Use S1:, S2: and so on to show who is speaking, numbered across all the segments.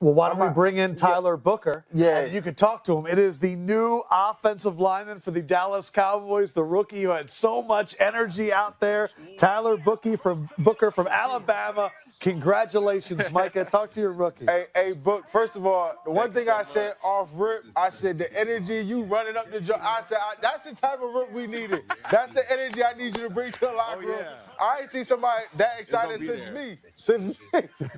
S1: Well, why don't we bring in Tyler Booker?
S2: Yeah.
S1: And you can talk to him. It is the new offensive lineman for the Dallas Cowboys, the rookie who had so much energy out there. Tyler Booker from Alabama. Congratulations, Micah. Talk to your rookie.
S2: Hey, Book, first of all, the one thing I said off rip, I said the energy you running up the joint, I said that's the type of rip we needed. That's the energy I need you to bring to the locker room. I ain't seen somebody that excited since me.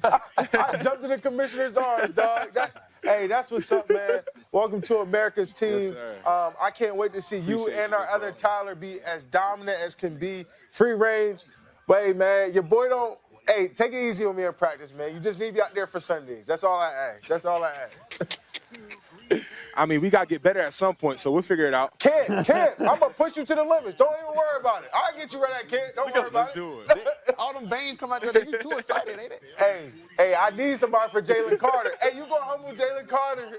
S2: I jumped in the commissioner's arms, dog. That's what's up, man. Welcome to America's team. Yes, I can't wait to see you and our other Tyler be as dominant as can be. Free range. But, hey, man, your boy don't. Hey, take it easy on me in practice, man. You just need me out there for Sundays. That's all I ask.
S3: I mean, we got to get better at some point, so we'll figure it out.
S2: Kid, I'm going to push you to the limits. Don't even worry about it. I'll get you right at Kid. Don't worry about it.
S3: Let's do it.
S4: All them veins come out there. You too excited, ain't it?
S2: Hey, I need somebody for Jalen Carter. Hey, you going to humble Jalen Carter?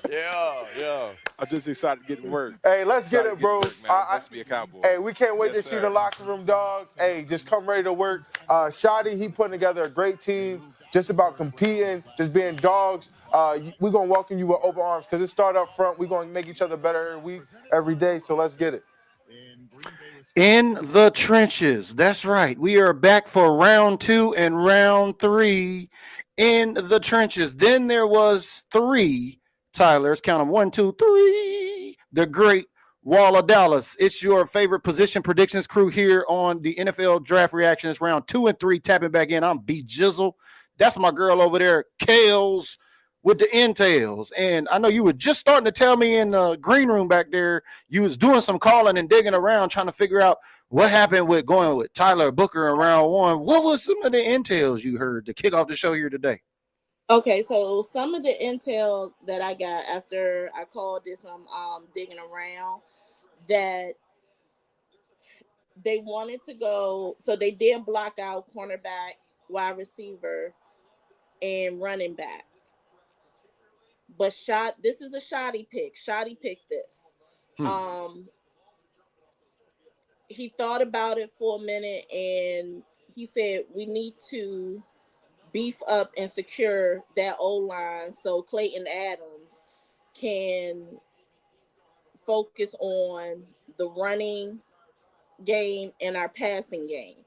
S3: Yeah. I'm just excited to get to work.
S2: Hey, let's get it, bro.
S3: Let's be a Cowboy.
S2: Hey, we can't wait to see the locker room, dog. Hey, just come ready to work. Shotty, he putting together a great team, just about competing, just being dogs. We're going to welcome you with open arms because it started up front. We're going to make each other better every week, every day, so let's get it.
S4: In the trenches. That's right. We are back for round 2 and round 3 in the trenches. Then there was 3 Tylers. Count them 1, 2, 3. The great Wall of Dallas. It's your favorite position predictions crew here on the NFL Draft Reactions round 2 and 3. Tapping back in. I'm B Jizzle. That's my girl over there, KELZ with the entails. And I know you were just starting to tell me in the green room back there, you was doing some calling and digging around trying to figure out what happened with going with Tyler Booker in round 1. What was some of the entails you heard to kick off the show here today?
S5: Okay, so some of the intel that I got after I called this digging around, that they wanted to go, so they did block out cornerback, wide receiver, and running back. But this is a Shotty pick. Shotty picked this. He thought about it for a minute and he said we need to beef up and secure that O-line so Clayton Adams can focus on the running game and our passing game.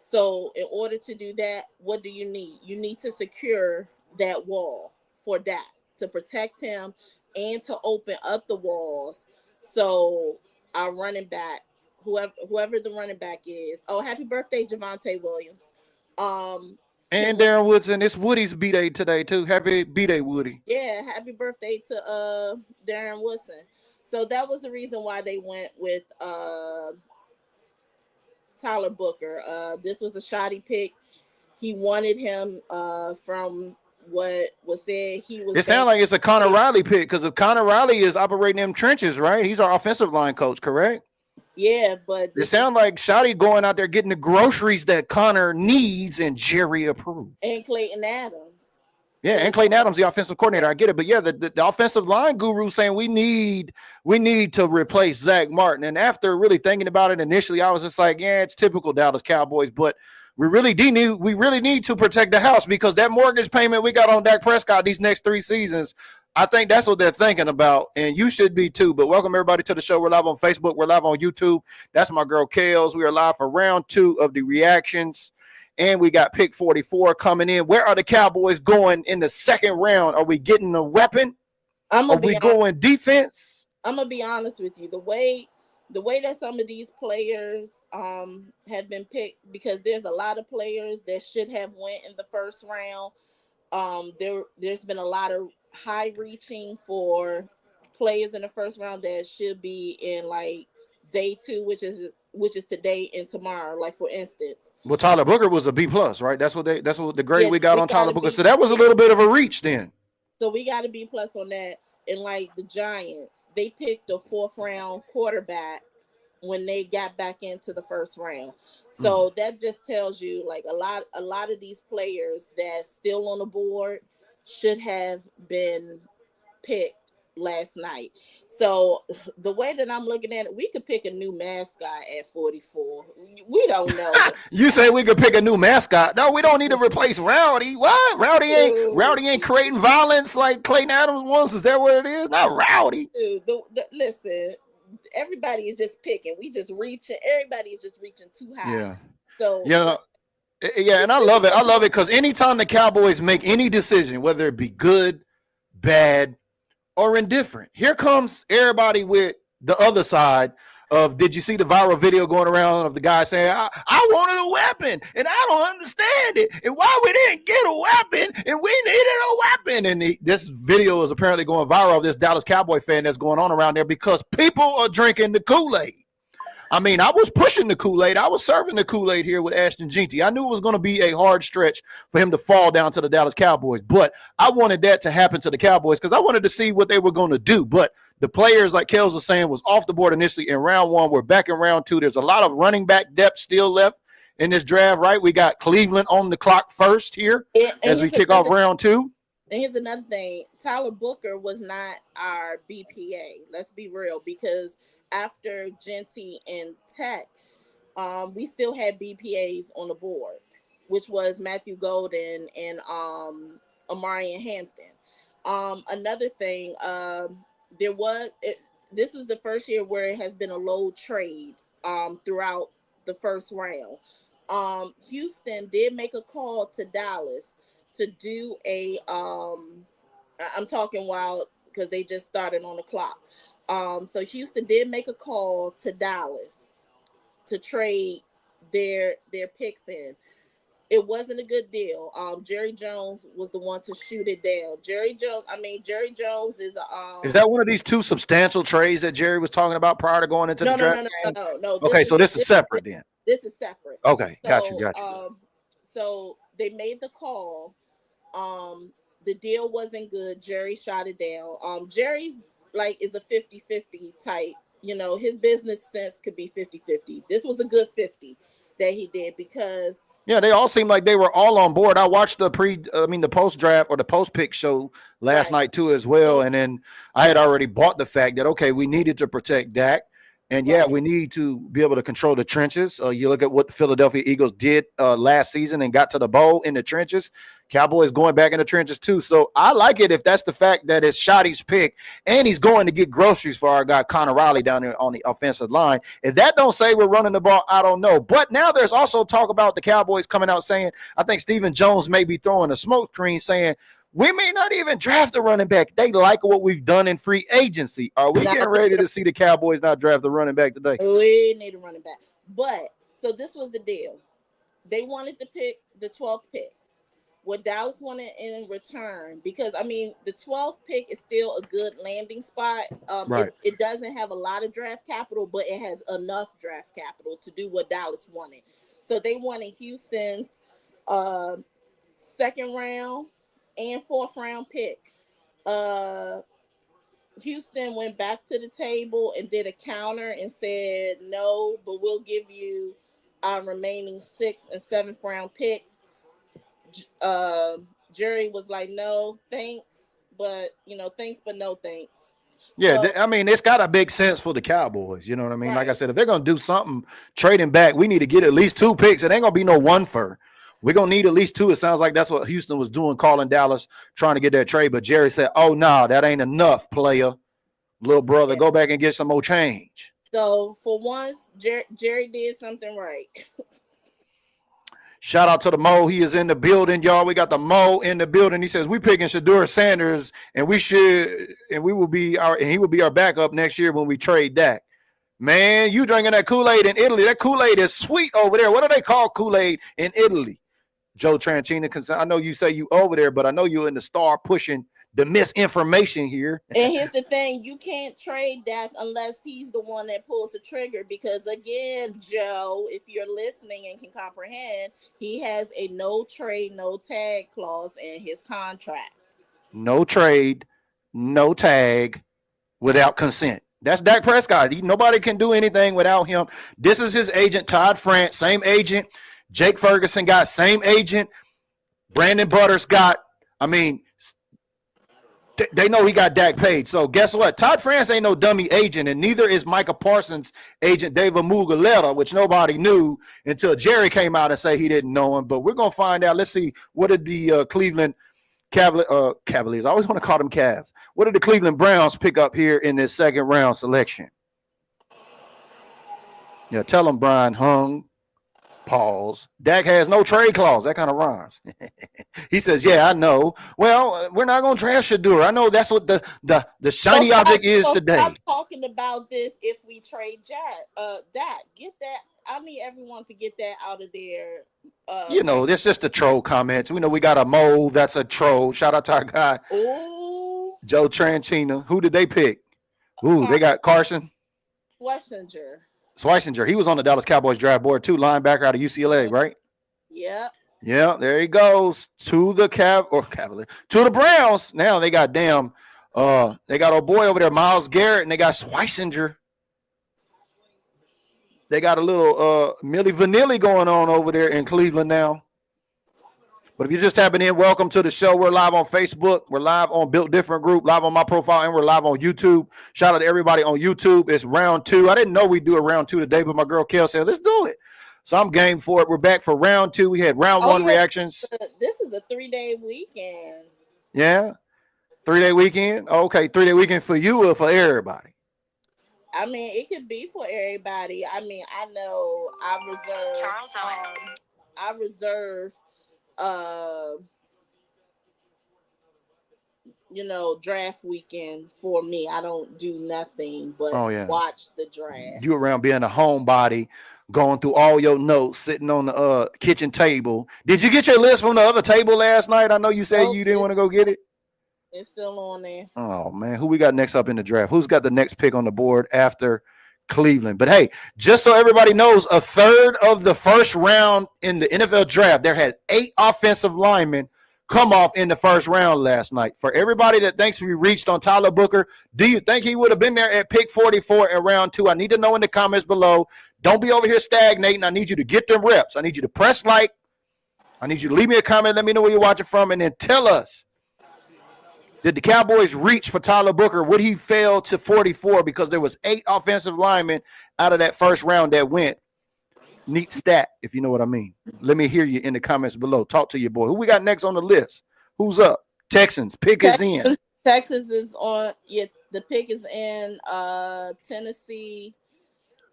S5: So in order to do that, what do you need? You need to secure that wall for that, to protect him and to open up the walls. So our running back, whoever the running back is. Oh, happy birthday, Javonte Williams.
S4: And Darren Woodson. It's Woody's B-Day today, too. Happy B-Day, Woody.
S5: Yeah, happy birthday to Darren Woodson. So that was the reason why they went with Tyler Booker. This was a Shotty pick. He wanted him from what was said. It
S4: sounds like it's a Connor Riley pick, because if Connor Riley is operating them trenches, right? He's our offensive line coach, correct?
S5: Yeah, but
S4: it sounds like Shotty going out there getting the groceries that Connor needs and Jerry approved.
S5: And Clayton Adams.
S4: Yeah, and Clayton Adams, the offensive coordinator. I get it. But yeah, the offensive line guru saying we need to replace Zach Martin. And after really thinking about it initially, I was just like, yeah, it's typical Dallas Cowboys, but we really need to protect the house, because that mortgage payment we got on Dak Prescott these next 3 seasons, I think that's what they're thinking about, and you should be too. But welcome everybody to the show. We're live on Facebook. We're live on YouTube. That's my girl KELZ. We are live for round 2 of the reactions, and we got pick 44 coming in. Where are the Cowboys going in the second round? Are we getting a weapon? Are we going defense?
S5: I'm gonna be honest with you. The way that some of these players have been picked, because there's a lot of players that should have went in the first round. There's been a lot of high reaching for players in the first round that should be in like day 2, which is today and tomorrow. Like for instance,
S4: well, Tyler Booker was a B+, right? That's what the grade we got on Tyler Booker. So that was a little bit of a reach then.
S5: So we got a B+ on that. And like the Giants, they picked a 4th round quarterback when they got back into the first round. So that just tells you like a lot of these players that's still on the board should have been picked last night. So the way that I'm looking at it, we could pick a new mascot at 44. We don't know.
S4: You say we could pick a new mascot. No, we don't need to replace Rowdy. What? Rowdy ain't creating violence like Clayton Adams was. Is that what it is? Not Rowdy.
S5: Dude, listen, everybody is just picking. We just reaching. Everybody is just reaching too high.
S4: Yeah.
S5: So
S4: yeah, and I love it. I love it because anytime the Cowboys make any decision, whether it be good, bad, or indifferent, here comes everybody with the other side of, did you see the viral video going around of the guy saying, I wanted a weapon and I don't understand it, and why we didn't get a weapon and we needed a weapon. And this video is apparently going viral of this Dallas Cowboy fan that's going on around there because people are drinking the Kool-Aid. I mean, I was pushing the Kool-Aid. I was serving the Kool-Aid here with Ashton Jeanty. I knew it was going to be a hard stretch for him to fall down to the Dallas Cowboys, but I wanted that to happen to the Cowboys because I wanted to see what they were going to do. But the players, like KELZ was saying, was off the board initially in round one. We're back in round two. There's a lot of running back depth still left in this draft, right? We got Cleveland on the clock first here as we kick off round two.
S5: And here's another thing. Tyler Booker was not our BPA. Let's be real, because after Genty and Tech, we still had BPAs on the board, which was Matthew Golden and Amarian Hampton. Another thing, this was the first year where it has been a low trade throughout the first round. Houston did make a call to Dallas to do I'm talking wild because they just started on the clock. So Houston did make a call to Dallas to trade their picks in. It wasn't a good deal. Jerry Jones was the one to shoot it down. Jerry Jones is
S4: is that one of these two substantial trades that Jerry was talking about prior to going into the draft?
S5: No.
S4: Okay, so this is separate then.
S5: This is separate.
S4: Okay, got you.
S5: So they made the call. The deal wasn't good. Jerry shot it down. Jerry's is a 50-50 type. His business sense could be 50-50. This was a good 50 that he did because
S4: they all seemed like they were all on board. I watched the post draft or the post pick show last night too as well, and then I had already bought the fact that okay, we needed to protect Dak, and we need to be able to control the trenches. You look at what the Philadelphia Eagles did last season and got to the bowl in the trenches. Cowboys going back in the trenches too. So I like it if that's the fact that it's Shotty's pick and he's going to get groceries for our guy Connor Riley down there on the offensive line. If that don't say we're running the ball, I don't know. But now there's also talk about the Cowboys coming out saying, I think Stephen Jones may be throwing a smoke screen saying, we may not even draft a running back. They like what we've done in free agency. Are we getting ready to see the Cowboys not draft a running back today?
S5: We need a running back. But so this was the deal. They wanted to pick the 12th pick. What Dallas wanted in return, because the 12th pick is still a good landing spot.
S4: Right.
S5: It doesn't have a lot of draft capital, but it has enough draft capital to do what Dallas wanted. So they wanted Houston's second round and fourth round pick. Houston went back to the table and did a counter and said, no, but we'll give you our remaining 6th and 7th round picks. Jerry was like, no, thanks, but thanks, but no thanks.
S4: Yeah, so, it's got a big sense for the Cowboys. You know what I mean? Right. Like I said, if they're going to do something, trading back, we need to get at least 2 picks. It ain't going to be no 1 for. We're going to need at least 2. It sounds like that's what Houston was doing, calling Dallas, trying to get that trade. But Jerry said, oh, no, that ain't enough, player. Little brother, go back and get some more change.
S5: So for once, Jerry did something right.
S4: Shout out to the Mo. He is in the building, y'all. We got the Mo in the building. He says we picking Shedeur Sanders, and he will be our backup next year when we trade Dak. Man, you drinking that Kool-Aid in Italy? That Kool-Aid is sweet over there. What do they call Kool-Aid in Italy? Joe Tranchina, because I know you say you over there, but I know you're in the star pushing the misinformation here.
S5: And here's the thing, you can't trade Dak unless he's the one that pulls the trigger, because again, Joe, if you're listening and can comprehend, he has a no trade, no tag clause in his contract.
S4: No trade, no tag without consent. That's Dak Prescott. Nobody can do anything without him. This is his agent, Todd France, same agent. Jake Ferguson got same agent. Brandon Butters got, They know he got Dak paid. So guess what? Todd France ain't no dummy agent, and neither is Micah Parsons' agent, David Muguleta, which nobody knew until Jerry came out and say he didn't know him. But we're going to find out. Let's see. What did the Cleveland Cavaliers, I always want to call them Cavs. What did the Cleveland Browns pick up here in this second round selection? Yeah, tell them, Brian Hung. Pause. Dak has no trade clause. That kind of rhymes. He says, yeah, I know. Well, we're not going to draft Shedeur. I know that's what the shiny object is today.
S5: Stop talking about this if we trade Dak. Get that. I need everyone to get that out of there.
S4: It's just the troll comments. We know we got a mole that's a troll. Shout out to our guy, Joe Tranchina. Who did they pick? They got Carson Schweissinger. He was on the Dallas Cowboys draft board too, linebacker out of UCLA, right?
S5: Yeah.
S4: Yeah, there he goes to the Cavaliers, to the Browns. Now they got they got our boy over there, Myles Garrett, and they got Schweissinger. They got a little Milli Vanilli going on over there in Cleveland now. But if you're just tapping in, welcome to the show. We're live on Facebook. We're live on Built Different Group, live on my profile, and we're live on YouTube. Shout out to everybody on YouTube. It's round 2. I didn't know we'd do a round 2 today, but my girl KELZ said, let's do it. So I'm game for it. We're back for round 2. We had round 1 reactions.
S5: This is a 3-day weekend.
S4: Yeah? 3-day weekend? Okay, 3-day weekend for you or for everybody?
S5: I mean, it could be for everybody. I mean, I know I reserve draft weekend for me. I don't do nothing but watch the draft.
S4: You around being a homebody, going through all your notes, sitting on the kitchen table. Did you get your list from the other table last night? I know you said you didn't want to go get it.
S5: It's still on there.
S4: Oh man, who we got next up in the draft? Who's got the next pick on the board after Cleveland? But hey, just so everybody knows, a third of the first round in the NFL draft, there had 8 offensive linemen come off in the first round last night. For everybody that thinks we reached on Tyler Booker, do you think he would have been there at pick 44 in round 2? I need to know in the comments below. Don't be over here stagnating. I need you to get them reps. I need you to press like. I need you to leave me a comment. Let me know where you're watching from, and then tell us, did the Cowboys reach for Tyler Booker? Would he fail to 44 because there was 8 offensive linemen out of that first round that went? Neat stat, if you know what I mean. Let me hear you in the comments below. Talk to your boy. Who we got next on the list? Who's up? Texans. Pick is in.
S5: Texas is on. Yeah, the pick is in. Tennessee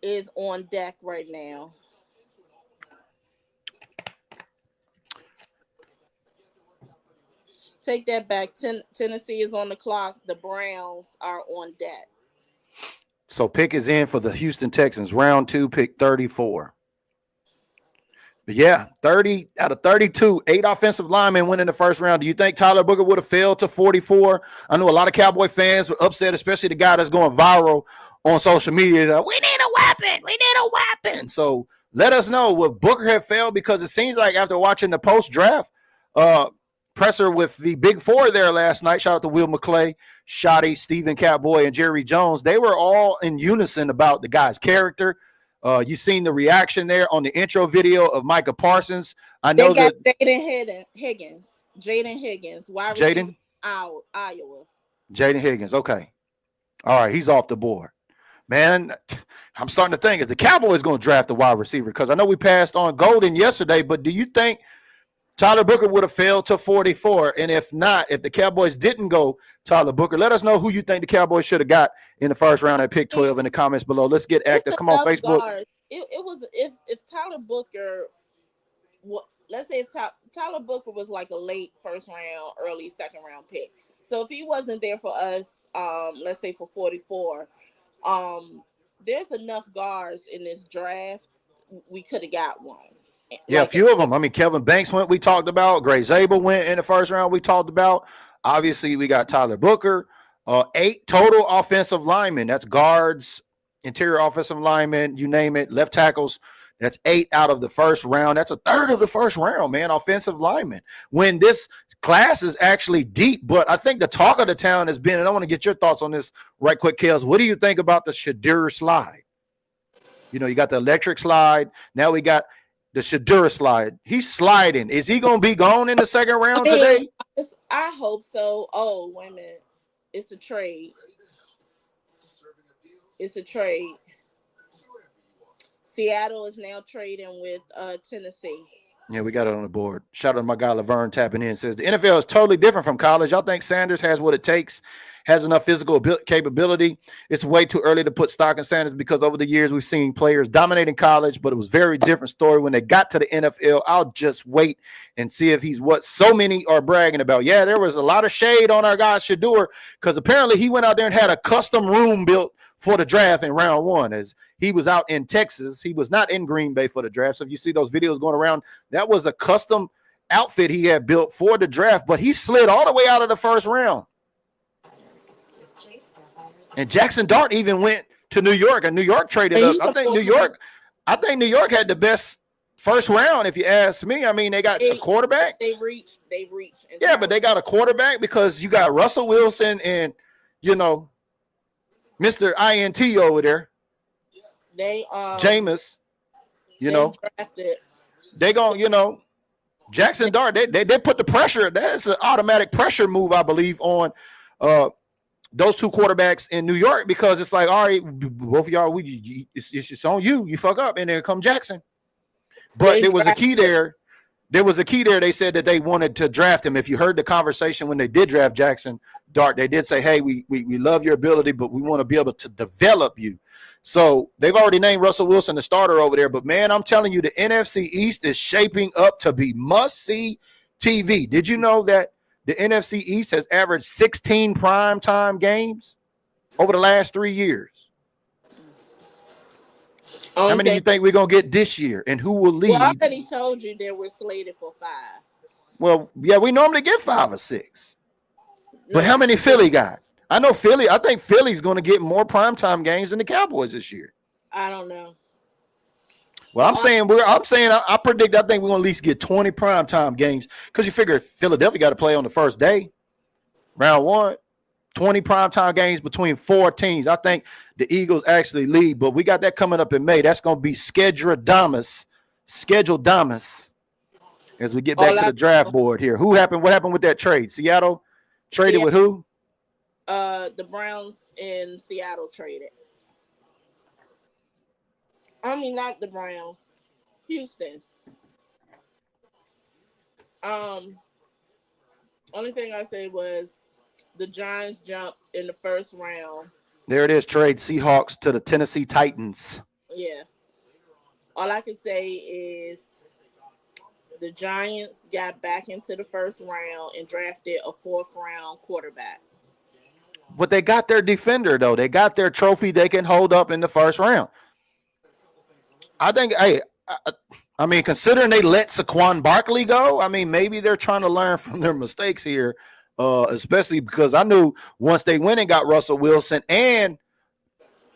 S5: is on deck right now. Take that back. Tennessee is on the clock. The Browns are on deck.
S4: So pick is in for the Houston Texans. Round 2, pick 34. But yeah, 30 out of 32, 8 offensive linemen went in the first round. Do you think Tyler Booker would have failed to 44? I know a lot of Cowboy fans were upset, especially the guy that's going viral on social media. We need a weapon. We need a weapon. So let us know, would Booker have failed? Because it seems like after watching the post-draft presser with the Big Four there last night, shout out to Will McClay, Shotty, Stephen Catboy, and Jerry Jones, they were all in unison about the guy's character. You seen the reaction there on the intro video of Micah Parsons. I know
S5: they got Jaden Higgins. Why
S4: Jaden?
S5: Iowa.
S4: Jaden Higgins. Okay. All right. He's off the board. Man, I'm starting to think, is the Cowboys going to draft a wide receiver? Because I know we passed on Golden yesterday, but do you think Tyler Booker would have failed to 44? And if not, if the Cowboys didn't go Tyler Booker, let us know who you think the Cowboys should have got in the first round at pick 12 in the comments below. Let's get active. Come on, Facebook.
S5: It was if Tyler Booker, let's say if Tyler Booker was like a late first round, early second round pick. So if he wasn't there for us, let's say for 44, there's enough guards in this draft. We could have got one.
S4: Yeah, a few of them. I mean, Kevin Banks went, we talked about. Gray Zabel went in the first round, we talked about. Obviously, we got Tyler Booker. 8 total offensive linemen. That's guards, interior offensive linemen, you name it, left tackles. That's 8 out of the first round. That's a third of the first round, man, offensive linemen. When this class is actually deep, but I think the talk of the town has been, and I want to get your thoughts on this right quick, KELZ. What do you think about the Shedeur slide? You know, you got the electric slide. Now we got the Shedeur slide. He's sliding. Is he going to be gone in the second round today?
S5: I hope so. Oh, wait a minute. It's a trade. It's a trade. Seattle is now trading with Tennessee.
S4: Yeah, we got it on the board. Shout out to my guy Laverne tapping in. Says the NFL is totally different from college. Y'all think Sanders has what it takes, has enough physical capability? It's way too early to put stock in Sanders because over the years we've seen players dominating college, but it was a very different story when they got to the NFL. I'll just wait and see if he's what so many are bragging about. Yeah, there was a lot of shade on our guy Shedeur because apparently he went out there and had a custom room built for the draft in round one. As he was out in Texas, he was not in Green Bay for the draft. So if you see those videos going around, that was a custom outfit he had built for the draft, but he slid all the way out of the first round. And Jackson Dart even went to New York, and New York traded up. I think New York had the best first round, if you ask me. I mean, they got a quarterback.
S5: They reached.
S4: Yeah, but they got a quarterback because you got Russell Wilson and, you know, Mr. INT over there.
S5: They
S4: Jameis, you know.
S5: Drafted.
S4: They going, you know, Jackson Dart, they put the pressure. That's an automatic pressure move, I believe, on those two quarterbacks in New York because it's like, all right, both of y'all, it's on you. You fuck up, and then come Jackson. But there was a key there. There was a key there. They said that they wanted to draft him. If you heard the conversation when they did draft Jackson Dart, they did say, hey, we love your ability, but we want to be able to develop you. So they've already named Russell Wilson the starter over there. But, man, I'm telling you, the NFC East is shaping up to be must-see TV. Did you know that the NFC East has averaged 16 primetime games over the last 3 years? How many do you think we're going to get this year, and who will lead?
S5: Well, I already told you they were slated for 5.
S4: Well, yeah, we normally get 5 or 6. But how many Philly got? I know Philly. I think Philly's going to get more primetime games than the Cowboys this year.
S5: I don't know.
S4: Well, I think we're going to at least get 20 primetime games because you figure Philadelphia got to play on the first day, round one. 20 primetime games between 4 teams. I think the Eagles actually lead, but we got that coming up in May. That's going to be Schedule Damas as we get back to the draft board here. What happened with that trade? Seattle traded with who?
S5: The Browns in Seattle traded. I mean, not the Browns. Houston. Only thing I said was the Giants jumped in the first round.
S4: There it is. Trade Seahawks to the Tennessee Titans.
S5: Yeah. All I can say is the Giants got back into the first round and drafted a 4th round quarterback.
S4: But they got their defender, though. They got their trophy they can hold up in the first round. I think, I mean, considering they let Saquon Barkley go, I mean, maybe they're trying to learn from their mistakes here. Especially because I knew once they went and got Russell Wilson and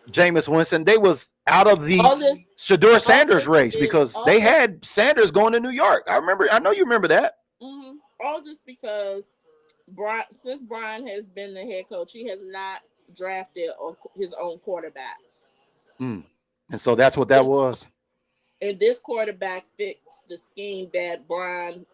S4: Jameis Winston, they was out of the Shedeur Sanders race because they had Sanders going to New York. I know you remember that.
S5: Mm-hmm. All this because since Brian has been the head coach, he has not drafted his own quarterback.
S4: And so that's what that was.
S5: And this quarterback fits the scheme that Brian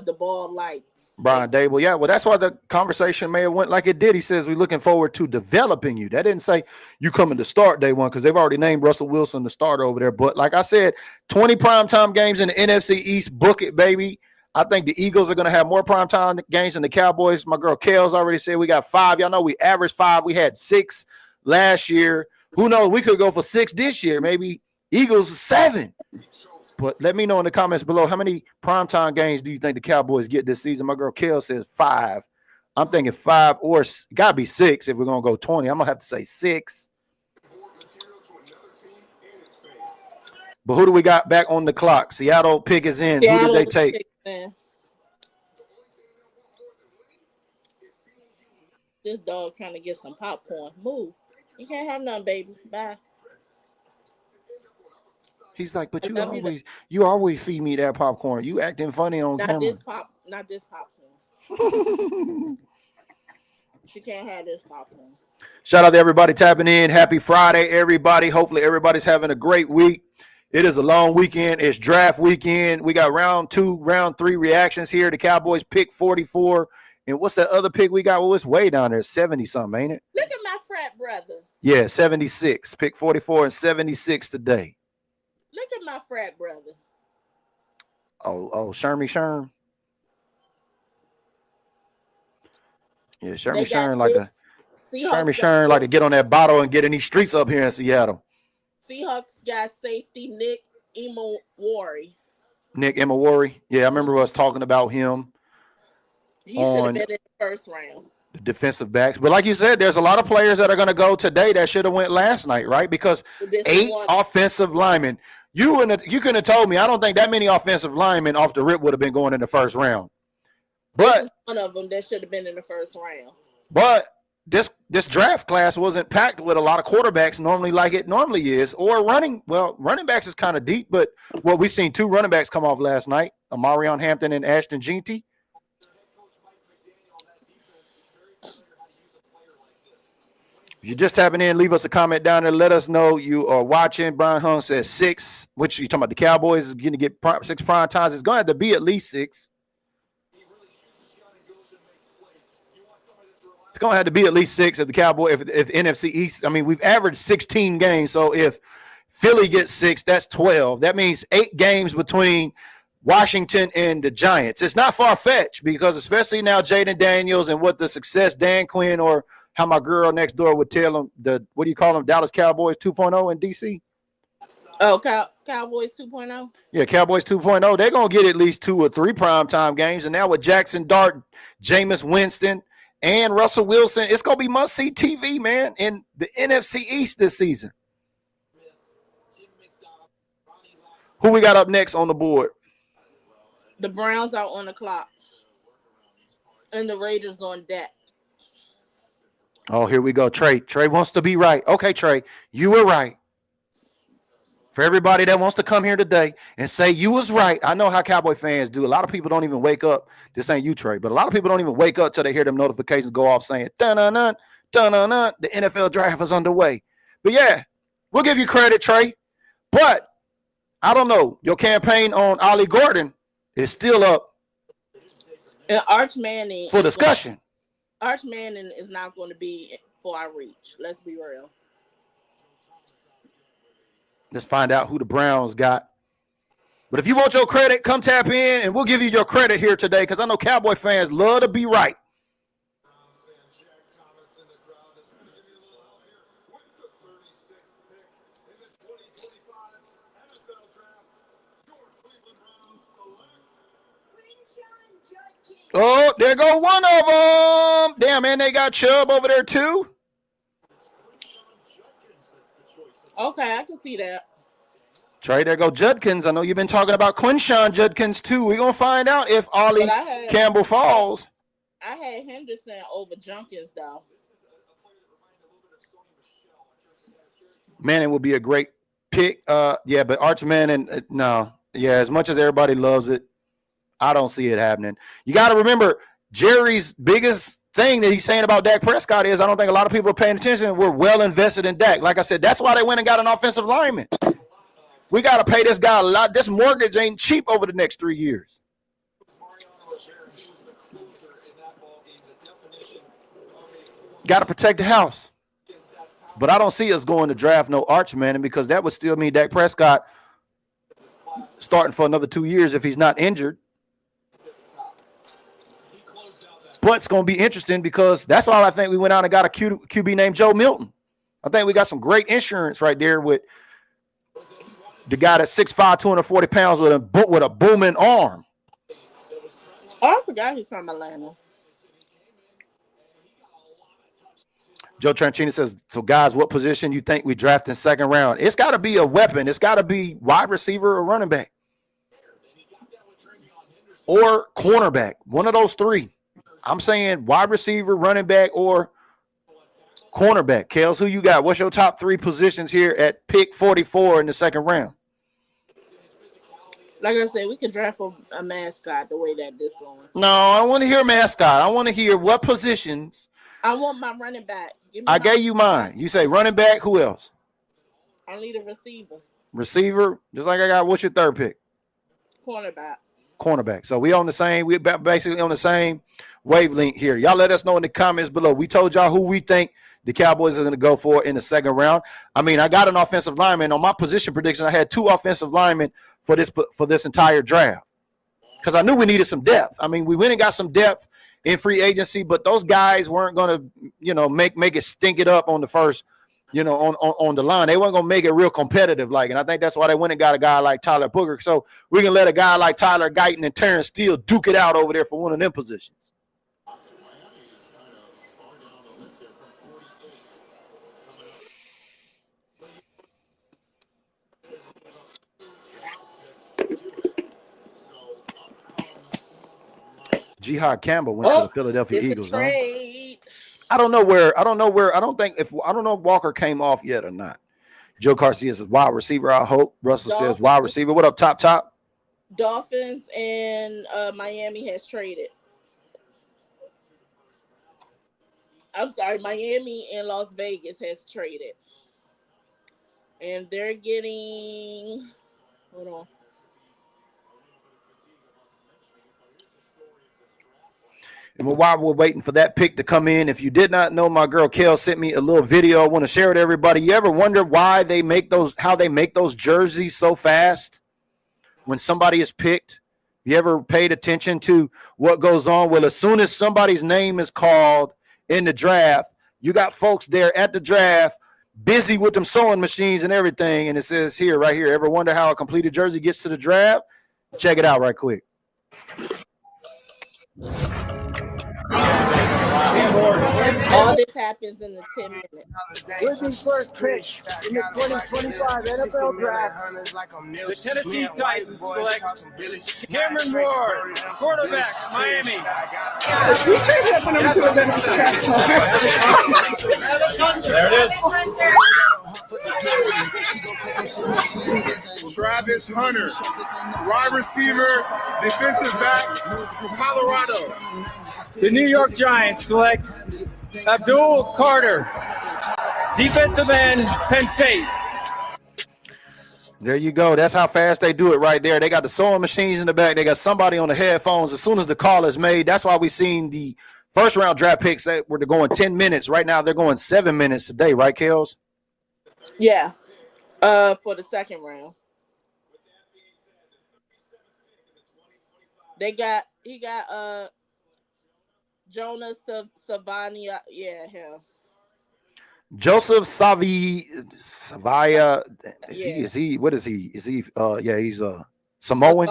S5: the ball likes.
S4: Brian Dable. Yeah, well, that's why the conversation may have went like it did. He says, we're looking forward to developing you. That didn't say you coming to start day one because they've already named Russell Wilson the starter over there. But like I said, 20 primetime games in the NFC East. Book it, baby. I think the Eagles are going to have more primetime games than the Cowboys. My girl KELZ already said we got 5. Y'all know we averaged 5. We had 6 last year. Who knows? We could go for 6 this year. Maybe Eagles 7. But let me know in the comments below, how many primetime games do you think the Cowboys get this season? My girl KELZ says 5. I'm thinking 5 or got to be 6 if we're going to go 20. I'm going to have to say 6. But who do we got back on the clock? Seattle pick is in. Who did they take?
S5: This dog trying to get some popcorn. Move. You can't have none, baby. Bye.
S4: He's like, but you always feed me that popcorn. You acting funny on camera.
S5: Not this popcorn. She can't have this popcorn.
S4: Shout out to everybody tapping in. Happy Friday, everybody. Hopefully everybody's having a great week. It is a long weekend. It's draft weekend. We got round 2, round 3 reactions here. The Cowboys pick 44 And what's that other pick we got? Well, it's way down there, 70 something, ain't it?
S5: Look at my frat brother.
S4: Yeah, 76. Pick 44 and 76 today.
S5: Look at my frat brother.
S4: Oh, Sherm. Yeah, Sherm like to like to get on that bottle and get in these streets up here in Seattle.
S5: Seahawks got safety Nick Imawari.
S4: Yeah, I remember us talking about him.
S5: He should have been in the first round.
S4: The defensive backs. But like you said, there's a lot of players that are going to go today that should have went last night, right? Because 8 offensive linemen. You couldn't have told me. I don't think that many offensive linemen off the rip would have been going in the first round. But
S5: this is one of them that should have been in the first round.
S4: But this draft class wasn't packed with a lot of quarterbacks normally like it normally is, or running backs is kind of deep, but we've seen 2 running backs come off last night, Amarion Hampton and Ashton Jeanty. If you're just tapping in, leave us a comment down there. Let us know you are watching. Brian Hung says 6, which you talking about the Cowboys is going to get 6 prime times. It's going to have to be at least 6. It's going to have to be at least 6 if the Cowboys, if NFC East. I mean, we've averaged 16 games. So if Philly gets 6, that's 12. That means 8 games between Washington and the Giants. It's not far-fetched because especially now Jaden Daniels and what the success Dan Quinn or how my girl next door would tell them, what do you call them, Dallas Cowboys 2.0 in D.C.?
S5: Oh, Cowboys 2.0?
S4: Yeah, Cowboys 2.0. They're going to get at least 2 or 3 primetime games. And now with Jackson Dart, Jameis Winston, and Russell Wilson, it's going to be must-see TV, man, in the NFC East this season. Who we got up next on the board?
S5: The Browns are on the clock. And the Raiders on deck.
S4: Oh, here we go. Trey wants to be right. Okay, Trey, you were right. For everybody that wants to come here today and say you was right, I know how Cowboy fans do. A lot of people don't even wake up. This ain't you, Trey, but a lot of people don't even wake up till they hear them notifications go off saying, dun-dun-dun, dun-dun-dun, the NFL draft is underway. But, yeah, we'll give you credit, Trey. But, I don't know. Your campaign on Ollie Gordon is still up
S5: and Arch Manning
S4: for discussion.
S5: Arch Manning is not going to be for our reach. Let's be real.
S4: Let's find out who the Browns got. But if you want your credit, come tap in, and we'll give you your credit here today because I know Cowboy fans love to be right. Oh, there go one of them. Damn, man, they got Chubb over there too.
S5: Okay, I can see that.
S4: Trey, there go Judkins. I know you've been talking about Quinshawn Judkins too. We're going to find out if Ollie Campbell falls.
S5: I had Henderson over Junkins, though.
S4: Manning will be a great pick. Yeah, but Arch Manning, no. Yeah, as much as everybody loves it, I don't see it happening. You got to remember, Jerry's biggest thing that he's saying about Dak Prescott is I don't think a lot of people are paying attention. We're well invested in Dak. Like I said, that's why they went and got an offensive lineman. We got to pay this guy a lot. This mortgage ain't cheap over the next 3 years. Got to protect the house. But I don't see us going to draft no Arch Manning because that would still mean Dak Prescott starting for another 2 years if he's not injured. But it's going to be interesting because that's why I think we went out and got a QB named Joe Milton. I think we got some great insurance right there with the guy that's 6'5", 240 pounds with a booming arm.
S5: Oh, I forgot he's from Atlanta.
S4: Joe Tranchini says, so guys, what position you think we draft in second round? It's got to be a weapon. It's got to be wide receiver or running back. Or cornerback. One of those 3. I'm saying wide receiver, running back, or cornerback. KELZ, who you got? What's your top 3 positions here at pick 44 in the second round?
S5: Like I said, we could draft a mascot the way that this going.
S4: No, I don't want to hear mascot. I want to hear what positions.
S5: I want my running back.
S4: I gave you mine. You say running back. Who else?
S5: I need a receiver.
S4: Receiver, just like I got. What's your 3rd pick?
S5: Cornerback.
S4: Cornerback. So we on the same. We're basically on the same. wavelength here. Y'all let us know in the comments below. We told y'all who we think the Cowboys are going to go for in the second round. I mean, I got an offensive lineman. On my position prediction, I had 2 offensive linemen for this entire draft because I knew we needed some depth. I mean, we went and got some depth in free agency, but those guys weren't going to, you know, make it stink it up on the first, you know, on the line. They weren't going to make it real competitive like, and I think that's why they went and got a guy like Tyler Booker. So we can let a guy like Tyler Guyton and Terrence Steele duke it out over there for one of them positions. Jihad Campbell went to the Philadelphia Eagles.
S5: Trade.
S4: I don't know where. I don't know if Walker came off yet or not. Joe Garcia says wide receiver. I hope. Russell says wide receiver. What up, top?
S5: Dolphins and Miami has traded. I'm sorry, Miami and Las Vegas has traded, and they're getting. Hold on.
S4: And while we're waiting for that pick to come in, if you did not know, my girl KELZ sent me a little video. I want to share it with everybody. You ever wonder why they make those, how they make those jerseys so fast when somebody is picked? You ever paid attention to what goes on? Well, as soon as somebody's name is called in the draft, you got folks there at the draft busy with them sewing machines and everything. And it says here, right here, ever wonder how a completed jersey gets to the draft? Check it out right quick.
S5: All this happens in the 10 minutes.
S6: With the first pick in the 2025 NFL Draft.
S7: The Tennessee Titans select Cameron Ward, quarterback, Miami.
S6: We traded up for number 2 event.
S7: There it is.
S8: Travis Hunter, wide receiver, defensive back from Colorado.
S7: The New York Giants select Abdul Carter, defensive end, Penn State.
S4: There you go. That's how fast they do it right there. They got the sewing machines in the back. They got somebody on the headphones as soon as the call is made. That's why we seen the first round draft picks that were going 10 minutes. Right now they're going 7 minutes today, right, KELZ?
S5: Yeah. For the second round. He got Jonas Savania. Yeah, him.
S4: Joseph Savia.
S5: Yeah.
S4: Is he what is he? Is he he's Samoan.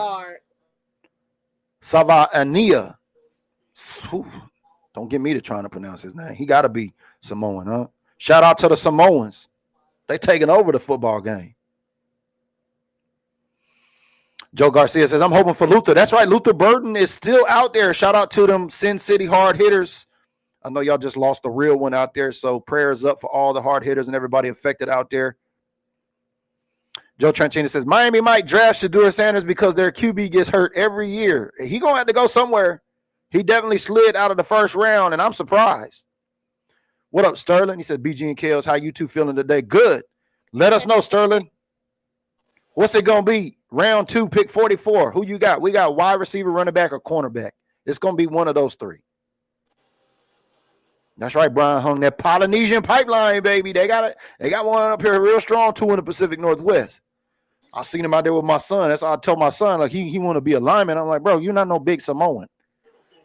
S4: Savania. Don't get me to trying to pronounce his name. He gotta be Samoan, huh? Shout out to the Samoans. They taking over the football game. Joe Garcia says, I'm hoping for Luther. That's right. Luther Burden is still out there. Shout out to them Sin City hard hitters. I know y'all just lost a real one out there, so prayers up for all the hard hitters and everybody affected out there. Joe Tranchina says, Miami might draft Shedeur Sanders because their QB gets hurt every year. He going to have to go somewhere. He definitely slid out of the first round, and I'm surprised. What up, Sterling? He said, BG and KELZ, how you two feeling today? Good. Let us know, Sterling. What's it going to be? Round 2, pick 44. Who you got? We got wide receiver, running back, or cornerback. It's going to be one of those 3. That's right, Brian hung that Polynesian pipeline, baby. They got it. They got one up here real strong, 2 in the Pacific Northwest. I seen him out there with my son. That's why I told my son, like, he want to be a lineman. I'm like, bro, you're not no big Samoan.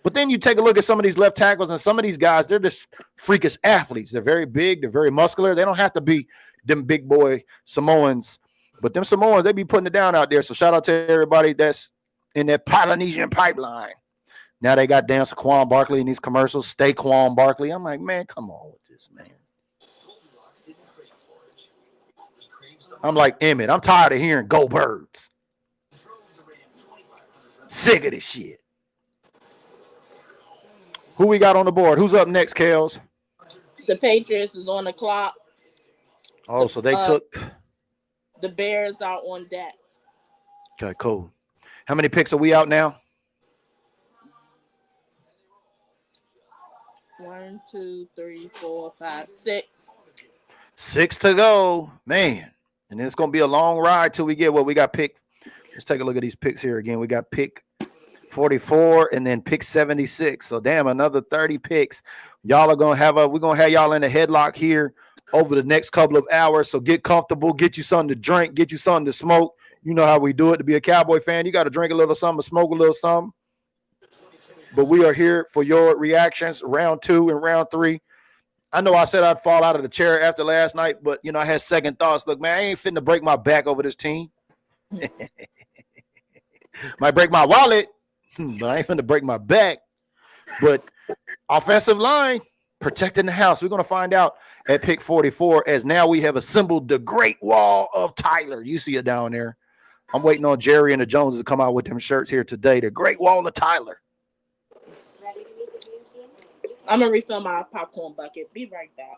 S4: But then you take a look at some of these left tackles and some of these guys, they're just freakish athletes. They're very big. They're very muscular. They don't have to be them big boy Samoans. But them Samoans, they be putting it down out there. So shout out to everybody that's in that Polynesian pipeline. Now they got damn Saquon Barkley in these commercials. Stay Quan Barkley. I'm like, man, come on with this, man. I'm like, Emmett, I'm tired of hearing go birds. Sick of this shit. Who we got on the board? Who's up next, KELZ?
S5: The Patriots is on the clock.
S4: Oh, so they took.
S5: The Bears are on deck.
S4: Okay, cool. How many picks are we out now?
S5: 1, 2, 3, 4, 5, 6.
S4: 6 to go, man. And it's going to be a long ride till we get what we got pick. Let's take a look at these picks here again. We got pick 44, and then pick 76. So damn, another 30 picks. Y'all are gonna have we're gonna have y'all in a headlock here over the next couple of hours. So get comfortable, get you something to drink, get you something to smoke. You know how we do it. To be a Cowboy fan, you got to drink a little something, smoke a little something. But we are here for your reactions, round 2 and round 3. I know I said I'd fall out of the chair after last night, but you know, I had second thoughts. Look, man, I ain't finna break my back over this team. Might break my wallet, but I ain't finna break my back. But offensive line protecting the house. We're gonna find out at pick 44, as now we have assembled the Great Wall of Tyler. You see it down there. I'm waiting on Jerry and the Joneses to come out with them shirts here today. The Great Wall of Tyler.
S5: I'm gonna refill my popcorn bucket. Be right back.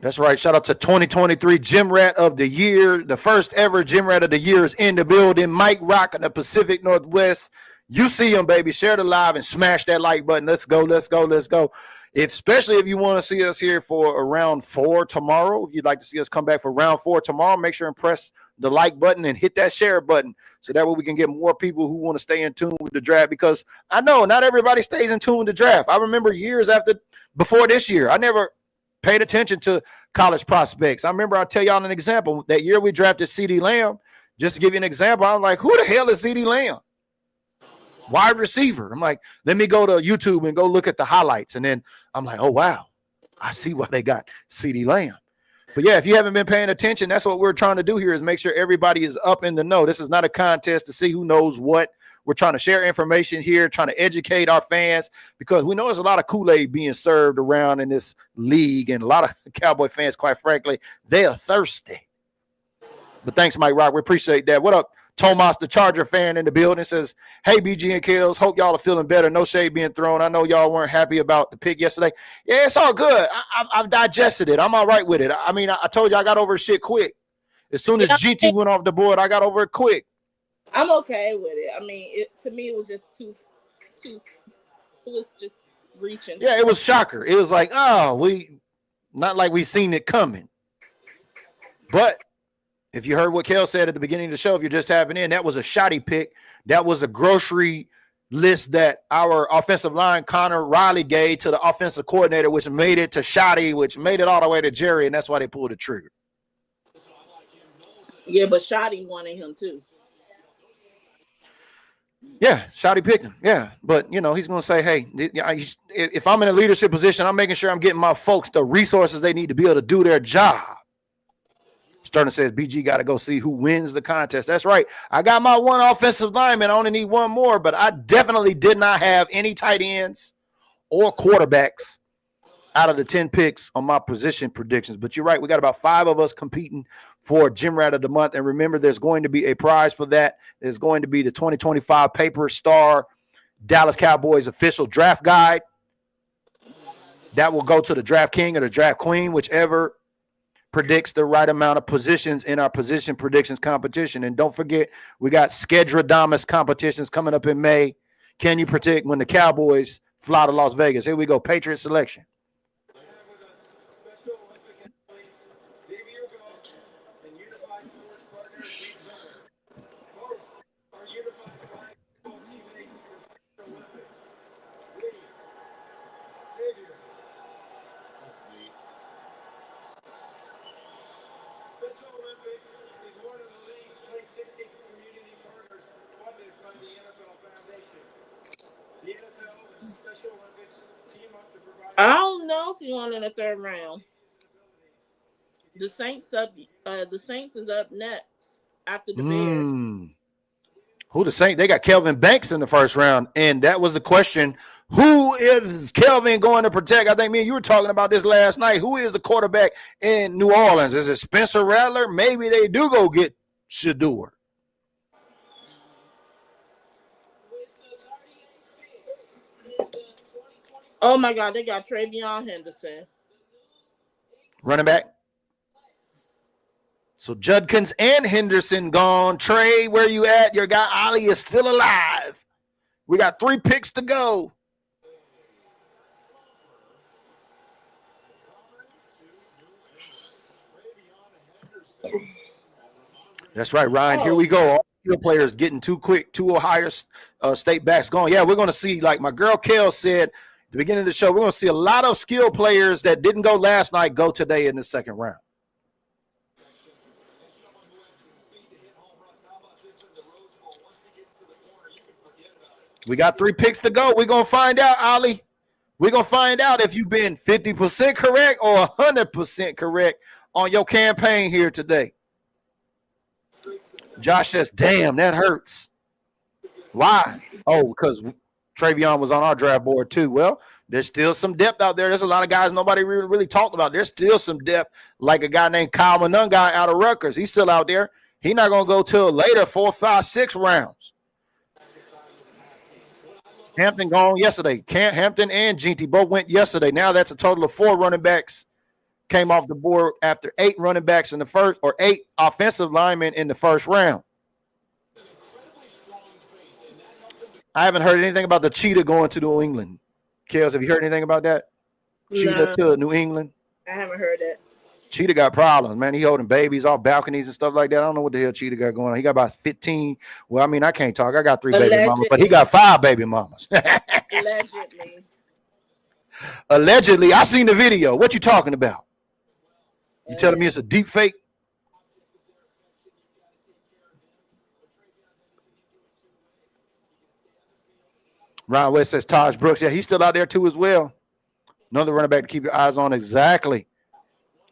S4: That's right. Shout out to 2023 Gym Rat of the Year. The first ever Gym Rat of the Year is in the building. Mike Rock in the Pacific Northwest. You see him, baby. Share the live and smash that like button. Let's go, let's go, let's go. Especially if you want to see us here for round 4 tomorrow. If you'd like to see us come back for round 4 tomorrow, make sure and press the like button and hit that share button. So that way we can get more people who want to stay in tune with the draft, because I know not everybody stays in tune with the draft. I remember years before this year, I never paid attention to college prospects. I remember, I'll tell y'all an example. That year we drafted CeeDee Lamb. Just to give you an example, I'm like, who the hell is CeeDee Lamb? Wide receiver. I'm like, let me go to YouTube and go look at the highlights. And then I'm like, oh, wow, I see why they got CeeDee Lamb. But yeah, if you haven't been paying attention, that's what we're trying to do here, is make sure everybody is up in the know. This is not a contest to see who knows what. We're trying to share information here, trying to educate our fans, because we know there's a lot of Kool-Aid being served around in this league, and a lot of Cowboy fans, quite frankly, they are thirsty. But thanks, Mike Rock. We appreciate that. What up, Tomas, the Charger fan in the building, says, hey, BG and KELZ, hope y'all are feeling better. No shade being thrown. I know y'all weren't happy about the pick yesterday. Yeah, it's all good. I've digested it. I'm all right with it. I mean, I told you I got over shit quick. As soon as GT went off the board, I got over it quick.
S5: I'm okay with it. I mean, to me, it was just too. It was just reaching.
S4: Yeah, it was shocker. It was like, oh, not like we seen it coming. But if you heard what KELZ said at the beginning of the show, if you're just tapping in, that was a shoddy pick. That was a grocery list that our offensive line, Connor Riley, gave to the offensive coordinator, which made it to shoddy, which made it all the way to Jerry, and that's why they pulled the trigger.
S5: Yeah, but shoddy wanted him too.
S4: Yeah, shoddy picked him. Yeah, but, you know, he's going to say, hey, if I'm in a leadership position, I'm making sure I'm getting my folks the resources they need to be able to do their job. Sterling says, BG got to go see who wins the contest. That's right. I got my one offensive lineman. I only need one more, but I definitely did not have any tight ends or quarterbacks out of the 10 picks on my position predictions. But you're right. We got about 5 of us competing for Gym Rat of the Month. And remember, there's going to be a prize for that. There's going to be the 2025 Paper Star Dallas Cowboys official draft guide. That will go to the draft king or the draft queen, whichever predicts the right amount of positions in our position predictions competition. And don't forget, we got Skedrodamus competitions coming up in May. Can you predict when the Cowboys fly to Las Vegas? Here we go. Patriot selection.
S5: I don't know if you want in the 3rd round. The Saints is up next after the Bears.
S4: Who the Saints? They got Kelvin Banks in the 1st round, and that was the question. Who is Kelvin going to protect? I think me and you were talking about this last night. Who is the quarterback in New Orleans? Is it Spencer Rattler? Maybe they do go get Shador.
S5: Oh, my God, they got Travion Henderson.
S4: Running back. So Judkins and Henderson gone. Trey, where you at? Your guy Ali is still alive. We got 3 picks to go. That's right, Ryan. Here we go. All skill players getting too quick, two Ohio State backs going. Yeah, we're going to see, like my girl KELZ said at the beginning of the show, we're going to see a lot of skill players that didn't go last night go today in the second round. We got 3 picks to go. We're going to find out, Ali. We're going to find out if you've been 50% correct or 100% correct on your campaign here today. Josh says, damn, that hurts. Why? Oh, because Travion was on our draft board too. Well, there's still some depth out there. There's a lot of guys nobody really talked about. There's still some depth, like a guy named Kyle Manungai out of Rutgers. He's still out there. He's not going to go till later, 4, 5, 6 rounds. Hampton gone yesterday. Hampton and Ginty both went yesterday. Now that's a total of 4 running backs came off the board after 8 running backs in the first, or 8 offensive linemen in the first round. I haven't heard anything about the Cheetah going to New England. KELZ, have you heard anything about that? Cheetah to New England?
S5: I haven't heard it.
S4: Cheetah got problems, man. He holding babies off balconies and stuff like that. I don't know what the hell Cheetah got going on. He got about 15. Well, I mean, I can't talk. I got 3 baby mamas, but he got 5 baby mamas.
S5: Allegedly.
S4: Allegedly. I seen the video. What you talking about? You telling me it's a deep fake? Ron West says Taj Brooks. Yeah, he's still out there too as well. Another running back to keep your eyes on. Exactly.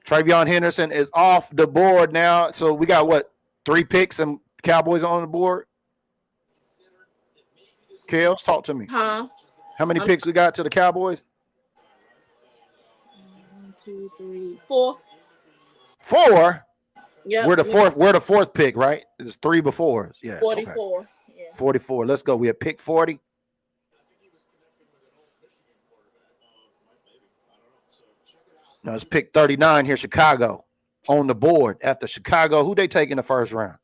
S4: Travion Henderson is off the board now. So we got what? 3 picks and Cowboys on the board? KELZ, talk to me.
S5: Huh?
S4: How many picks we got to the Cowboys?
S5: 1, 2, 3, 4.
S4: 4?
S5: Yeah.
S4: We're the fourth pick, right? There's 3 before us. Yeah.
S5: 44.
S4: Okay.
S5: Yeah.
S4: 44. Let's go. We have pick 40. Now it's pick 39 here, Chicago, on the board. After Chicago, who they take in the first round?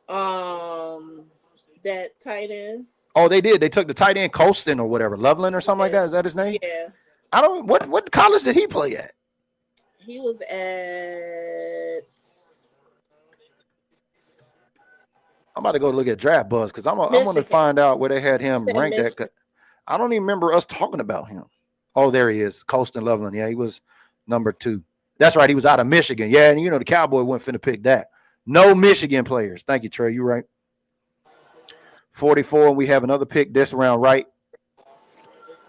S5: That tight end.
S4: Oh, they did. They took the tight end Colston or whatever, Loveland or something like that. Is that his name?
S5: Yeah.
S4: I don't. What college did he play at?
S5: He was at.
S4: I'm about to go look at Draft Buzz because I'm going to find out where they had him ranked at. I don't even remember us talking about him. Oh, there he is, Colston Loveland. Yeah, he was number 2. That's right. He was out of Michigan. Yeah, and the Cowboy wasn't finna pick that. No Michigan players. Thank you, Trey. You're right. 44, and we have another pick this round, right?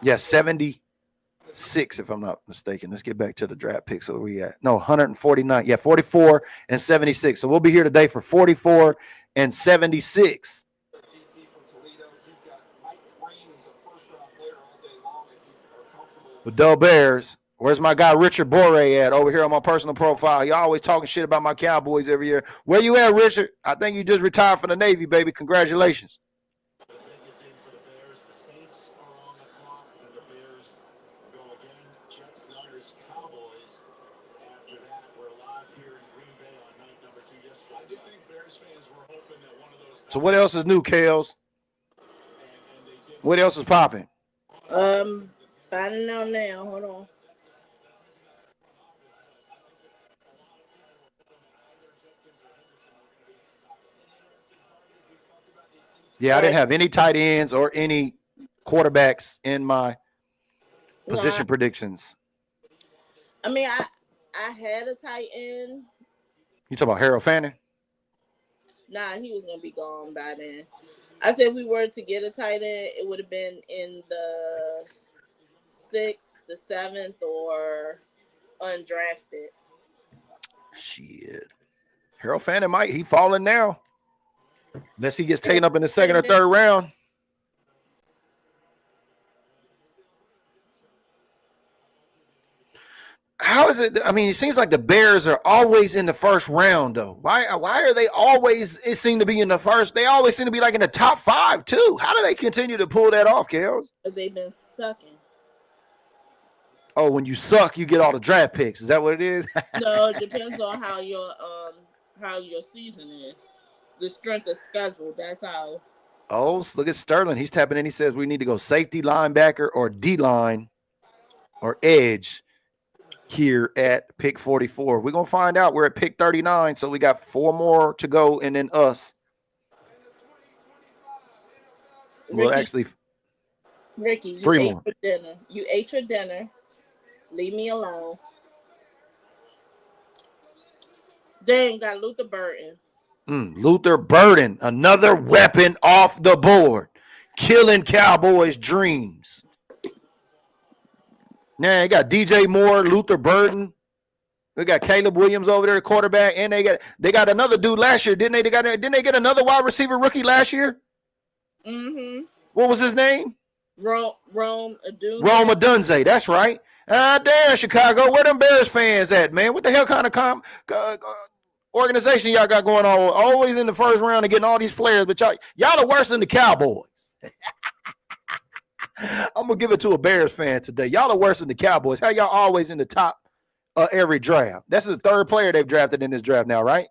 S4: Yeah, 76, if I'm not mistaken. Let's get back to the draft picks. So we at 149. Yeah, 44 and 76. So we'll be here today for 44 and 76. With Dub Bears, where's my guy Richard Bore at over here on my personal profile? He always talking shit about my Cowboys every year. Where you at, Richard? I think you just retired from the Navy, baby. Congratulations. So what else is new, KELZ? What else is popping?
S5: Finding out now. Hold on.
S4: Yeah, I didn't have any tight ends or any quarterbacks in my position predictions.
S5: I mean, I had a tight end.
S4: You talking about Harold Fanning?
S5: Nah, he was gonna be gone by then. I said we were to get a tight end, it would have been in the 6th, the 7th, or undrafted.
S4: Shit. Harold Fanning he falling now. Unless he gets taken up in the 2nd or 3rd round. How is it? I mean, it seems like the Bears are always in the first round, though. Why are they always, it seemed to be in the first? They always seem to be like in the top 5, too. How do they continue to pull that off, KELZ?
S5: They've been sucking.
S4: Oh, when you suck, you get all the draft picks. Is that what it is?
S5: No, it depends on how your season is. The strength of schedule, that's how.
S4: Oh, look at Sterling. He's tapping in. He says we need to go safety, linebacker, or D-line, or edge. here at pick 44. We're going to find out. We're at pick 39, so we got 4 more to go, and then us. Well, actually,
S5: Ricky, you
S4: 3
S5: ate
S4: more.
S5: your dinner. You ate your dinner. Leave me alone. Then got Luther Burton.
S4: Luther Burden, another weapon off the board, killing Cowboys' dreams. Now you got DJ Moore, Luther Burden. We got Caleb Williams over there, quarterback, and they got another dude last year, didn't they? Didn't they get another wide receiver rookie last year?
S5: Mm-hmm.
S4: What was his name?
S5: Rome Adunze.
S4: Rome Adunze. That's right. Damn, Chicago, where them Bears fans at, man? What the hell kind of organization y'all got going on? Always in the first round and getting all these players, but y'all are worse than the Cowboys. I'm gonna give it to a Bears fan today. Y'all are worse than the Cowboys. How y'all always in the top every draft? That's the 3rd player they've drafted in this draft now, right?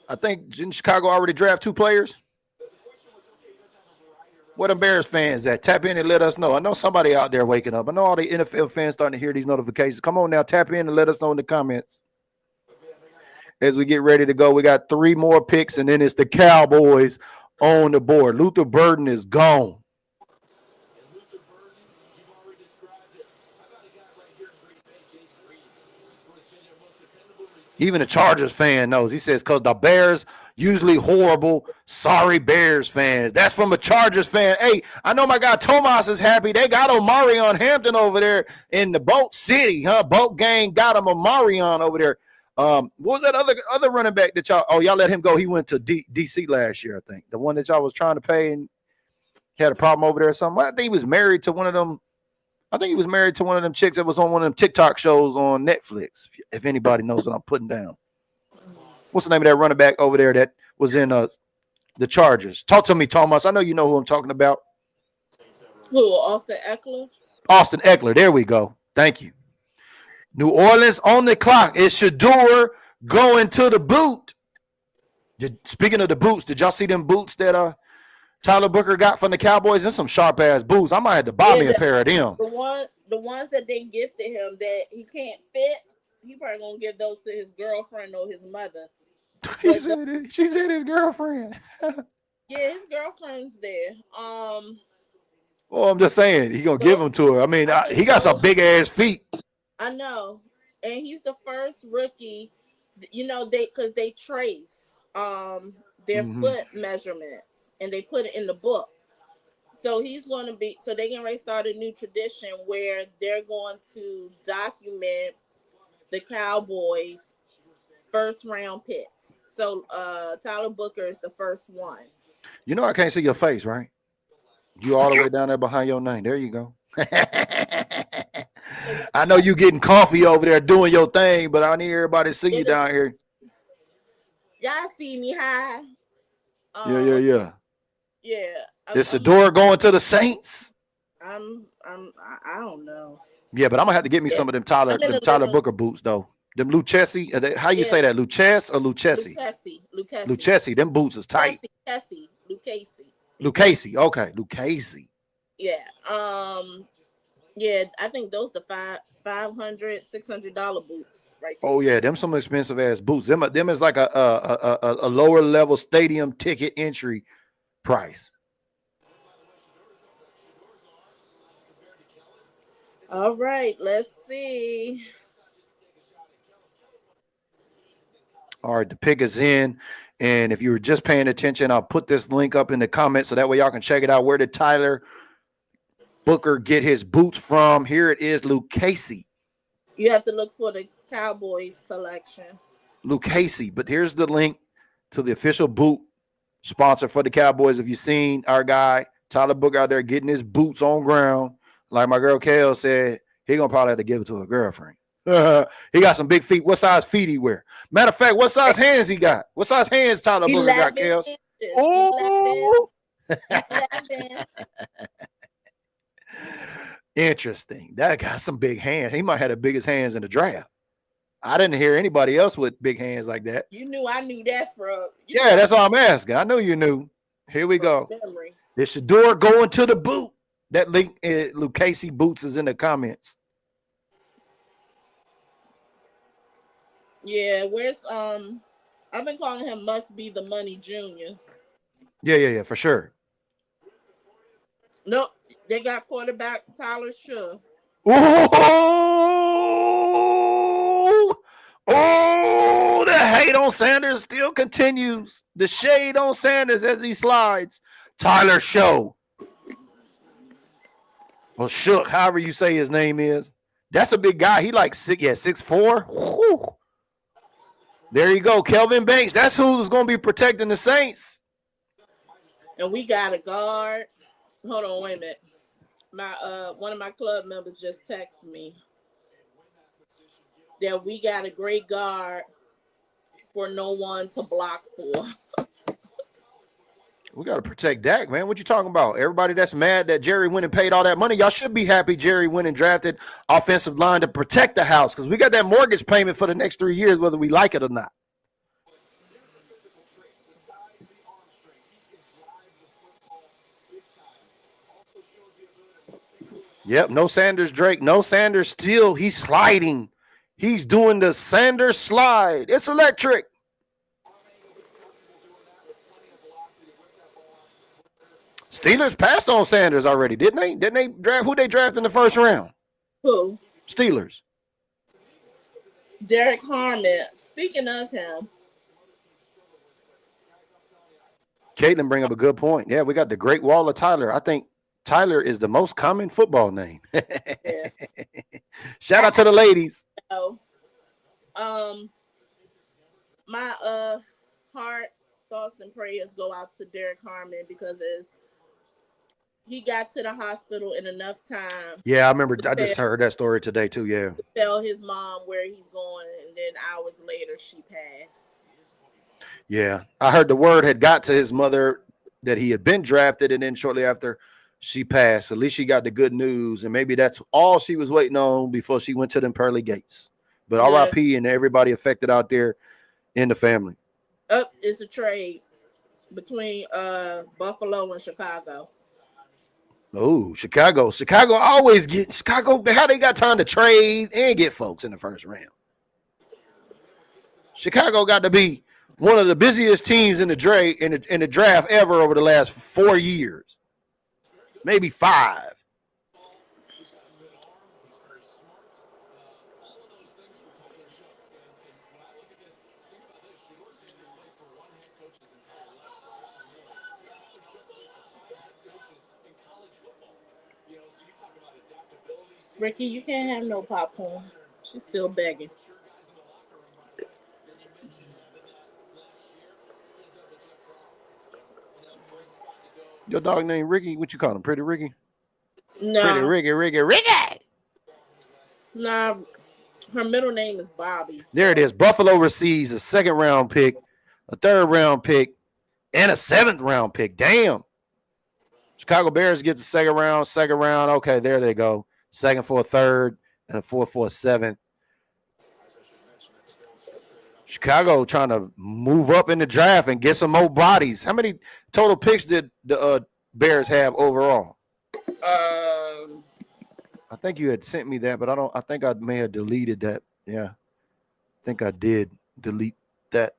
S4: I think didn't Chicago already draft 2 players? Where them Bears fans at? Tap in and let us know. I know somebody out there waking up. I know all the NFL fans starting to hear these notifications. Come on now, tap in and let us know in the comments. As we get ready to go, we got 3 more picks, and then it's the Cowboys on the board. Luther Burden is gone. Even a Chargers fan knows. He says, because the Bears usually horrible. Sorry, Bears fans. That's from a Chargers fan. Hey, I know my guy Tomas is happy. They got Omarion Hampton over there in the Boat City, huh? Boat gang got him Omarion over there. What was that other running back that y'all let him go? He went to DC last year, I think. The one that y'all was trying to pay and had a problem over there or something. I think he was married to one of them. I think he was married to one of them chicks that was on one of them TikTok shows on Netflix, if anybody knows what I'm putting down. What's the name of that running back over there that was in the Chargers? Talk to me, Thomas. I know you know who I'm talking about.
S5: Who? Austin Eckler?
S4: Austin Eckler. There we go. Thank you. New Orleans on the clock. It's Shador going to the boot. Speaking of the boots, did y'all see them boots that Tyler Booker got from the Cowboys? And some sharp ass boots. I might have to buy me a pair of them.
S5: The ones that they gifted him that he can't fit, he probably gonna give those to his girlfriend or his mother.
S4: She said his girlfriend.
S5: Yeah, his girlfriend's there.
S4: Well, I'm just saying he gonna give them to her. I mean, he got some big ass feet.
S5: I know, and he's the first rookie. You know, because they trace their foot measurements and they put it in the book. So he's going to be. So they can already start a new tradition where they're going to document the Cowboys' first round picks. So Tyler Booker is the first one.
S4: You know I can't see your face, right? You all the way down there behind your name. There you go. I know you getting coffee over there doing your thing, but I need everybody to see you down here.
S5: Y'all see me high.
S4: Yeah.
S5: Yeah.
S4: Is Shador going to the Saints?
S5: I don't know.
S4: Yeah, but I'm gonna have to get me some of them Tyler Booker boots though. Them Lucchesi. How you say that? Lucchese or Lucchesi? Lucchesi. Them boots is tight. Lucchesi. Okay, Lucchesi.
S5: Yeah. Yeah, I think those the $500-$600 boots right there.
S4: Oh yeah, them some expensive ass boots. Them is like a lower level stadium ticket entry price.
S5: All right, let's see.
S4: All right, the pick is in. And if you were just paying attention, I'll put this link up in the comments so that way y'all can check it out. Where did Tyler Booker get his boots from? Here it is, Lucchesi.
S5: You have to look for the Cowboys collection.
S4: Lucchesi. But here's the link to the official boot sponsor for the Cowboys. If you've seen our guy, Tyler Booker, out there getting his boots on ground, like my girl KELZ said, he going to probably have to give it to a girlfriend. He got some big feet. What size feet he wear? Matter of fact, what size hands he got? What size hands Tyler Booker got, KELZ? Oh! Interesting. That got some big hands. He might have the biggest hands in the draft. I didn't hear anybody else with big hands like that.
S5: You knew I knew that from.
S4: That's all I'm asking. I know you knew. Here we go. This Shador going to the boot. That link, Lucchese Boots, is in the comments.
S5: Yeah, where's I've been calling him Must Be the Money Junior.
S4: Yeah, for sure.
S5: Nope, they got quarterback Tyler Shaw.
S4: Oh, the hate on Sanders still continues. The shade on Sanders as he slides. Tyler Show. Well, Shook, however you say his name is. That's a big guy. He like 6'4". Whew. There you go. Kelvin Banks. That's who's going to be protecting the Saints.
S5: And we got a guard. Hold on, wait a minute. My one of my club members just texted me that we got a great guard for no one to block for.
S4: We got to protect Dak, man. What you talking about? Everybody that's mad that Jerry went and paid all that money, y'all should be happy Jerry went and drafted offensive line to protect the house because we got that mortgage payment for the next 3 years, whether we like it or not. Yep, no Sanders Drake, no Sanders Steele. He's sliding. He's doing the Sanders slide. It's electric. Steelers passed on Sanders already, didn't they? Didn't they draft who they drafted in the first round?
S5: Who?
S4: Steelers.
S5: Derek Harmon. Speaking of him.
S4: Caitlin bring up a good point. Yeah, we got the Great Wall of Tyler. I think Tyler is the most common football name.
S5: Yeah.
S4: Shout out to the ladies.
S5: So, my heart, thoughts, and prayers go out to Derek Harmon because he got to the hospital in enough time.
S4: Yeah, I remember. I just heard that story today too. Yeah.
S5: To tell his mom where he's going, and then hours later she passed.
S4: Yeah, I heard the word had got to his mother that he had been drafted, and then shortly after she passed. At least she got the good news, and maybe that's all she was waiting on before she went to them pearly gates. But yeah. R.I.P. and everybody affected out there in the family.
S5: Up is a trade between Buffalo and Chicago.
S4: Oh, Chicago always get Chicago. How they got time to trade and get folks in the first round? Chicago got to be one of the busiest teams in the draft ever over the last 4 years, maybe 5.
S5: Ricky, you can't have no popcorn. She's still begging.
S4: Your dog named Ricky? What you call him? Pretty Ricky?
S5: No.
S4: Pretty Ricky.
S5: Nah, her middle name is Bobby.
S4: There it is. Buffalo receives a 2nd round pick, a 3rd round pick, and a 7th round pick. Damn. Chicago Bears gets the 2nd round. Okay, there they go. 2nd for a 3rd and a 4th for a 7th. Chicago trying to move up in the draft and get some more bodies. How many total picks did the Bears have overall? I think you had sent me that, but I think I may have deleted that. Yeah. I think I did delete that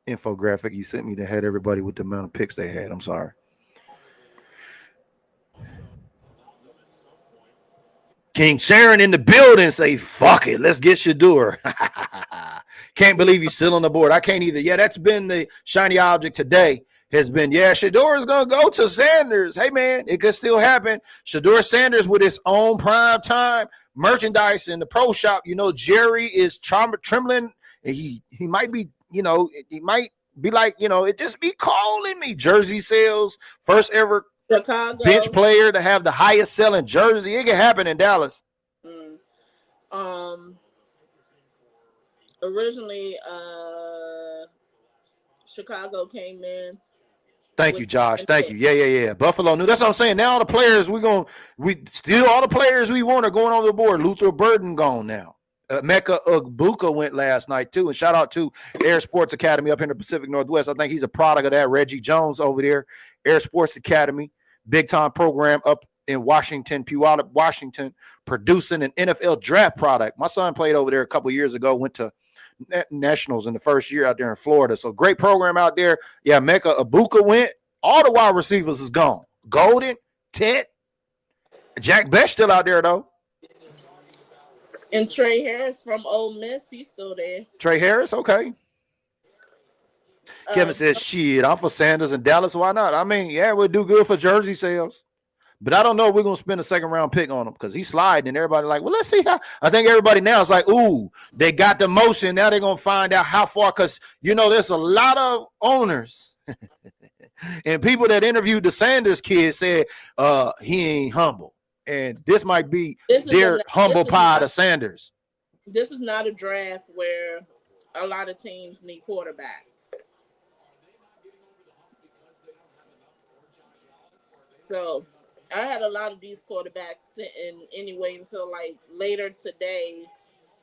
S4: infographic you sent me that had everybody with the amount of picks they had. I'm sorry. King Sharon in the building say, fuck it, let's get Shador. Can't believe he's still on the board. I can't either. Yeah, that's been the shiny object today. Has been, Shador is going to go to Sanders. Hey, man, it could still happen. Shador Sanders with his own prime time merchandise in the pro shop. You know, Jerry is trembling. He might be, he might be like, it just be calling me. Jersey sales, first ever
S5: Chicago
S4: bench player to have the highest selling jersey. It can happen in Dallas.
S5: Originally, Chicago came in.
S4: Thank you, Josh. Thank you. Yeah. Buffalo knew. That's what I'm saying. Now all the players all the players we want are going on the board. Luther Burden gone now. Mecca Ugbuka went last night too. And shout out to Air Sports Academy up in the Pacific Northwest. I think he's a product of that. Reggie Jones over there, Air Sports Academy, big time program up in Washington, Puyallup, Washington, producing an NFL draft product. My son played over there a couple of years ago, went to nationals in the first year out there in Florida. So great program out there. Yeah, Mecca Abuka went. All the wide receivers is gone. Golden, Ted, Jack Best still out there though.
S5: And Trey Harris from Ole Miss, he's still there.
S4: Trey Harris, okay. Kevin says, shit, I'm for Sanders and Dallas. Why not? I mean, yeah, we'll do good for jersey sales. But I don't know if we're going to spend a second round pick on him because he's sliding and everybody like, well, let's see how. I think everybody now is like, ooh, they got the motion. Now they're going to find out how far because, you know, there's a lot of owners and people that interviewed the Sanders kid said he ain't humble. And this might be their humble pie to Sanders.
S5: This is not a draft where a lot of teams need quarterbacks. So I had a lot of these quarterbacks sitting anyway until like later today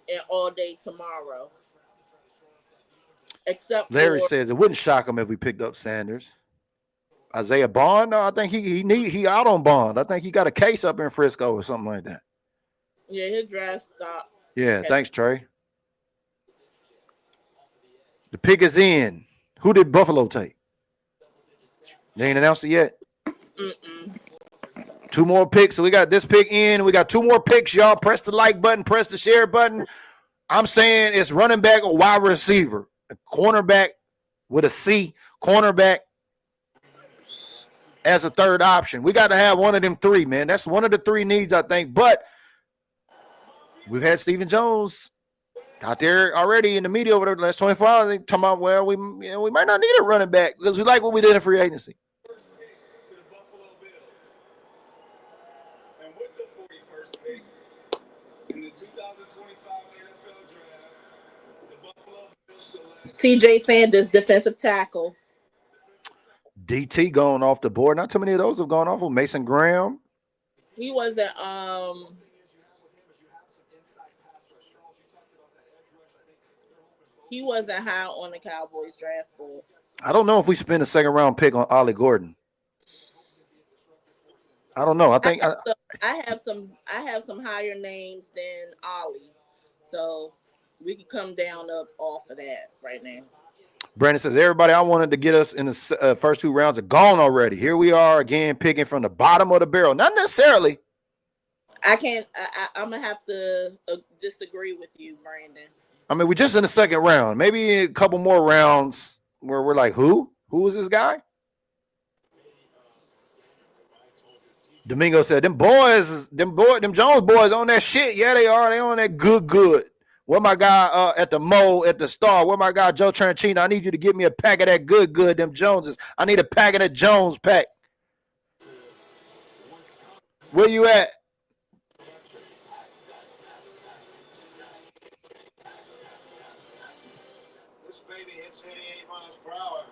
S5: and all day tomorrow. Except
S4: Larry says it wouldn't shock him if we picked up Sanders. Isaiah Bond? No, I think he out on Bond. I think he got a case up in Frisco or something like that.
S5: Yeah, his draft stopped.
S4: Yeah, thanks, Trey. The pick is in. Who did Buffalo take? They ain't announced it yet.
S5: Mm-mm.
S4: 2 more picks. So we got this pick in. We got 2 more picks, y'all. Press the like button. Press the share button. I'm saying it's running back or wide receiver. A cornerback with a C. Cornerback as a third option. We got to have one of them 3, man. That's one of the 3 needs, I think. But we've had Stephen Jones out there already in the media over the last 24 hours. They talking about, well, we might not need a running back because we like what we did in free agency.
S5: TJ Sanders, defensive tackle.
S4: DT going off the board. Not too many of those have gone off of Mason Graham.
S5: He wasn't high on the Cowboys draft board.
S4: I don't know if we spend a second round pick on Ollie Gordon. I don't know.
S5: I have some higher names than Ollie. So we can come down up off of that right now.
S4: Brandon says, everybody I wanted to get us in the first 2 rounds are gone already. Here we are again picking from the bottom of the barrel. Not necessarily.
S5: I'm going to have to disagree with you, Brandon.
S4: I mean, we're just in the second round. Maybe a couple more rounds where we're like, who? Who is this guy? Domingo said, them Jones boys on that shit. Yeah, they are. They on that good. Where my guy at the Star? Where my guy Joe Tranchino? I need you to give me a pack of that good. Them Joneses. I need a pack of that Jones pack. Where you at?
S8: This baby hits 88 miles per hour.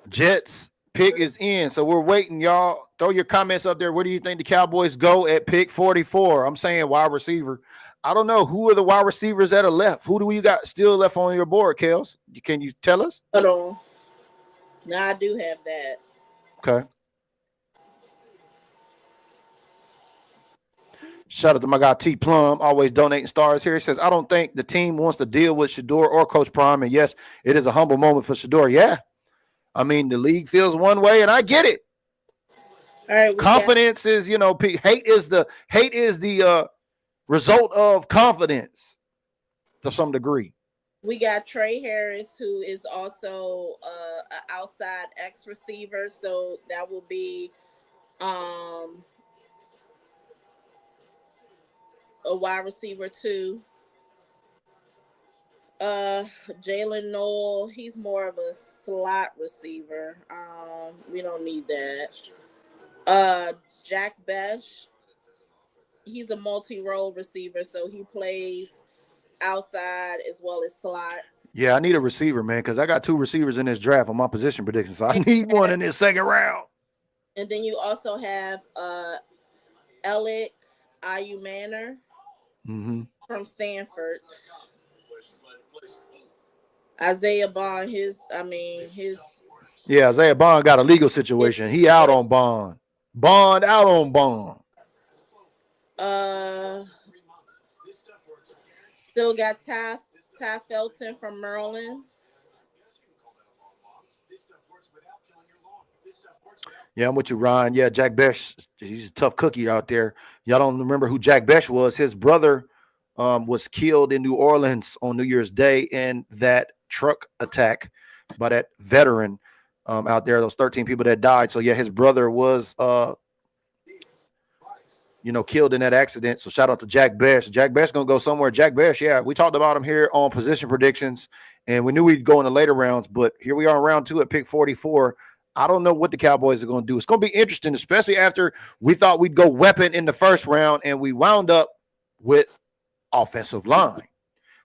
S4: Jets pick is in, so we're waiting, y'all. Throw your comments up there. Where do you think the Cowboys go at pick 44? I'm saying wide receiver. I don't know. Who are the wide receivers that are left? Who do you got still left on your board, Kels? Can you tell us?
S5: Hold on. No, I do have that.
S4: Okay. Shout out to my guy T Plum, always donating stars here. He says, I don't think the team wants to deal with Shador or Coach Prime. And yes, it is a humble moment for Shador. Yeah. I mean, the league feels one way, and I get it.
S5: All right.
S4: Confidence is, hate is the result of confidence to some degree.
S5: We got Trey Harris, who is also an outside X receiver. So that will be a wide receiver too. Jalen Noel, he's more of a slot receiver. We don't need that. Jack Besh, he's a multi-role receiver, so he plays outside as well as slot.
S4: Yeah, I need a receiver, man, because I got 2 receivers in this draft on my position prediction, so I need one in this second round.
S5: And then you also have Alec Ayumanor from Stanford. Isaiah Bond,
S4: Yeah, Isaiah Bond got a legal situation. He out on bond. Bond out on bond.
S5: Still got Ty Felton from Maryland.
S4: Yeah, I'm with you, Ron. Yeah, Jack Besh, he's a tough cookie out there. Y'all don't remember who Jack Besh was. His brother was killed in New Orleans on New Year's Day in that truck attack by that veteran out there, those 13 people that died. So, yeah, his brother was, killed in that accident. So, shout out to Jack Besh. Jack Besh going to go somewhere. Jack Besh, yeah, we talked about him here on position predictions, and we knew we'd go in the later rounds, but here we are in round 2 at pick 44. I don't know what the Cowboys are going to do. It's going to be interesting, especially after we thought we'd go weapon in the first round, and we wound up with offensive line,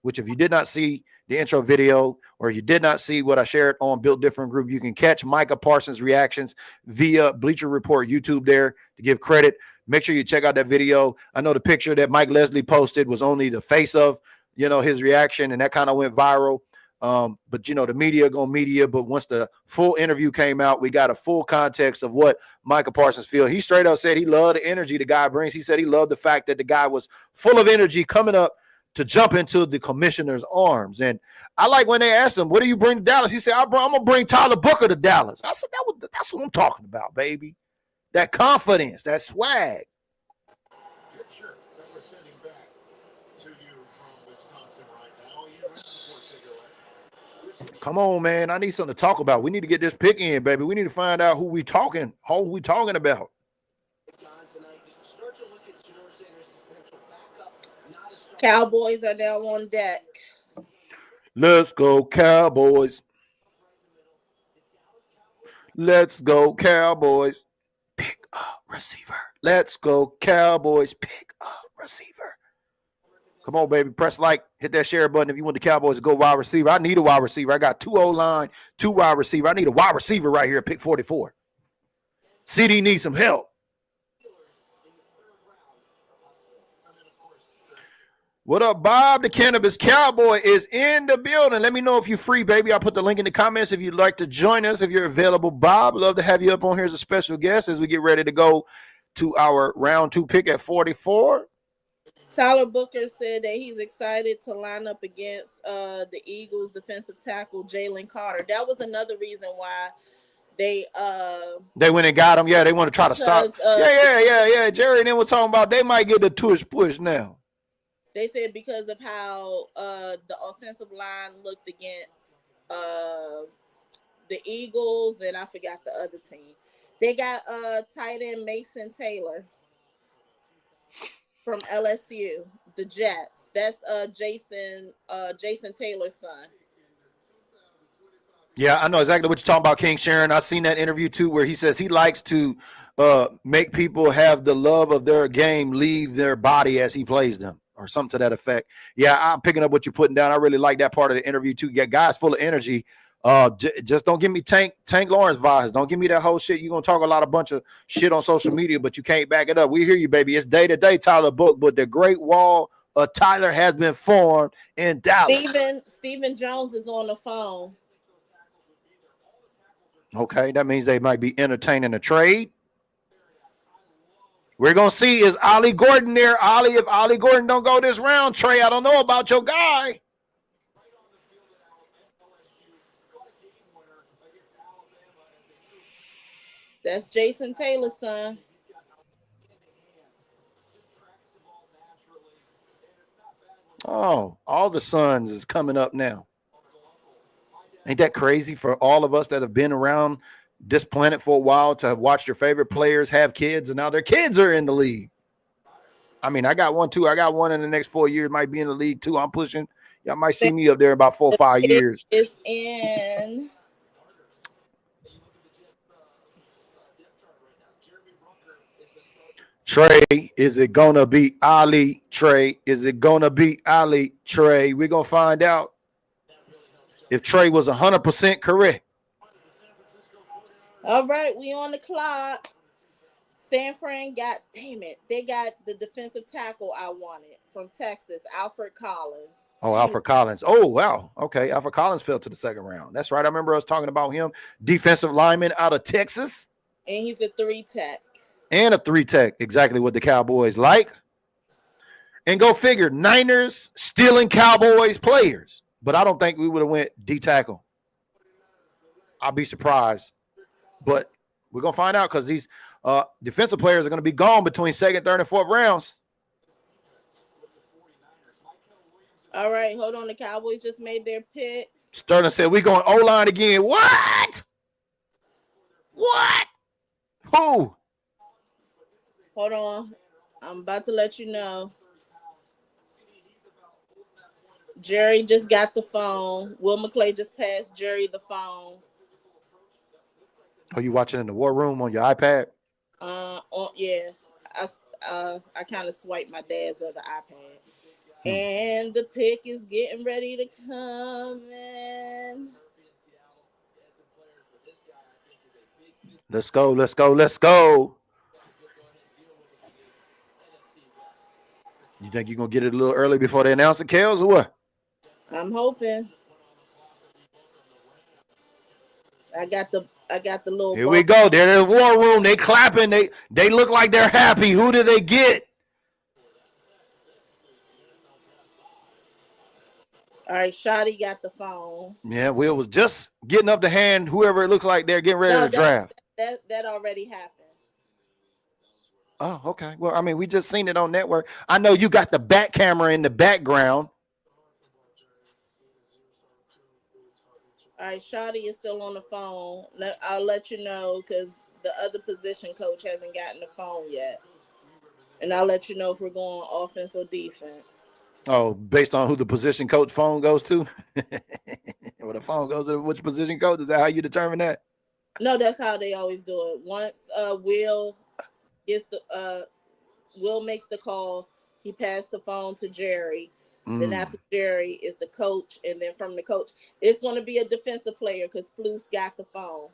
S4: which if you did not see the intro video or you did not see what I shared on Built Different Group, you can catch Micah Parsons' reactions via Bleacher Report YouTube there to give credit. Make sure you check out that video. I know the picture that Mike Leslie posted was only the face of, his reaction, and that kind of went viral. But the media gonna media. But once the full interview came out, we got a full context of what Micah Parsons feels. He straight up said he loved the energy the guy brings. He said he loved the fact that the guy was full of energy coming up to jump into the commissioner's arms. And I like when they asked him, "What do you bring to Dallas?" He said, "I'm gonna bring Tyler Booker to Dallas." I said, "That's what I'm talking about, baby. That confidence, that swag."
S8: Picture that we're sending back to you from Wisconsin right now. You have the Portugal.
S4: Come on, man. I need something to talk about. We need to get this pick in, baby. We need to find out who we talking about.
S5: Cowboys are now on deck.
S4: Let's go, Cowboys. Let's go, Cowboys. Pick up receiver. Let's go, Cowboys. Pick up receiver. Come on, baby. Press like. Hit that share button if you want the Cowboys to go wide receiver. I need a wide receiver. I got 2 O-line, 2 wide receiver. I need a wide receiver right here at pick 44. CD needs some help. What up, Bob? The Cannabis Cowboy is in the building. Let me know if you're free, baby. I'll put the link in the comments if you'd like to join us, if you're available. Bob, love to have you up on here as a special guest as we get ready to go to our round 2 pick at 44.
S5: Tyler Booker said that he's excited to line up against the Eagles defensive tackle, Jalen Carter. That was another reason why they
S4: went and got him. Yeah, they want to try to stop. Yeah. Jerry and them were talking about they might get the tush push now.
S5: They said because of how the offensive line looked against the Eagles, and I forgot the other team. They got tight end Mason Taylor from LSU, the Jets. That's Jason Taylor's son.
S4: Yeah, I know exactly what you're talking about, King Sharon. I've seen that interview too where he says he likes to make people have the love of their game leave their body as he plays them, or something to that effect. Yeah, I'm picking up what you're putting down. I really like that part of the interview too. You got guys full of energy. Just don't give me Tank Lawrence vibes. Don't give me that whole shit. You're going to talk a bunch of shit on social media, but you can't back it up. We hear you, baby. It's day to day, Tyler Book, but the great wall of Tyler has been formed in Dallas.
S5: Stephen Jones is on the phone.
S4: Okay, that means they might be entertaining a trade. We're going to see, is Ollie Gordon there? Ollie, if Ollie Gordon don't go this round, Trey, I don't know about your guy.
S5: That's Jason Taylor's son.
S4: Oh, all the sons is coming up now. Ain't that crazy for all of us that have been around this planet for a while to have watched your favorite players have kids, and now their kids are in the league? I mean, I got one too. I got one in the next 4 years, might be in the league too. I'm pushing. Y'all might see me up there in about 4 or 5 years.
S5: It's in.
S4: Trey, is it gonna be Ali? Trey, is it gonna be Ali? Trey, we're gonna find out if Trey was 100% correct.
S5: All right, we on the clock. San Fran they got the defensive tackle I wanted from Texas, Alfred Collins.
S4: Oh, Alfred Collins. Oh, wow. Okay, Alfred Collins fell to the second round. That's right. I remember us talking about him. Defensive lineman out of Texas.
S5: And he's a 3-tech.
S4: And a 3-tech, exactly what the Cowboys like. And go figure, Niners stealing Cowboys players. But I don't think we would have went D-tackle. I'll be surprised. But we're going to find out because these defensive players are going to be gone between second, third, and fourth rounds.
S5: All right, hold on. The Cowboys just made their pick.
S4: Sterling said, we're going O-line again. What? What? Who?
S5: Hold on. I'm about to let you know. Jerry just got the phone. Will McClay just passed Jerry the phone.
S4: Are you watching in the war room on your iPad?
S5: Yeah. I kind of swiped my dad's other iPad. And the pick is getting ready to come in.
S4: Let's go, let's go, let's go. You think you're going to get it a little early before they announce the KELZ or what?
S5: I'm hoping. I got the little.
S4: Here we go. They're in the war room. They clapping. They look like they're happy. Who did they get?
S5: All right, Shotty got the phone.
S4: Yeah, Will was just getting up the hand. Whoever it looks like they're getting ready to draft.
S5: That already happened.
S4: Oh, okay. Well, I mean, we just seen it on network. I know you got the back camera in the background.
S5: All right, Shotty is still on the phone. I'll let you know because the other position coach hasn't gotten the phone yet. And I'll let you know if we're going offense or defense.
S4: Oh, based on who the position coach phone goes to? Well, the phone goes to which position coach? Is that how you determine that?
S5: No, that's how they always do it. Once Will makes the call, he passed the phone to Jerry. Then after Jerry is the coach, and then from the coach, it's going to be a defensive player because Flus got the phone.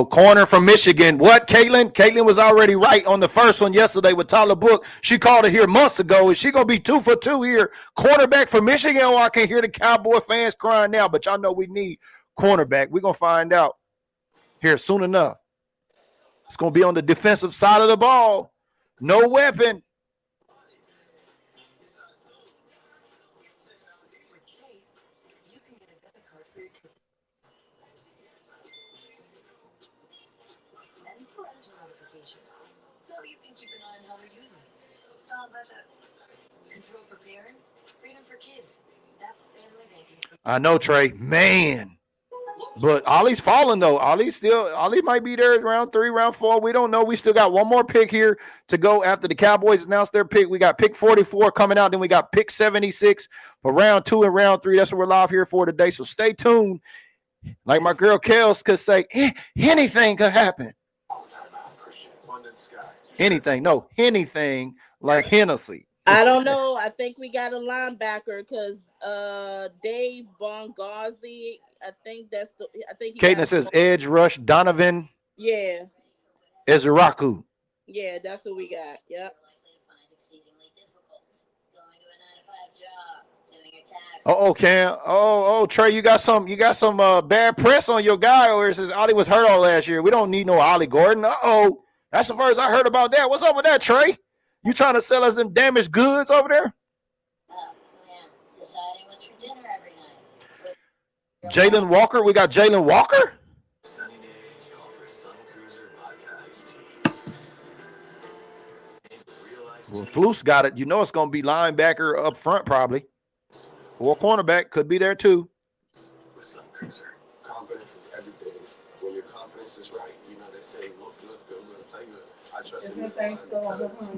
S4: Corner from Michigan. What, Caitlin? Caitlin was already right on the first one yesterday with Tyler Book. She called it here months ago. Is she going to be 2 for 2 here? Cornerback from Michigan? Oh, I can hear the Cowboy fans crying now, but y'all know we need cornerback. We're going to find out here soon enough. It's going to be on the defensive side of the ball. No weapon. I know, Trey. Man. But Ollie's falling, though. Ollie might be there round 3, round 4. We don't know. We still got one more pick here to go after the Cowboys announce their pick. We got pick 44 coming out. Then we got pick 76 for round 2 and round 3. That's what we're live here for today. So stay tuned. Like my girl KELZ could say, anything could happen. Anything. No, anything like Hennessy.
S5: I don't know. I think we got a linebacker because Dave Bongazi. I think
S4: Caitlin says edge rush Donovan.
S5: Yeah.
S4: Ezuraku.
S5: Yeah, that's what we got. Yep.
S4: Cam. Trey, you got some bad press on your guy over here. Says Ollie was hurt all last year. We don't need no Ollie Gordon. That's the first I heard about that. What's up with that, Trey? You trying to sell us them damaged goods over there?
S9: Deciding what's for dinner every night.
S4: Jalen Walker. We got Jalen Walker?
S8: Sunny days call for Sun Cruiser vodka iced tea.
S4: Well, Flus got it. You know it's going to be linebacker up front probably. Or cornerback. Could be there too.
S8: With Sun Cruiser, confidence is everything. When your confidence is right, you know they say look good, feel good, play good. I trust in
S5: Exactly how I've
S8: always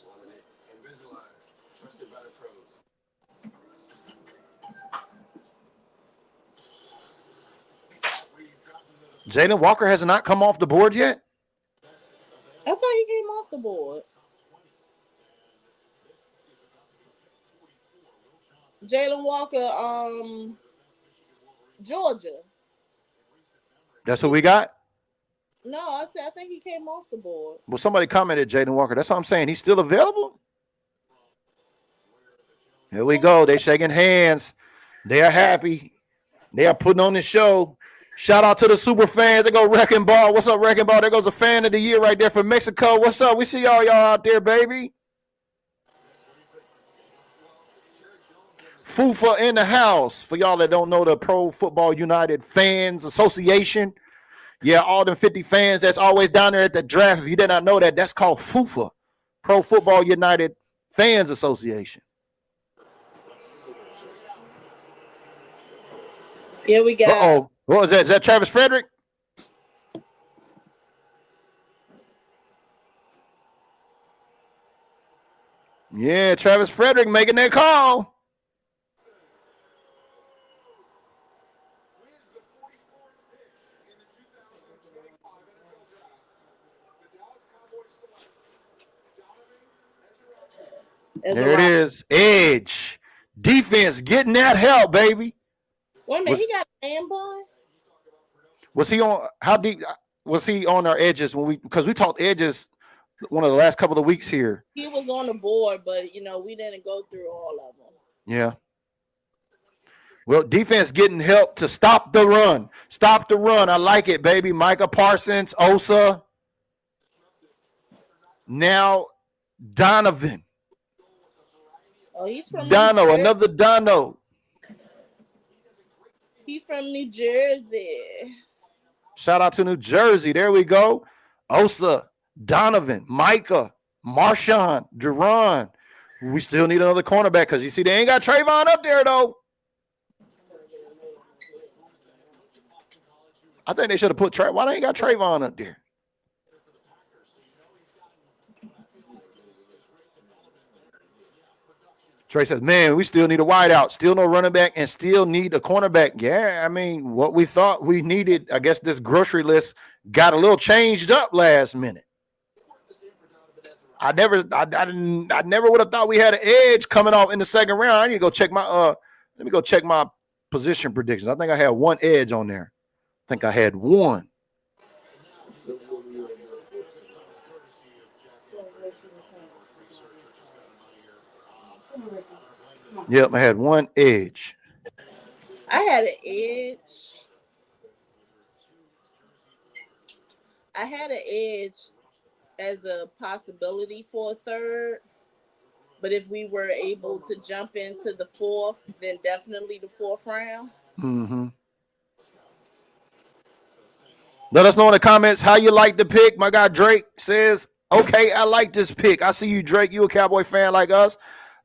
S8: wanted it. Invisalign, trusted by the pros.
S4: Jalen Walker has not come off the board yet?
S5: I thought he came off the board. Jalen Walker, Georgia.
S4: That's what we got?
S5: No, I think he came off the board.
S4: Well, somebody commented Jalen Walker. That's what I'm saying. He's still available? Here we go. They're shaking hands. They are happy. They are putting on the show. Shout out to the super fans. They go Wrecking Ball. What's up, Wrecking Ball? There goes a fan of the year right there from Mexico. What's up? We see y'all out there, baby. FUFA in the house. For y'all that don't know, the Pro Football United Fans Association. Yeah, all them 50 fans that's always down there at the draft. If you did not know that, that's called FUFA, Pro Football United Fans Association.
S5: Yeah, we got.
S4: Uh-oh. What was that? Is that Travis Frederick? Yeah, Travis Frederick making that call.
S8: With the 44th pick in the 2025 NFL Draft, the Dallas Cowboys select Donovan Ezra.
S4: There it is. Edge. Defense getting that help, baby.
S5: Wait a minute, he got a man bun?
S4: Was he on? How deep was he on our edges because we talked edges one of the last couple of weeks here?
S5: He was on the board, but we didn't go through all of them.
S4: Yeah. Well, defense getting help to stop the run. Stop the run. I like it, baby. Micah Parsons, Osa. Now Donovan.
S5: Oh, he's from
S4: Dono, another Dono.
S5: He's from New Jersey.
S4: Shout out to New Jersey. There we go. Osa, Donovan, Micah, Marshawn, Duran. We still need another cornerback because you see they ain't got Trayvon up there, though. I think they should have put Trayvon. Why they ain't got Trayvon up there? Trey says, man, we still need a wideout, still no running back, and still need a cornerback. Yeah, I mean, what we thought we needed, I guess this grocery list got a little changed up last minute. I never would have thought we had an edge coming off in the second round. I need to go check my let me go check my position predictions. I think I had one edge on there. I think I had one. Yep, I had one edge.
S5: I had an edge. I had an edge as a possibility for a third. But if we were able to jump into the fourth, then definitely the fourth round.
S4: Mm-hmm. Let us know in the comments how you like the pick. My guy Drake says, okay, I like this pick. I see you, Drake. You a Cowboy fan like us.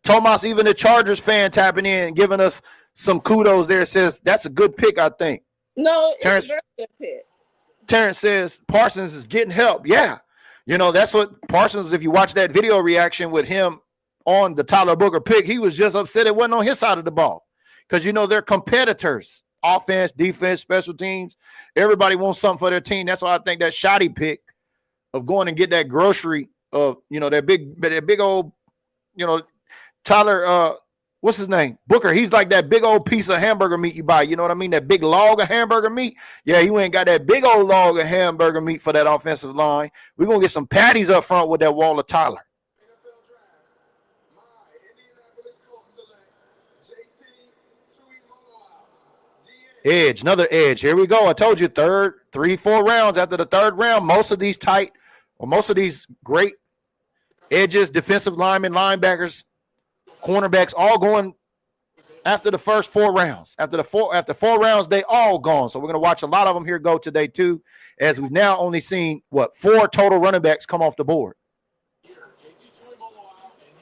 S4: Tomas, even the Chargers fan tapping in, giving us some kudos there, says that's a good pick, I think.
S5: No, it's a very good pick.
S4: Terrence says Parsons is getting help. Yeah. That's what Parsons, if you watch that video reaction with him on the Tyler Booker pick, he was just upset it wasn't on his side of the ball. Because, they're competitors. Offense, defense, special teams. Everybody wants something for their team. That's why I think that shoddy pick of going and get that grocery of, that big old, Tyler, what's his name? Booker. He's like that big old piece of hamburger meat you buy. You know what I mean? That big log of hamburger meat. Yeah, he went and got that big old log of hamburger meat for that offensive line. We're going to get some patties up front with that wall of Tyler. Edge, another edge. Here we go. I told you 3-4 rounds after the third round. Most of these great edges, defensive linemen, linebackers, cornerbacks, all going after the first 4 rounds. After 4 rounds, they all gone. So we're going to watch a lot of them here go today too, as we've now only seen 4 total running backs come off the board.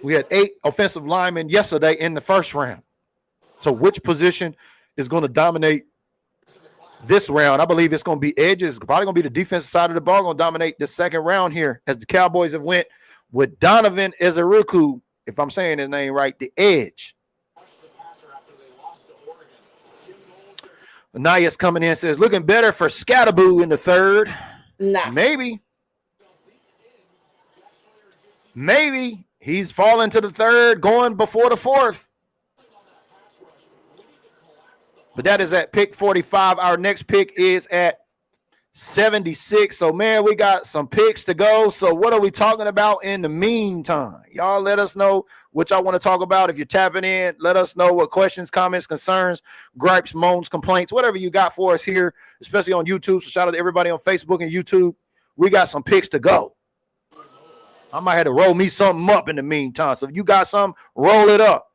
S4: We had 8 offensive linemen yesterday in the first round. So which position is going to dominate this round? I believe it's going to be edges. It's probably going to be the defensive side of the ball going to dominate the second round here, as the Cowboys have went with Donovan Ezra, if I'm saying his name right, the edge. Anaya's coming in and says, looking better for Scatterboo in the third.
S5: Nah.
S4: Maybe he's falling to the third, going before the fourth. But that is at pick 45. Our next pick is at 76. So, man, we got some picks to go. So what are we talking about in the meantime? Y'all let us know what y'all want to talk about. If you're tapping in, let us know what questions, comments, concerns, gripes, moans, complaints, whatever you got for us here, especially on YouTube. So shout out to everybody on Facebook and YouTube. We got some picks to go. I might have to roll me something up in the meantime. So if you got something, roll it up.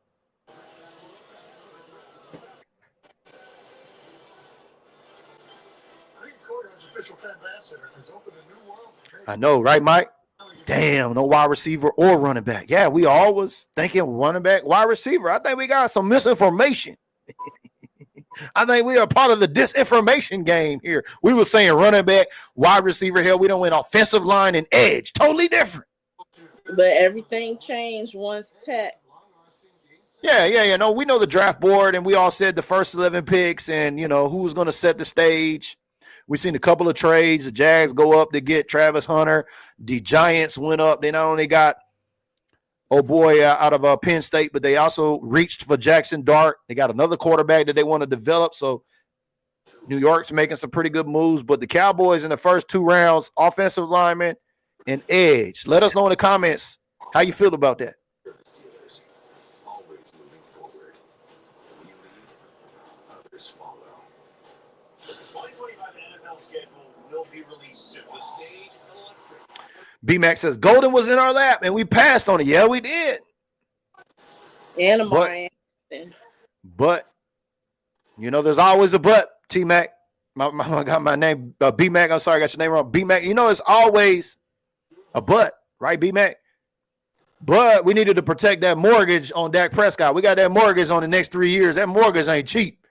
S8: unofficial ambassador has opened a new world for me.
S4: I know, right, Mike? Damn, no wide receiver or running back. Yeah, we always thinking running back, wide receiver. I think we got some misinformation. I think we are part of the disinformation game here. We were saying running back, wide receiver. Hell, we don't win offensive line and edge. Totally different.
S5: But everything changed once Tech.
S4: Yeah. No, we know the draft board, and we all said the first 11 picks and, you know, who was going to set the stage. We've seen a couple of trades. The Jags go up to get Travis Hunter. The Giants went up. They not only got, out of Penn State, but they also reached for Jackson Dart. They got another quarterback that they want to develop. So New York's making some pretty good moves. But the Cowboys in the first 2 rounds, offensive lineman and edge. Let us know in the comments how you feel about that.
S8: Always moving forward. We lead, others follow. The 2025 NFL schedule will be released if the stage electric.
S4: B-Mac says, Golden was in our lap, and we passed on it. Yeah, we did.
S5: And Amari.
S4: But, you know, there's always a but, T-Mac. I got my name, B-Mac. I'm sorry, I got your name wrong. B-Mac, you know, it's always a but, right, B-Mac? But we needed to protect that mortgage on Dak Prescott. We got that mortgage on the next 3 years. That mortgage ain't cheap.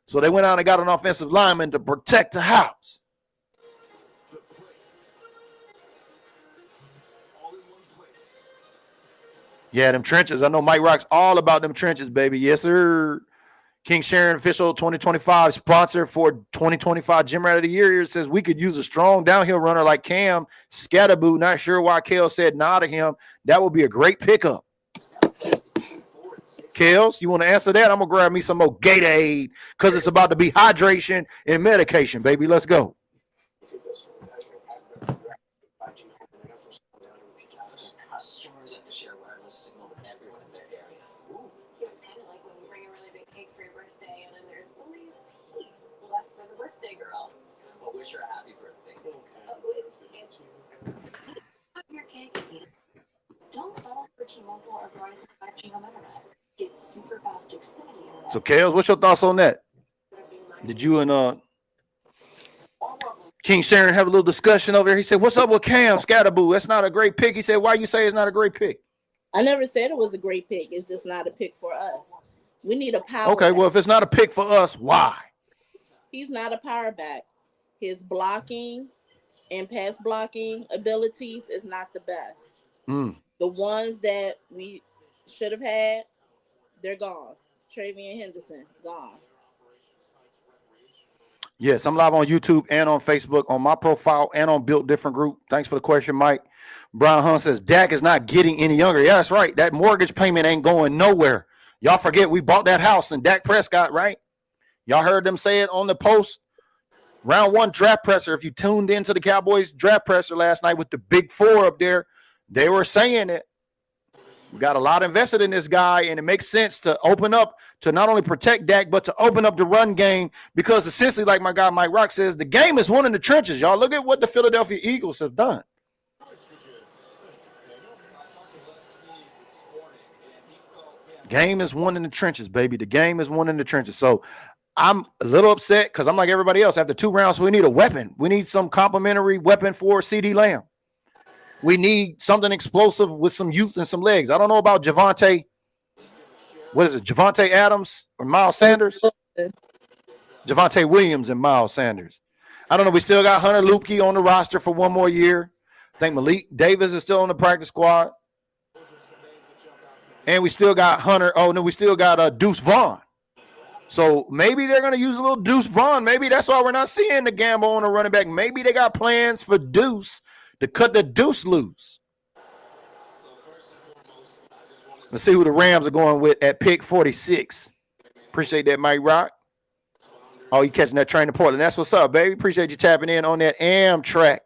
S4: So they went out and got an offensive lineman to protect the house. Yeah, them trenches. I know Mike Rock's all about them trenches, baby. Yes, sir. King Sharon, official 2025 sponsor for 2025 Gym Rat of the Year here, says we could use a strong downhill runner like Cam Scatterboo. Not sure why KELZ said nah to him. That would be a great pickup. KELZ, you want to answer that? I'm going to grab me some more Gatorade because it's about to be hydration and medication, baby. Let's go.
S9: Customers have to share wireless signal with everyone in their area. Ooh. It's kind of like when you bring a really big cake for your birthday and then there's only a piece left for the birthday girl. Well, wish her a happy birthday. It's your cake. Don't settle for T-Mobile or Verizon 5G home internet. Get super fast Xfinity internet.
S4: So, KELZ, what's your thoughts on that? Did you and King Sharon have a little discussion over there? He said, what's up with Cam Scatterboo? That's not a great pick. He said, why you say it's not a great pick?
S5: I never said it was a great pick. It's just not a pick for us. We need a power
S4: Okay,
S5: back.
S4: well, if it's not a pick for us, why?
S5: He's not a power back. His blocking and pass blocking abilities is not the best. The ones that we should have had, they're gone. Travian Henderson, gone.
S4: Yes, I'm live on YouTube and on Facebook, on my profile and on Built Different Group. Thanks for the question, Mike. Brian Hunt says, Dak is not getting any younger. Yeah, that's right. That mortgage payment ain't going nowhere. Y'all forget we bought that house and Dak Prescott, right? Y'all heard them say it on the post. Round 1 draft presser. If you tuned into the Cowboys draft presser last night with the big 4 up there, they were saying it. We got a lot invested in this guy, and it makes sense to open up to not only protect Dak, but to open up the run game because essentially, like my guy Mike Rock says, the game is won in the trenches, y'all. Look at what the Philadelphia Eagles have done. Game is won in the trenches, baby. The game is won in the trenches. So I'm a little upset because I'm like everybody else. After 2 rounds, we need a weapon. We need some complimentary weapon for CeeDee Lamb. We need something explosive with some youth and some legs. I don't know about Javonte. What is it? Javonte Adams or Miles Sanders? Javonte Williams and Miles Sanders. I don't know. We still got Hunter Lupke on the roster for 1 more year. I think Malik Davis is still on the practice squad. And we still got Hunter. Oh, no, we still got Deuce Vaughn. So maybe they're going to use a little Deuce Vaughn. Maybe that's why we're not seeing the gamble on a running back. Maybe they got plans for Deuce to cut the Deuce loose. Let's see who the Rams are going with at pick 46. Appreciate that, Mike Rock. Oh, you catching that train to Portland. That's what's up, baby. Appreciate you tapping in on that Amtrak.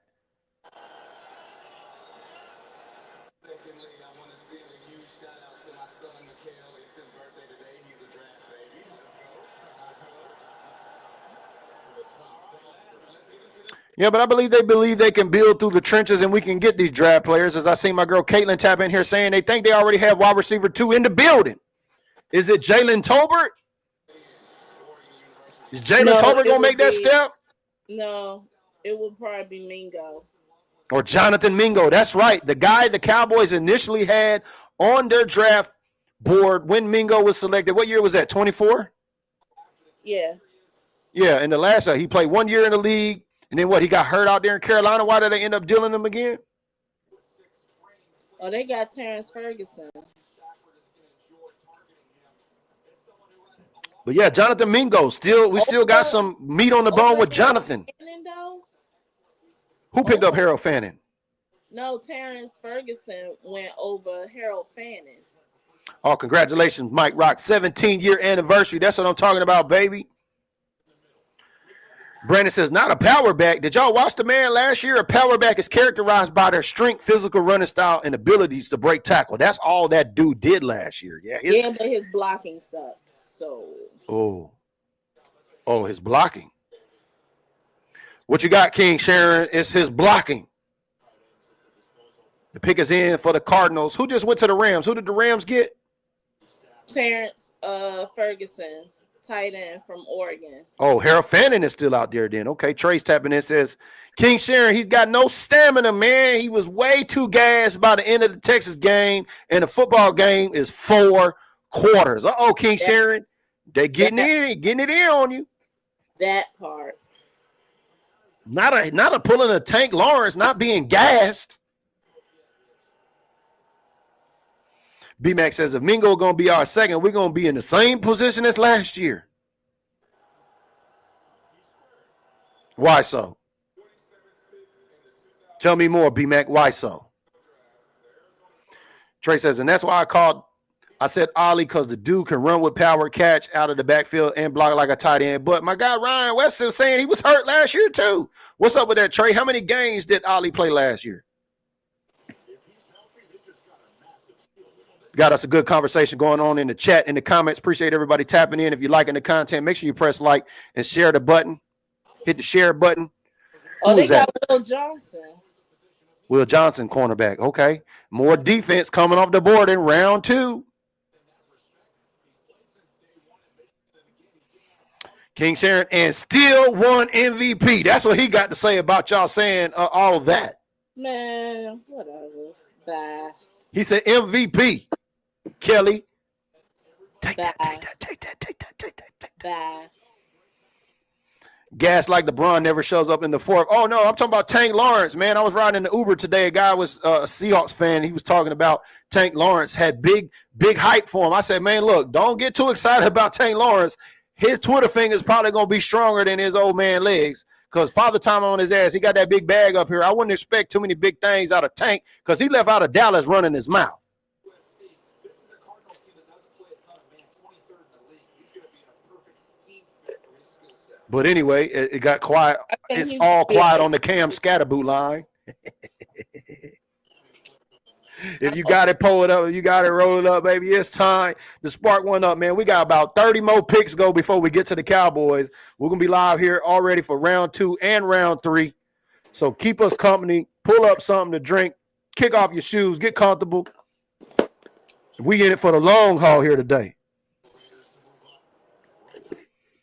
S4: Yeah, but I believe they can build through the trenches and we can get these draft players. As I see my girl Caitlin tap in here saying they think they already have wide receiver 2 in the building. Is it Jalen Tolbert? Is Jalen Tolbert going to make that step?
S5: No, It would probably be Mingo.
S4: Or Jonathan Mingo. That's right. The guy the Cowboys initially had on their draft board when Mingo was selected. What year was that? 24?
S5: Yeah.
S4: Yeah, in the last year. He played 1 year in the league. And then what? He got hurt out there in Carolina. Why did they end up dealing him again?
S5: Oh, they got Terrence Ferguson.
S4: But yeah, Jonathan Mingo. We still got some meat on the bone with Jonathan. Who picked up Harold Fannin?
S5: No, Terrence Ferguson went over Harold Fannin.
S4: Oh, congratulations, Mike Rock. 17-year anniversary. That's what I'm talking about, baby. Brandon says, not a power back. Did y'all watch the man last year? A power back is characterized by their strength, physical running style, and abilities to break tackle. That's all that dude did last year. Yeah,
S5: but his blocking sucked. So.
S4: Oh, his blocking. What you got, King Sharon? It's his blocking. The pick is in for the Cardinals. Who just went to the Rams? Who did the Rams get?
S5: Terrence Ferguson, tight end from Oregon.
S4: Oh, Harold Fannin is still out there then. Okay, Trace tapping in says, King Sharon, he's got no stamina, man. He was way too gassed by the end of the Texas game, and the football game is 4 quarters. Uh-oh, King Sharon, they getting it in on you.
S5: That part.
S4: Not a pulling a Tank Lawrence, not being gassed. B-Mac says, if Mingo going to be our second, we're going to be in the same position as last year. Why so? Tell me more, B-Mac. Why so? Trey says, and that's why I said Ollie, because the dude can run with power, catch out of the backfield, and block like a tight end. But my guy Ryan West is saying he was hurt last year too. What's up with that, Trey? How many games did Ollie play last year? Got us a good conversation going on in the chat, in the comments. Appreciate everybody tapping in. If you're liking the content, make sure you press like and share the button. Hit the share button.
S5: Oh, they got Will Johnson.
S4: Will Johnson, cornerback. Okay. More defense coming off the board in round 2. King Sharon, and still won MVP. That's what he got to say about y'all saying all of that.
S5: Man, whatever. Bye.
S4: He said MVP. Kelly. Take that.
S5: Bye.
S4: Gas like LeBron never shows up in the 4th. Oh, no, I'm talking about Tank Lawrence, man. I was riding in the Uber today. A guy was a Seahawks fan. He was talking about Tank Lawrence, had big hype for him. I said, man, look, don't get too excited about Tank Lawrence. His Twitter finger is probably going to be stronger than his old man legs because Father Time on his ass. He got that big bag up here. I wouldn't expect too many big things out of Tank because he left out of Dallas running his mouth. But anyway, it got quiet. It's all quiet on the Cam Scatterboot line. If you got it, pull it up. If you got it, roll it up, baby. It's time to spark one up, man. We got about 30 more picks go before we get to the Cowboys. We're going to be live here already for round 2 and round 3. So keep us company. Pull up something to drink. Kick off your shoes. Get comfortable. We in it for the long haul here today.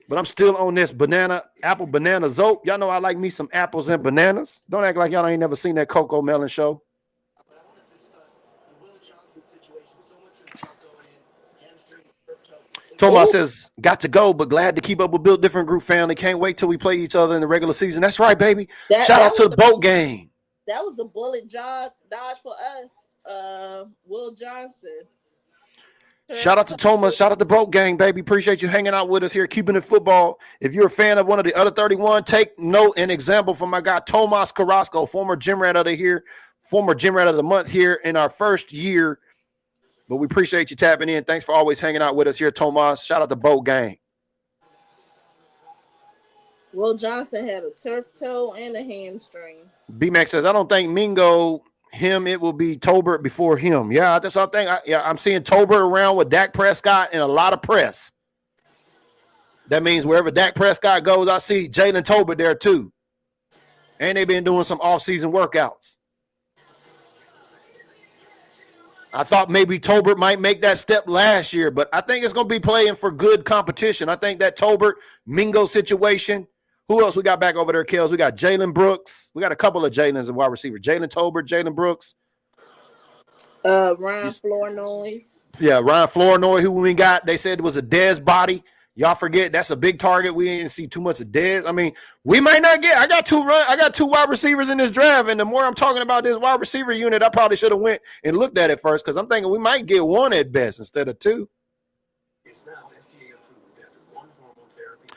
S4: But I'm still on this apple banana zope. Y'all know I like me some apples and bananas. Don't act like y'all ain't never seen that Coco Melon show. Tomas says, got to go, but glad to keep up with Built Different Group family. Can't wait till we play each other in the regular season. That's right, baby. Shout out to the boat game.
S5: That was a bullet dodge for us. Will Johnson.
S4: Shout out to Thomas. Shout out to Broke Gang, baby. Appreciate you hanging out with us here, keeping it football. If you're a fan of one of the other 31, take note and example from my guy, Tomas Carrasco, former gym rat of the month here in our first year. But we appreciate you tapping in. Thanks for always hanging out with us here, Tomas. Shout out to Boat Gang.
S5: Will Johnson had a turf toe and a hamstring.
S4: B-Max says, I don't think Mingo, it will be Tolbert before him. Yeah, that's what I think. I'm seeing Tolbert around with Dak Prescott and a lot of press. That means wherever Dak Prescott goes, I see Jalen Tolbert there too. And they've been doing some off-season workouts. I thought maybe Tolbert might make that step last year, but I think it's going to be playing for good competition. I think that Tolbert-Mingo situation Who else we got back over there, Kels? We got Jalen Brooks. We got a couple of Jalen's in wide receiver. Jalen Tolbert, Jalen Brooks.
S5: Ryan Flournoy.
S4: Yeah, Ryan Flournoy, who we got. They said it was a Dez body. Y'all forget that's a big target. We didn't see too much of Dez. I mean, we might not get. I got two wide receivers in this draft, and the more I'm talking about this wide receiver unit, I probably should have went and looked at it first because I'm thinking we might get one at best instead of two.
S8: It's now FDA approved after 1 hormone therapy.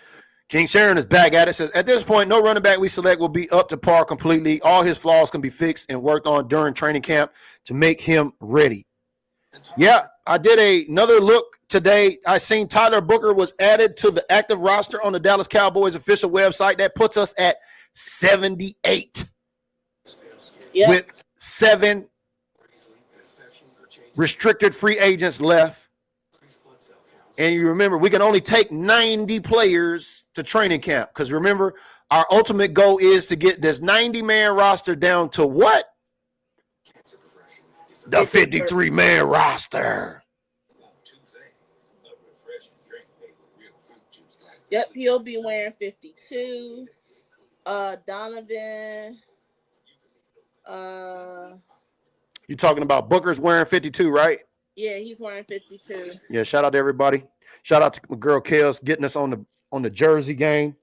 S4: King Sharon is back at it. Says at this point, no running back we select will be up to par completely. All his flaws can be fixed and worked on during training camp to make him ready. Yeah, I did another look today. I seen Tyler Booker was added to the active roster on the Dallas Cowboys official website. That puts us at 78 with 7 restricted free agents left. And you remember, we can only take 90 players to training camp because remember, our ultimate goal is to get this 90-man roster down to what? The 53-man roster.
S5: Yep, he'll be wearing 52. Donovan.
S4: You talking about Booker's wearing 52, right?
S5: Yeah, he's wearing 52.
S4: Yeah, shout out to everybody. Shout out to my girl KELZ getting us on the jersey game.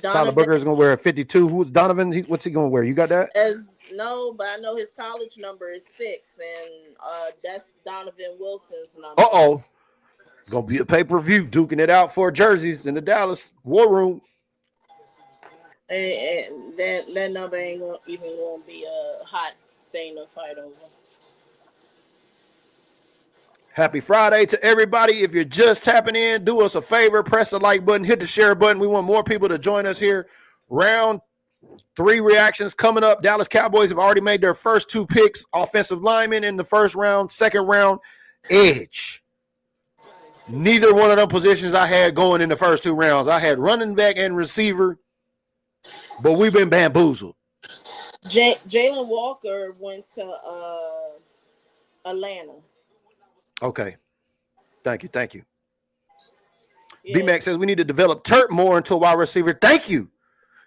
S4: Tyler Booker is gonna wear a 52. Who's Donovan? What's he gonna wear? You got that?
S5: No, but I know his college number is 6, and that's Donovan Wilson's number.
S4: Gonna be a pay-per-view duking it out for jerseys in the Dallas War Room.
S5: And that number ain't gonna be a hot thing to fight over.
S4: Happy Friday to everybody. If you're just tapping in, do us a favor, press the like button, hit the share button. We want more people to join us here. Round 3 reactions coming up. Dallas Cowboys have already made their first 2 picks. Offensive lineman in the first round, second round, edge. Neither one of them positions I had going in the first 2 rounds. I had running back and receiver, but we've been bamboozled.
S5: Jalen Walker went to Atlanta.
S4: Okay. Thank you.
S5: Yeah.
S4: B-Mac says we need to develop Turp more into a wide receiver. Thank you.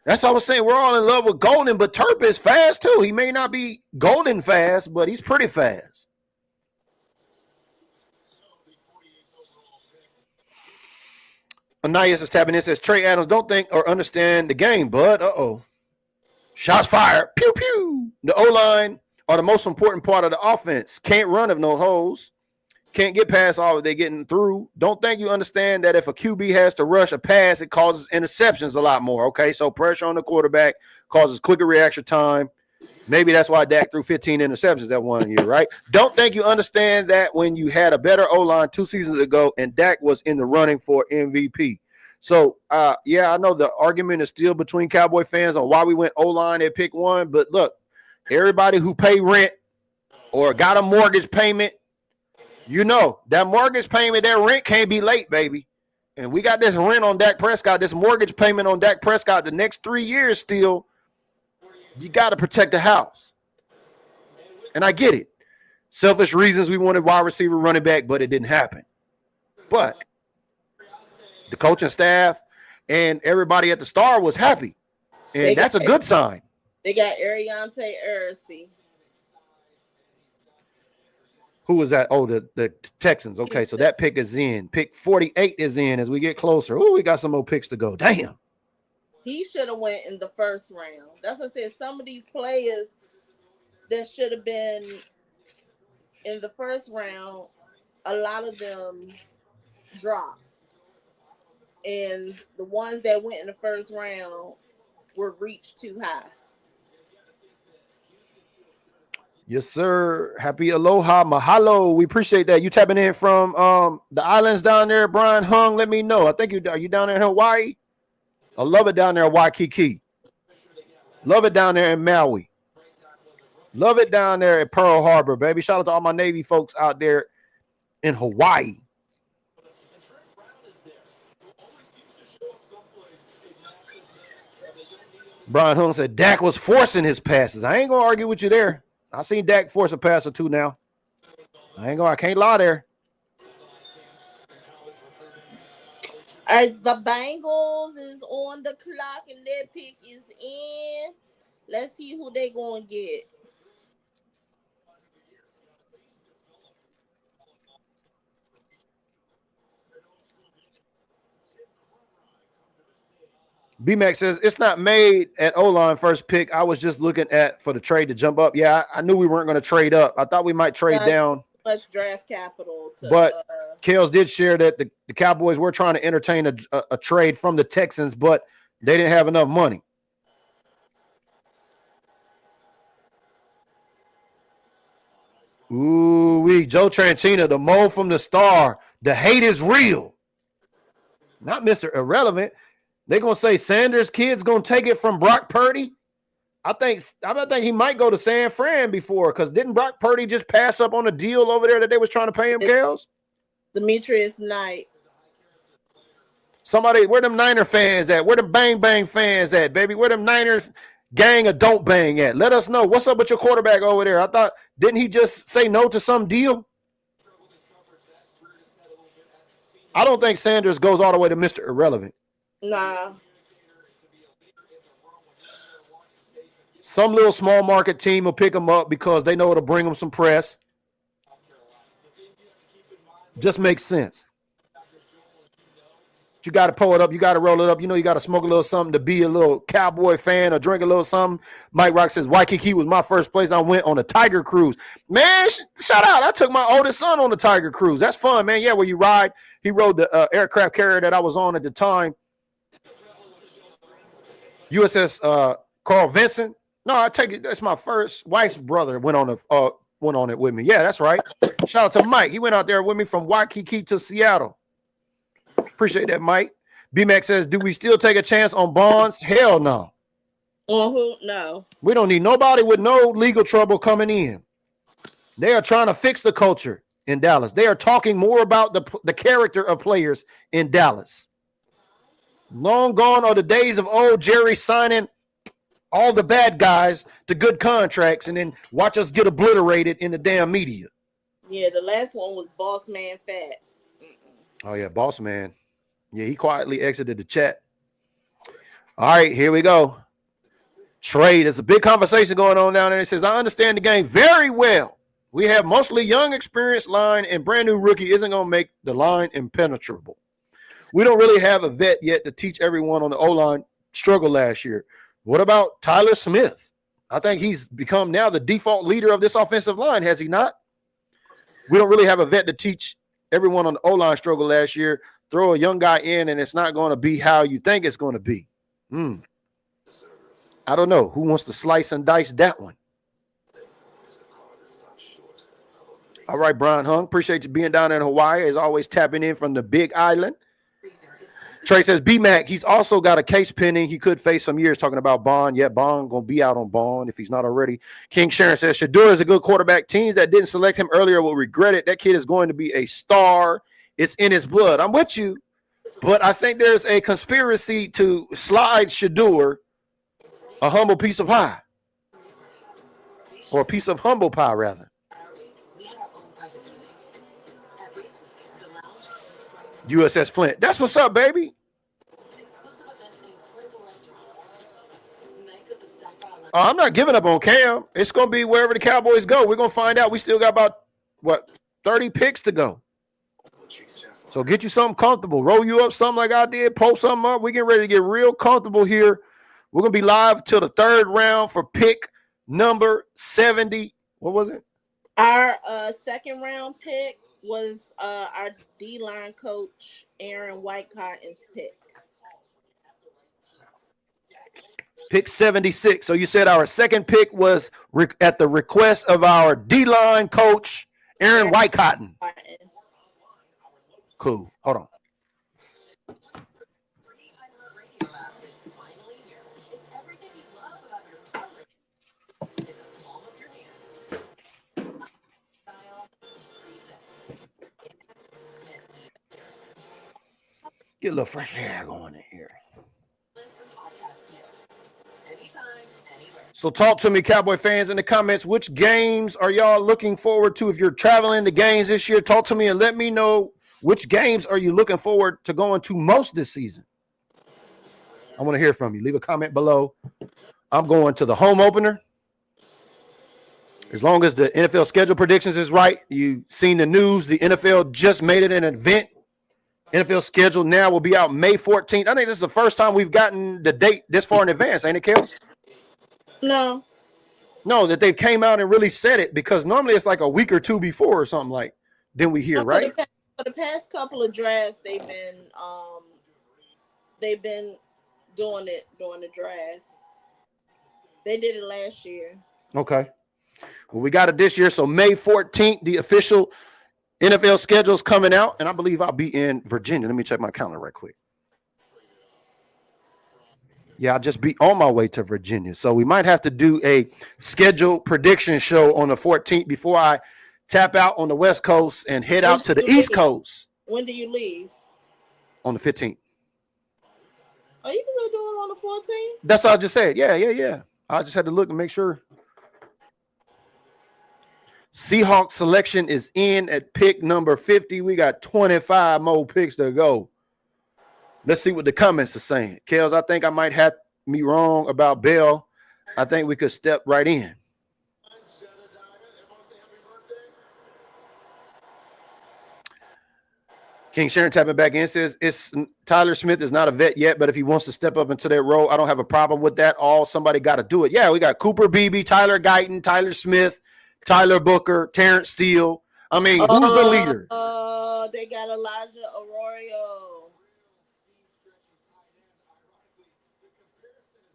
S4: That's what I was saying. We're all in love with Golden, but Turp is fast too. He may not be Golden fast, but he's pretty fast. Anais is tapping in, says Trey Adams don't think or understand the game, bud. Shots fired. Pew, pew. The O-line are the most important part of the offense. Can't run if no holes. Can't get past all that they're getting through. Don't think you understand that if a QB has to rush a pass, it causes interceptions a lot more. Okay, so pressure on the quarterback causes quicker reaction time. Maybe that's why Dak threw 15 interceptions that one year, right? Don't think you understand that when you had a better O-line 2 seasons ago and Dak was in the running for MVP. So, yeah, I know the argument is still between Cowboy fans on why we went O-line at pick 1. But look, everybody who pay rent or got a mortgage payment, you know, that mortgage payment, that rent can't be late, baby. And we got this rent on Dak Prescott, this mortgage payment on Dak Prescott the next 3 years still. You got to protect the house. And I get it. Selfish reasons we wanted wide receiver, running back, but it didn't happen. But the coaching staff and everybody at the Star was happy. And that's a good sign.
S5: They got Ariante Arcee.
S4: Who was that? Oh, the Texans. Okay, so that pick is in. Pick 48 is in as we get closer. Oh, we got some more picks to go. Damn.
S5: He should have went in the first round. That's what I said. Some of these players that should have been in the first round, a lot of them dropped. And the ones that went in the first round were reached too high.
S4: Yes, sir. Happy aloha, mahalo. We appreciate that. You tapping in from the islands down there, Brian Hung. Let me know. I think are you down there in Hawaii? I love it down there in Waikiki. Love it down there in Maui. Love it down there at Pearl Harbor, baby. Shout out to all my Navy folks out there in Hawaii. Brian Hung said Dak was forcing his passes. I ain't gonna argue with you there. I seen Dak force a pass or 2 now. I can't lie there.
S5: All right, the Bengals is on the clock and their pick is in. Let's see who they gonna get.
S4: B-Max says it's not made at O-line first pick. I was just looking at for the trade to jump up. Yeah, I knew we weren't going to trade up. I thought we might trade down.
S5: Much draft capital.
S4: But KELZ did share that the Cowboys were trying to entertain a trade from the Texans, but they didn't have enough money. Ooh, Joe Tranchina, the mole from the Star. The hate is real. Not Mr. Irrelevant. They're going to say Sanders' kid's going to take it from Brock Purdy. I think he might go to San Fran before, because didn't Brock Purdy just pass up on a deal over there that they was trying to pay him, KELZ?
S5: Demetrius Knight.
S4: Somebody, where them Niner fans at? Where them Bang Bang fans at, baby? Where them Niners gang of Don't Bang at? Let us know. What's up with your quarterback over there? I thought, didn't he just say no to some deal? I don't think Sanders goes all the way to Mr. Irrelevant.
S5: Nah.
S4: Some little small market team will pick him up because they know it'll bring him some press. Just makes sense. You got to pull it up. You got to roll it up. You know, you got to smoke a little something to be a little Cowboy fan or drink a little something. Mike Rock says, Waikiki was my first place I went on a Tiger cruise. Man, shout out. I took my oldest son on the Tiger cruise. That's fun, man. Yeah, where you ride. He rode the aircraft carrier that I was on at the time. USS Carl Vinson. No, I take it. That's my first wife's brother went on it with me. Yeah, that's right. Shout out to Mike. He went out there with me from Waikiki to Seattle. Appreciate that, Mike. B-Max says, do we still take a chance on Bonds? Hell no.
S5: No.
S4: We don't need nobody with no legal trouble coming in. They are trying to fix the culture in Dallas. They are talking more about the character of players in Dallas. Long gone are the days of old Jerry signing all the bad guys to good contracts and then watch us get obliterated in the damn media.
S5: Yeah, the last one was Boss Man Fat.
S4: Oh, yeah, Boss Man. Yeah, he quietly exited the chat. All right, here we go. Trade. There's a big conversation going on down there. It says, I understand the game very well. We have mostly young, experienced line, and brand new rookie isn't going to make the line impenetrable. We don't really have a vet yet to teach everyone on the O-line struggle last year. What about Tyler Smith? I think he's become now the default leader of this offensive line, has he not? We don't really have a vet to teach everyone on the O-line struggle last year. Throw a young guy in, and it's not going to be how you think it's going to be. I don't know. Who wants to slice and dice that one? All right, Brian Hung. Appreciate you being down in Hawaii. As always, tapping in from the Big Island. Trey says, B-Mac, he's also got a case pending. He could face some years talking about Bond. Yeah, Bond going to be out on Bond if he's not already. King Sharon says, Shedeur is a good quarterback. Teams that didn't select him earlier will regret it. That kid is going to be a star. It's in his blood. I'm with you. But I think there's a conspiracy to slide Shedeur a humble piece of pie. Or a piece of humble pie, rather. USS Flint. That's what's up, baby. I'm not giving up on Cam. It's going to be wherever the Cowboys go. We're going to find out. We still got about, 30 picks to go. So get you something comfortable. Roll you up something like I did. Post something up. We get ready to get real comfortable here. We're going to be live till the third round for pick number 70. What was it?
S5: Our second round pick was our D-line coach, Aaron Whitecotton's pick.
S4: Pick 76. So you said our second pick was at the request of our D-line coach, Aaron Whitecotton. Cool. Hold on. Get a little fresh air going in here. So talk to me, Cowboy fans, in the comments. Which games are y'all looking forward to? If you're traveling to games this year, talk to me and let me know Which games are you looking forward to going to most this season? I want to hear from you. Leave a comment below. I'm going to the home opener. As long as the NFL schedule predictions is right, you've seen the news. The NFL just made it an event. NFL schedule now will be out May 14th. I think this is the first time we've gotten the date this far in advance, ain't it, KELZ?
S5: No.
S4: No, that they came out and really said it, because normally it's like a week or two before or something like. Then we hear, right?
S5: For the past couple of drafts, they've been doing it during the draft. They did it last year.
S4: Okay. Well, we got it this year. So May 14th, the official NFL schedule is coming out, and I believe I'll be in Virginia. Let me check my calendar right quick. Yeah, I'll just be on my way to Virginia. So we might have to do a schedule prediction show on the 14th before I tap out on the West Coast and head out to the East Coast.
S5: When do you leave?
S4: On the 15th.
S5: Are you going to do it on the 14th?
S4: That's what I just said. Yeah. I just had to look and make sure. Seahawks selection is in at pick number 50. We got 25 more picks to go. Let's see what the comments are saying. KELZ, I think I might have me wrong about Bell. I think we could step right in. King Sharon tapping back in says, Tyler Smith is not a vet yet, but if he wants to step up into that role, I don't have a problem with that. Somebody got to do it. Yeah, we got Cooper Beebe, Tyler Guyton, Tyler Smith, Tyler Booker, Terrence Steele. I mean, who's the leader?
S5: They got Elijah Arroyo.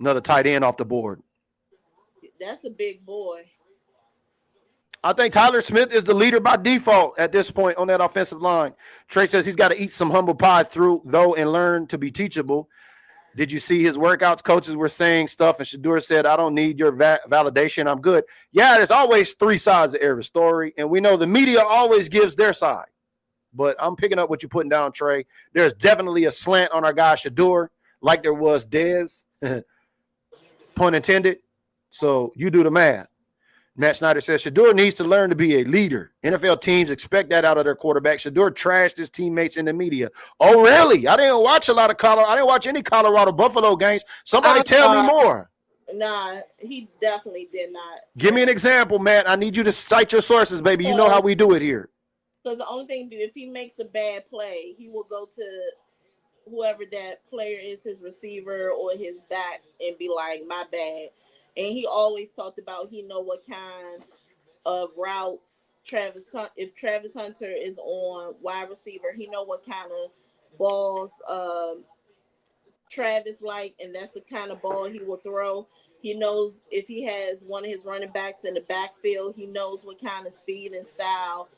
S4: Another tight end off the board.
S5: That's a big boy.
S4: I think Tyler Smith is the leader by default at this point on that offensive line. Trey says he's got to eat some humble pie through, though, and learn to be teachable. Did you see his workouts? Coaches were saying stuff, and Shedeur said, I don't need your validation. I'm good. Yeah, there's always three sides to every story, and we know the media always gives their side. But I'm picking up what you're putting down, Trey. There's definitely a slant on our guy Shedeur, like there was Dez. Pun intended. So you do the math. Matt Snyder says Shedeur needs to learn to be a leader. NFL teams expect that out of their quarterback. Shedeur trashed his teammates in the media. Oh, really? I didn't watch a lot of Colorado. I didn't watch any Colorado Buffalo games. Somebody tell me more.
S5: Nah, he definitely did not.
S4: Give me an example, Matt. I need you to cite your sources, baby. You know how we do it here.
S5: Because the only thing, if he makes a bad play, he will go to whoever that player is, his receiver or his back, and be like, my bad. And he always talked about he know what kind of routes if Travis Hunter is on wide receiver, he know what kind of balls Travis like, and that's the kind of ball he will throw. He knows if he has one of his running backs in the backfield, he knows what kind of speed and style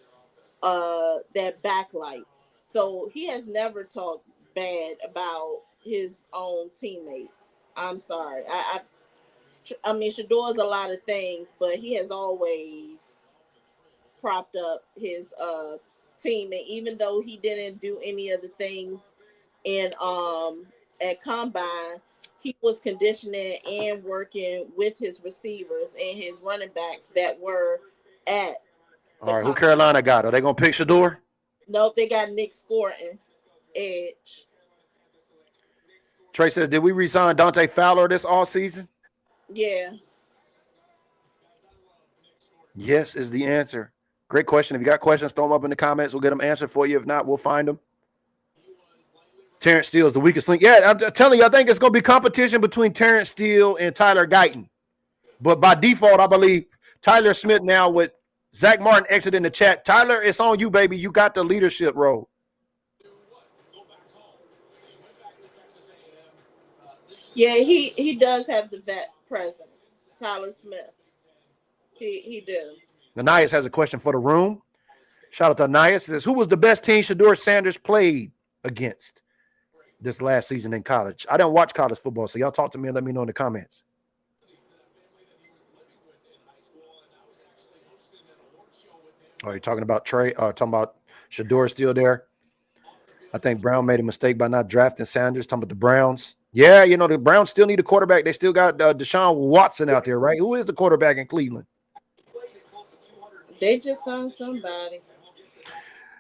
S5: that backlights. So he has never talked bad about his own teammates. I'm sorry. I mean, Shedeur's a lot of things, but he has always propped up his team. And even though he didn't do any of the things in at Combine, he was conditioning and working with his receivers and his running backs that were at.
S4: All right, who Carolina got? Are they going to pick Shedeur?
S5: Nope, they got Nick Scorton, edge.
S4: Trey says, did we re-sign Dante Fowler this offseason?
S5: Yeah.
S4: Yes is the answer. Great question. If you got questions, throw them up in the comments. We'll get them answered for you. If not, we'll find them. Terrence Steele is the weakest link. Yeah, I'm telling you, I think it's going to be competition between Terrence Steele and Tyler Guyton. But by default, I believe Tyler Smith now with Zach Martin exiting the chat. Tyler, it's on you, baby. You got the leadership role.
S5: Yeah, he does have the vet presence. Tyler Smith. He do.
S4: Anais has a question for the room. Shout out to Anais. Says, who was the best team Shedeur Sanders played against this last season in college? I didn't watch college football, so y'all talk to me and let me know in the comments. Oh, you're talking about Trey? Talking about Shedeur still there? I think Brown made a mistake by not drafting Sanders. Talking about the Browns. Yeah, you know, the Browns still need a quarterback. They still got Deshaun Watson out there, right? Who is the quarterback in Cleveland?
S5: They just signed somebody.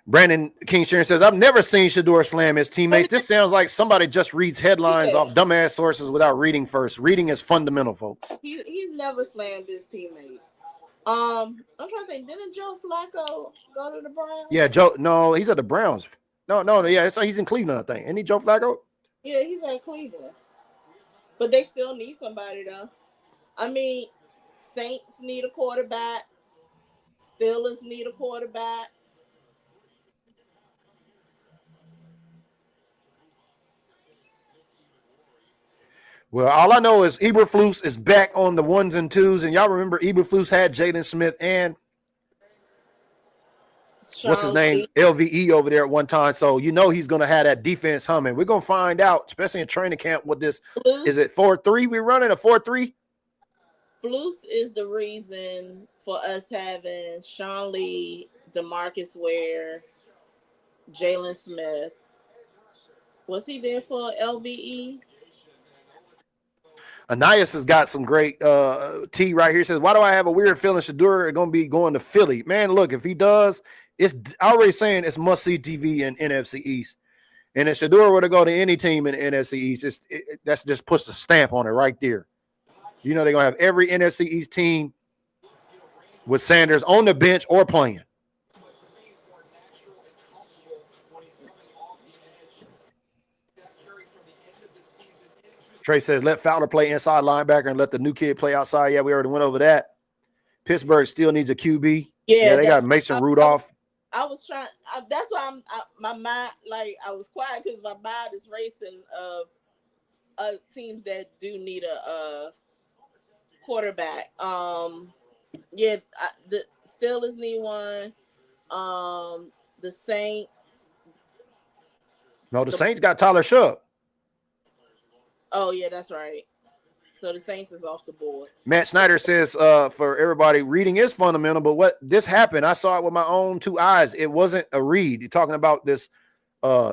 S4: Brandon King Sharon says, I've never seen Shador slam his teammates. This sounds like somebody just reads headlines off dumbass sources without reading first. Reading is fundamental, folks.
S5: He's never slammed his teammates. I'm trying to think. Didn't Joe Flacco go to the Browns?
S4: Yeah, Joe. No, he's at the Browns. No. Yeah, so he's in Cleveland, I think. Isn't he Joe Flacco?
S5: Yeah, he's at Cleveland. But they still need somebody, though. I mean, Saints need a quarterback. Steelers need a quarterback.
S4: Well, all I know is Eberflus is back on the ones and twos, and y'all remember Eberflus had Jaden Smith and what's his name, LVE over there at one time. So you know he's gonna have that defense humming. We're gonna find out, especially in training camp, what this is. It 4-3? We're running a 4-3.
S5: Flus is the reason for us having Sean Lee, DeMarcus Ware, Jalen Smith. Was he there for LVE?
S4: Anais has got some great tea right here. Says, why do I have a weird feeling Shador is going to be going to Philly? Man, look, if he does, it's already saying it's must-see TV in NFC East. And if Shador were to go to any team in the NFC East, that's just puts a stamp on it right there. You know they're going to have every NFC East team with Sanders on the bench or playing. Trey says, let Fowler play inside linebacker and let the new kid play outside. Yeah, we already went over that. Pittsburgh still needs a QB. Yeah, they got Mason Rudolph.
S5: I was trying. That's why my mind, like, I was quiet because my mind is racing of teams that do need a quarterback. The Steelers need one. The Saints.
S4: No, the Saints got Tyler Shupp.
S5: Oh, yeah, that's right. So the Saints is off the board.
S4: Matt Snyder says, for everybody, reading is fundamental, but what this happened, I saw it with my own two eyes. It wasn't a read. You're talking about this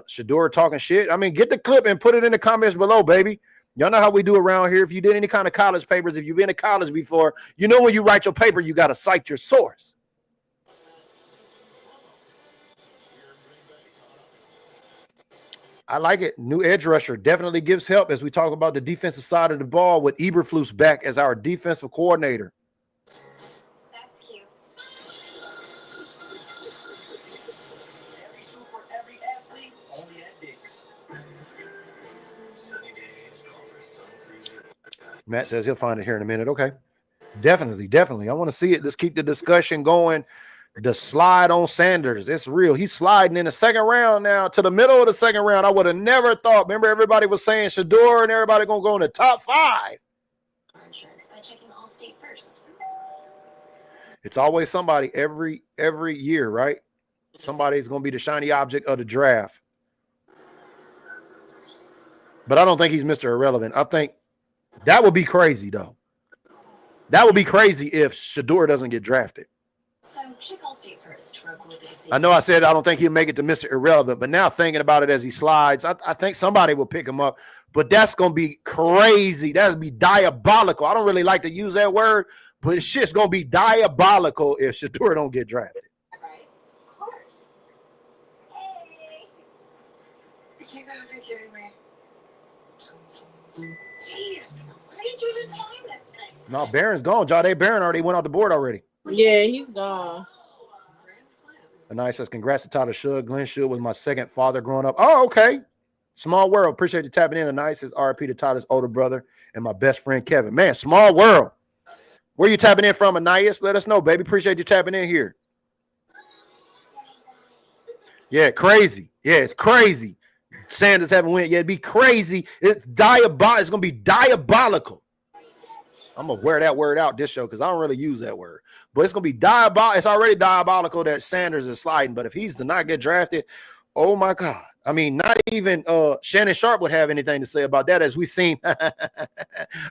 S4: Shador talking shit. I mean, get the clip and put it in the comments below, baby. Y'all know how we do around here. If you did any kind of college papers, if you've been to college before, you know when you write your paper, you got to cite your source. I like it. New edge rusher definitely gives help as we talk about the defensive side of the ball with Eberflus back as our defensive coordinator.
S9: That's cute.
S8: Every shoe for every athlete, only at Dick's. Sunny days call for sun freezing.
S4: Matt says he'll find it here in a minute. Okay. Definitely. I want to see it. Let's keep the discussion going. The slide on Sanders. It's real. He's sliding in the second round now to the middle of the second round. I would have never thought. Remember, everybody was saying Shador and everybody going to go in the top 5.
S9: Car insurance by checking Allstate first.
S4: It's always somebody every year, right? Somebody's going to be the shiny object of the draft. But I don't think he's Mr. Irrelevant. I think that would be crazy, though. That would be crazy if Shador doesn't get drafted.
S9: So check Allstate first.
S4: I know I said I don't think he'll make it to Mr. Irrelevant, but now thinking about it as he slides, I think somebody will pick him up. But that's going to be crazy. That would be diabolical. I don't really like to use that word, but it's just going to be diabolical if Shador don't get drafted.
S9: Right. Hey.
S6: You gotta be kidding me.
S9: Jeez. Where did you even find this thing?
S4: No, Barron's gone. Jade Barron already went off the board already.
S5: Yeah, he's gone.
S4: Anais says, congrats to Tyler Shug. Glenn Shug was my second father growing up. Oh, okay. Small world. Appreciate you tapping in. Anais says, RP to Tyler's older brother and my best friend, Kevin. Man, small world. Where you tapping in from, Anais? Let us know, baby. Appreciate you tapping in here. Yeah, crazy. Yeah, it's crazy. Sanders haven't went yet. It'd be crazy. It's diabolical. It's going to be diabolical. I'm going to wear that word out this show because I don't really use that word. But it's going to be diabolical. It's already diabolical that Sanders is sliding. But if he's to not get drafted, oh, my God. I mean, not even Shannon Sharp would have anything to say about that, as we've seen.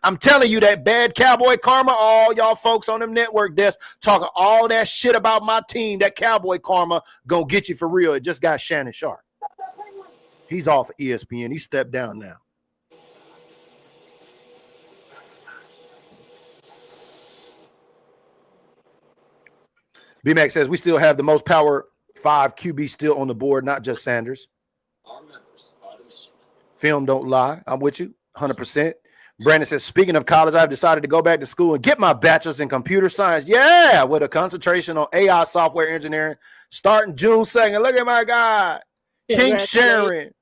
S4: I'm telling you, that bad Cowboy karma, all y'all folks on them network desks talking all that shit about my team, that Cowboy karma going to get you for real. It just got Shannon Sharp. He's off of ESPN. He stepped down now. B-Mac says we still have the most power 5 QB still on the board, not just Sanders.
S8: Our members are the mission.
S4: Film don't lie. I'm with you 100%. Brandon says, speaking of college, I've decided to go back to school and get my bachelor's in computer science. Yeah, with a concentration on AI software engineering starting June 2nd. Look at my guy, King Sharon.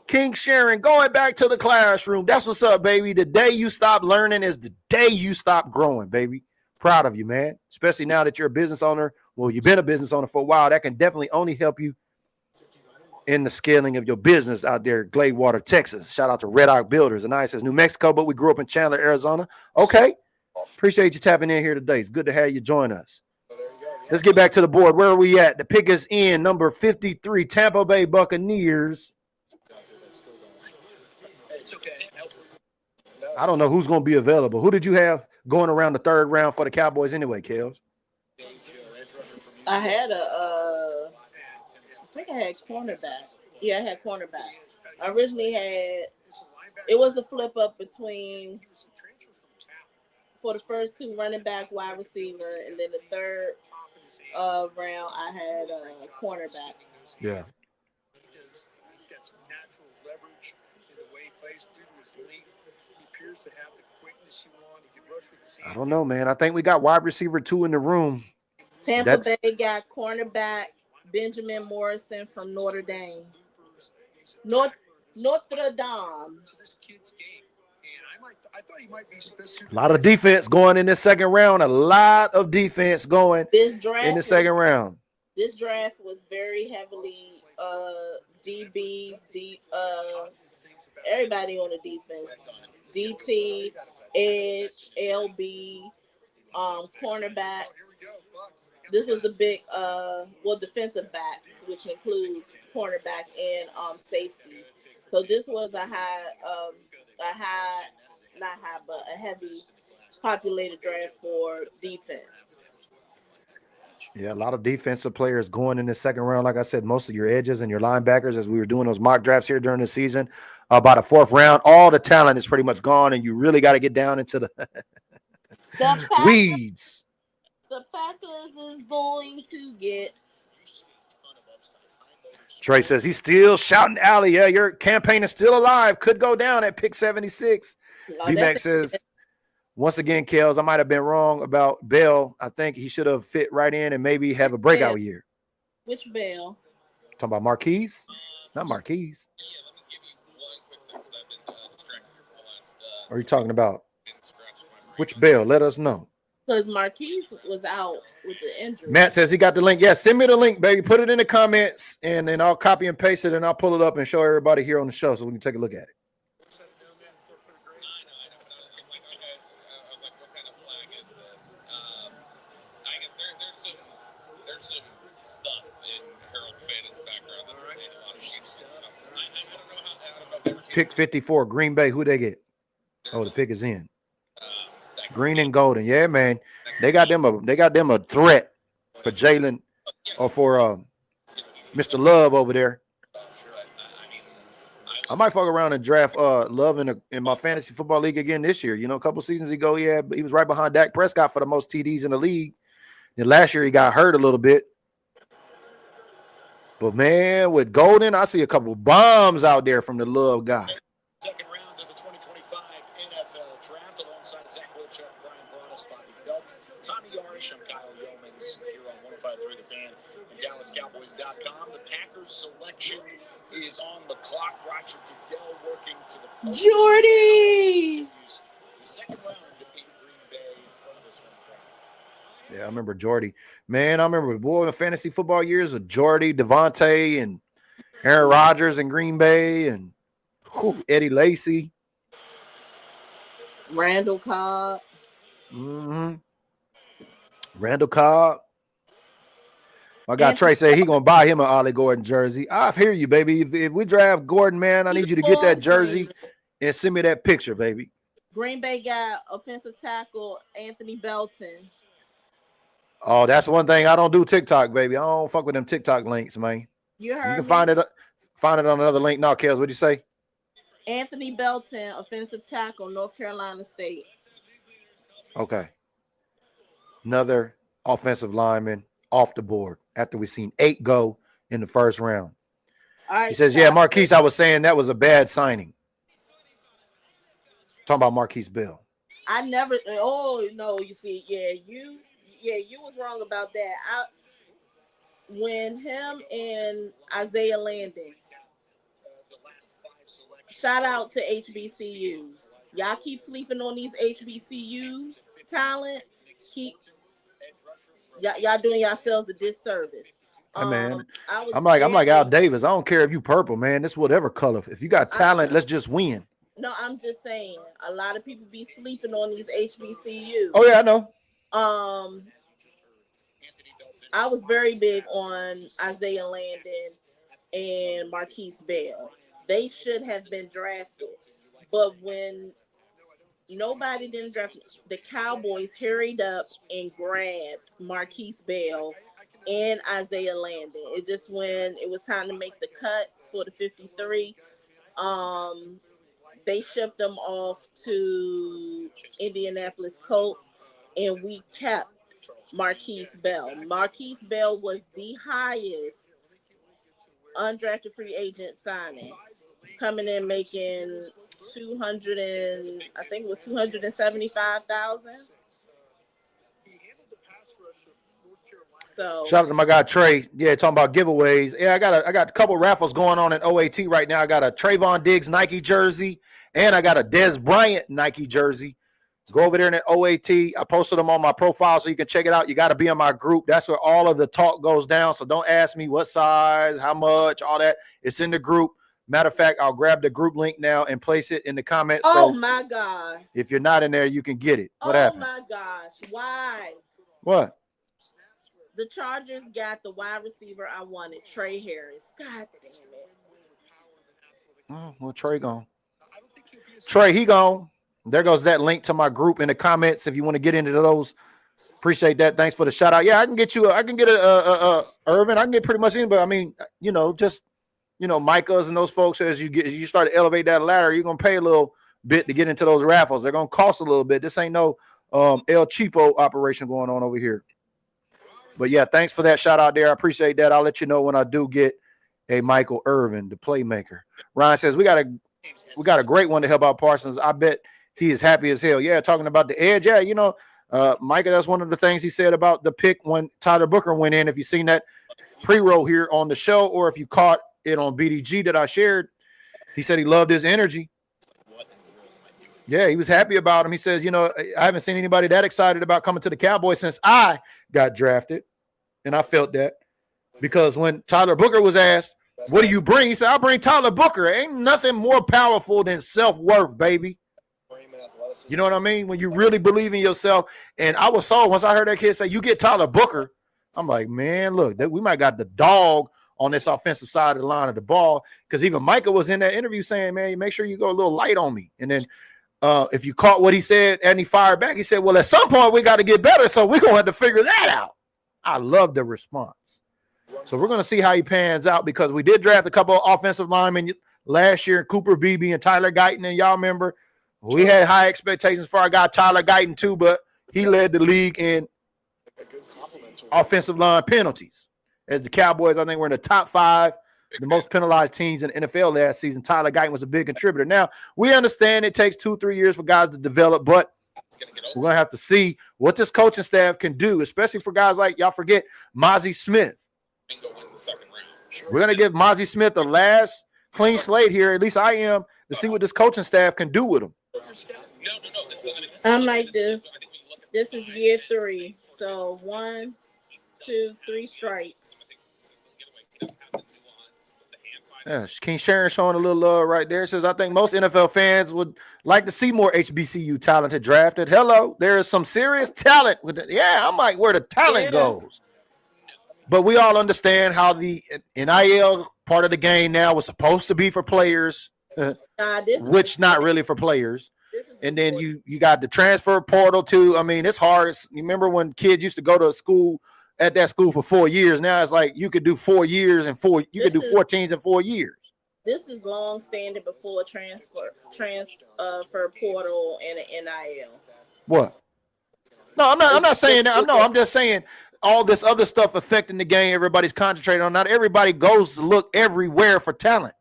S4: King Sharon, going back to the classroom. That's what's up, baby. The day you stop learning is the day you stop growing, baby. Proud of you, man. Especially now that you're a business owner. Well, you've been a business owner for a while. That can definitely only help you in the scaling of your business out there, Gladewater, Texas. Shout out to Red Oak Builders. And I says New Mexico, but we grew up in Chandler, Arizona. Okay. Appreciate you tapping in here today. It's good to have you join us. Let's get back to the board. Where are we at? The pick is in number 53, Tampa Bay Buccaneers. I don't know who's going to be available. Who did you have going around the third round for the Cowboys anyway, Kels?
S5: I had I think I had cornerback. Yeah, I had cornerback. I originally had, it was a flip up between, for the first 2, running back, wide receiver, and then the third round, I had cornerback.
S4: Yeah. I don't know, man. I think we got wide receiver 2 in the room.
S5: Tampa Bay got cornerback Benjamin Morrison from Notre Dame. Notre Dame.
S4: A lot of defense going in this second round. A lot of defense going in the second round.
S5: This draft was very heavily DBs, everybody on the defense. DT, Edge, LB, cornerbacks. This was a big, defensive backs, which includes cornerback and safeties. So this was a heavy populated draft for defense.
S4: Yeah, a lot of defensive players going in the second round. Like I said, most of your edges and your linebackers, as we were doing those mock drafts here during the season, by the 4th round, all the talent is pretty much gone, and you really got to get down into the weeds.
S5: The Packers is going to get.
S4: Trey says he's still shouting alley. Yeah, your campaign is still alive. Could go down at pick 76. B-Mac says, once again, Kels, I might have been wrong about Bell. I think he should have fit right in and maybe have a breakout year.
S5: Which Bell?
S4: Talking about Marquise? Not Marquise. Are you talking about which Bell? Let us know.
S5: Because Marquise was out with the injury.
S4: Matt says he got the link. Yeah, send me the link, baby. Put it in the comments, and then I'll copy and paste it, and I'll pull it up and show everybody here on the show so we can take a look at it.
S10: There's some stuff in Harold Fannon's background that made a lot of sense. I don't know.
S4: Pick 54, Green Bay. Who they get? Oh, the pick is in. Green and Golden. Yeah, man. They got them a threat for Jalen or for Mr. Love over there. I might fuck around and draft Love in my fantasy football league again this year. You know, a couple seasons ago, he was right behind Dak Prescott for the most TDs in the league. And last year he got hurt a little bit. But man, with Golden, I see a couple bombs out there from the Love guy.
S8: Second round of the 2025 NFL Draft alongside Zach Wilczek, Brian Broaddus, Bobby Belt, Tommy Yarish, and Kyle Yeomans here on 105.3 The Fan and DallasCowboys.com. The Packers selection is on the clock. Roger Goodell working to the
S5: Jordy.
S8: The second round in Green Bay from this one.
S4: Yeah, I remember Jordy. Man, I remember the fantasy football years of Jordy, Devontae, and Aaron Rodgers in Green Bay, and Eddie Lacy.
S5: Randall Cobb.
S4: Randall Cobb. My guy Trey said he gonna buy him an Ollie Gordon jersey. I hear you, baby. If we draft Gordon, man, I need you to get that jersey and send me that picture, baby.
S5: Green Bay got offensive tackle Anthony Belton.
S4: Oh, that's one thing. I don't do TikTok, baby. I don't fuck with them TikTok links, man.
S5: You heard
S4: can
S5: me?
S4: find it on another link. No, Kels, what'd you say?
S5: Anthony Belton, offensive tackle, North Carolina State.
S4: Okay. Another offensive lineman. off the board after we seen 8 go in the first round.
S5: All right,
S4: He says, yeah, Marquise, I was saying that was a bad signing. Talking about Marquise Bell.
S5: I never. Oh no, you see, you was wrong about that. When him and Isaiah Landon, shout out to HBCUs. Y'all keep sleeping on these HBCU talent. Y'all doing yourselves a disservice.
S4: Hey, man, I'm like Al Davis. I don't care if you purple, man. It's whatever color. If you got talent, let's just win.
S5: No, I'm just saying a lot of people be sleeping on these HBCUs.
S4: Oh yeah, I know.
S5: I was very big on Isaiah Landon and Marquise Bell. They should have been drafted, but when nobody didn't draft, the Cowboys hurried up and grabbed Marquise Bell and Isaiah Landon. It just when it was time to make the cuts for the 53, they shipped them off to Indianapolis Colts, and we kept Marquise Bell. Marquise Bell was the highest undrafted free agent signing, coming in making $275,000. So
S4: shout out to my guy Trey. Yeah, talking about giveaways. Yeah, I got a couple raffles going on at OAT right now. I got a Trayvon Diggs Nike jersey, and I got a Dez Bryant Nike jersey. Go over there in the OAT. I posted them on my profile so you can check it out. You got to be in my group. That's where all of the talk goes down. So don't ask me what size, how much, all that. It's in the group. Matter of fact, I'll grab the group link now and place it in the comments.
S5: Oh, my God.
S4: If you're not in there, you can get it. What happened?
S5: Oh, my gosh. Why?
S4: What?
S5: The Chargers got the wide receiver I wanted, Trey Harris. God damn it.
S4: Oh, well, Trey gone. Trey, he gone. There goes that link to my group in the comments if you want to get into those. Appreciate that. Thanks for the shout out. Yeah, I can get you. I can get a Irvin. I can get pretty much in, but I mean, just Micahs and those folks. As you start to elevate that ladder, you're gonna pay a little bit to get into those raffles. They're gonna cost a little bit. This ain't no El Cheapo operation going on over here. But yeah, thanks for that shout out there. I appreciate that. I'll let you know when I do get a Michael Irvin, the playmaker. Ryan says we got a great one to help out Parsons. I bet he is happy as hell. Yeah, talking about the edge. Yeah, Micah, that's one of the things he said about the pick when Tyler Booker went in. If you've seen that pre-roll here on the show, or if you caught it on BDG that I shared, he said he loved his energy. Yeah, he was happy about him. He says, I haven't seen anybody that excited about coming to the Cowboys since I got drafted. And I felt that because when Tyler Booker was asked, what do you bring? He said, I'll bring Tyler Booker. Ain't nothing more powerful than self-worth, baby. You know what I mean? When you really believe in yourself. And I was sold once I heard that kid say, you get Tyler Booker. I'm like, man, look, we might got the dog on this offensive side of the line of the ball. Because even Micah was in that interview saying, man, make sure you go a little light on me. And then if you caught what he said and he fired back, he said, well, at some point we got to get better. So we're going to have to figure that out. I love the response. So we're going to see how he pans out because we did draft a couple of offensive linemen last year, Cooper Beebe and Tyler Guyton. And y'all remember, we had high expectations for our guy Tyler Guyton too, but he led the league in offensive line penalties. As the Cowboys, I think we're in the top 5, the most penalized teams in the NFL last season. Tyler Guyton was a big contributor. Now, we understand it takes 2-3 years for guys to develop, but we're going to have to see what this coaching staff can do, especially for guys like, y'all forget, Mozzie Smith. We're going to give Mozzie Smith the last clean slate here, at least I am, to see what this coaching staff can do with him.
S5: I'm like this. This is year 3. So 1, 2, 3 strikes.
S4: Yeah, King Sharon showing a little love right there. It says, I think most NFL fans would like to see more HBCU talented drafted. Hello, there is some serious talent with it. Yeah, I'm like where the talent goes. But we all understand how the NIL part of the game now was supposed to be for players, which not really for players. And then you got the transfer portal too. I mean, it's hard. You remember when kids used to go to school at that school for 4 years? Now it's like you could do 4 years and you could do 4 teams in 4 years.
S5: This is long standing before transfer portal and an NIL.
S4: What? No, I'm not saying that. No, I'm just saying all this other stuff affecting the game everybody's concentrating on. Not everybody goes to look everywhere for talent.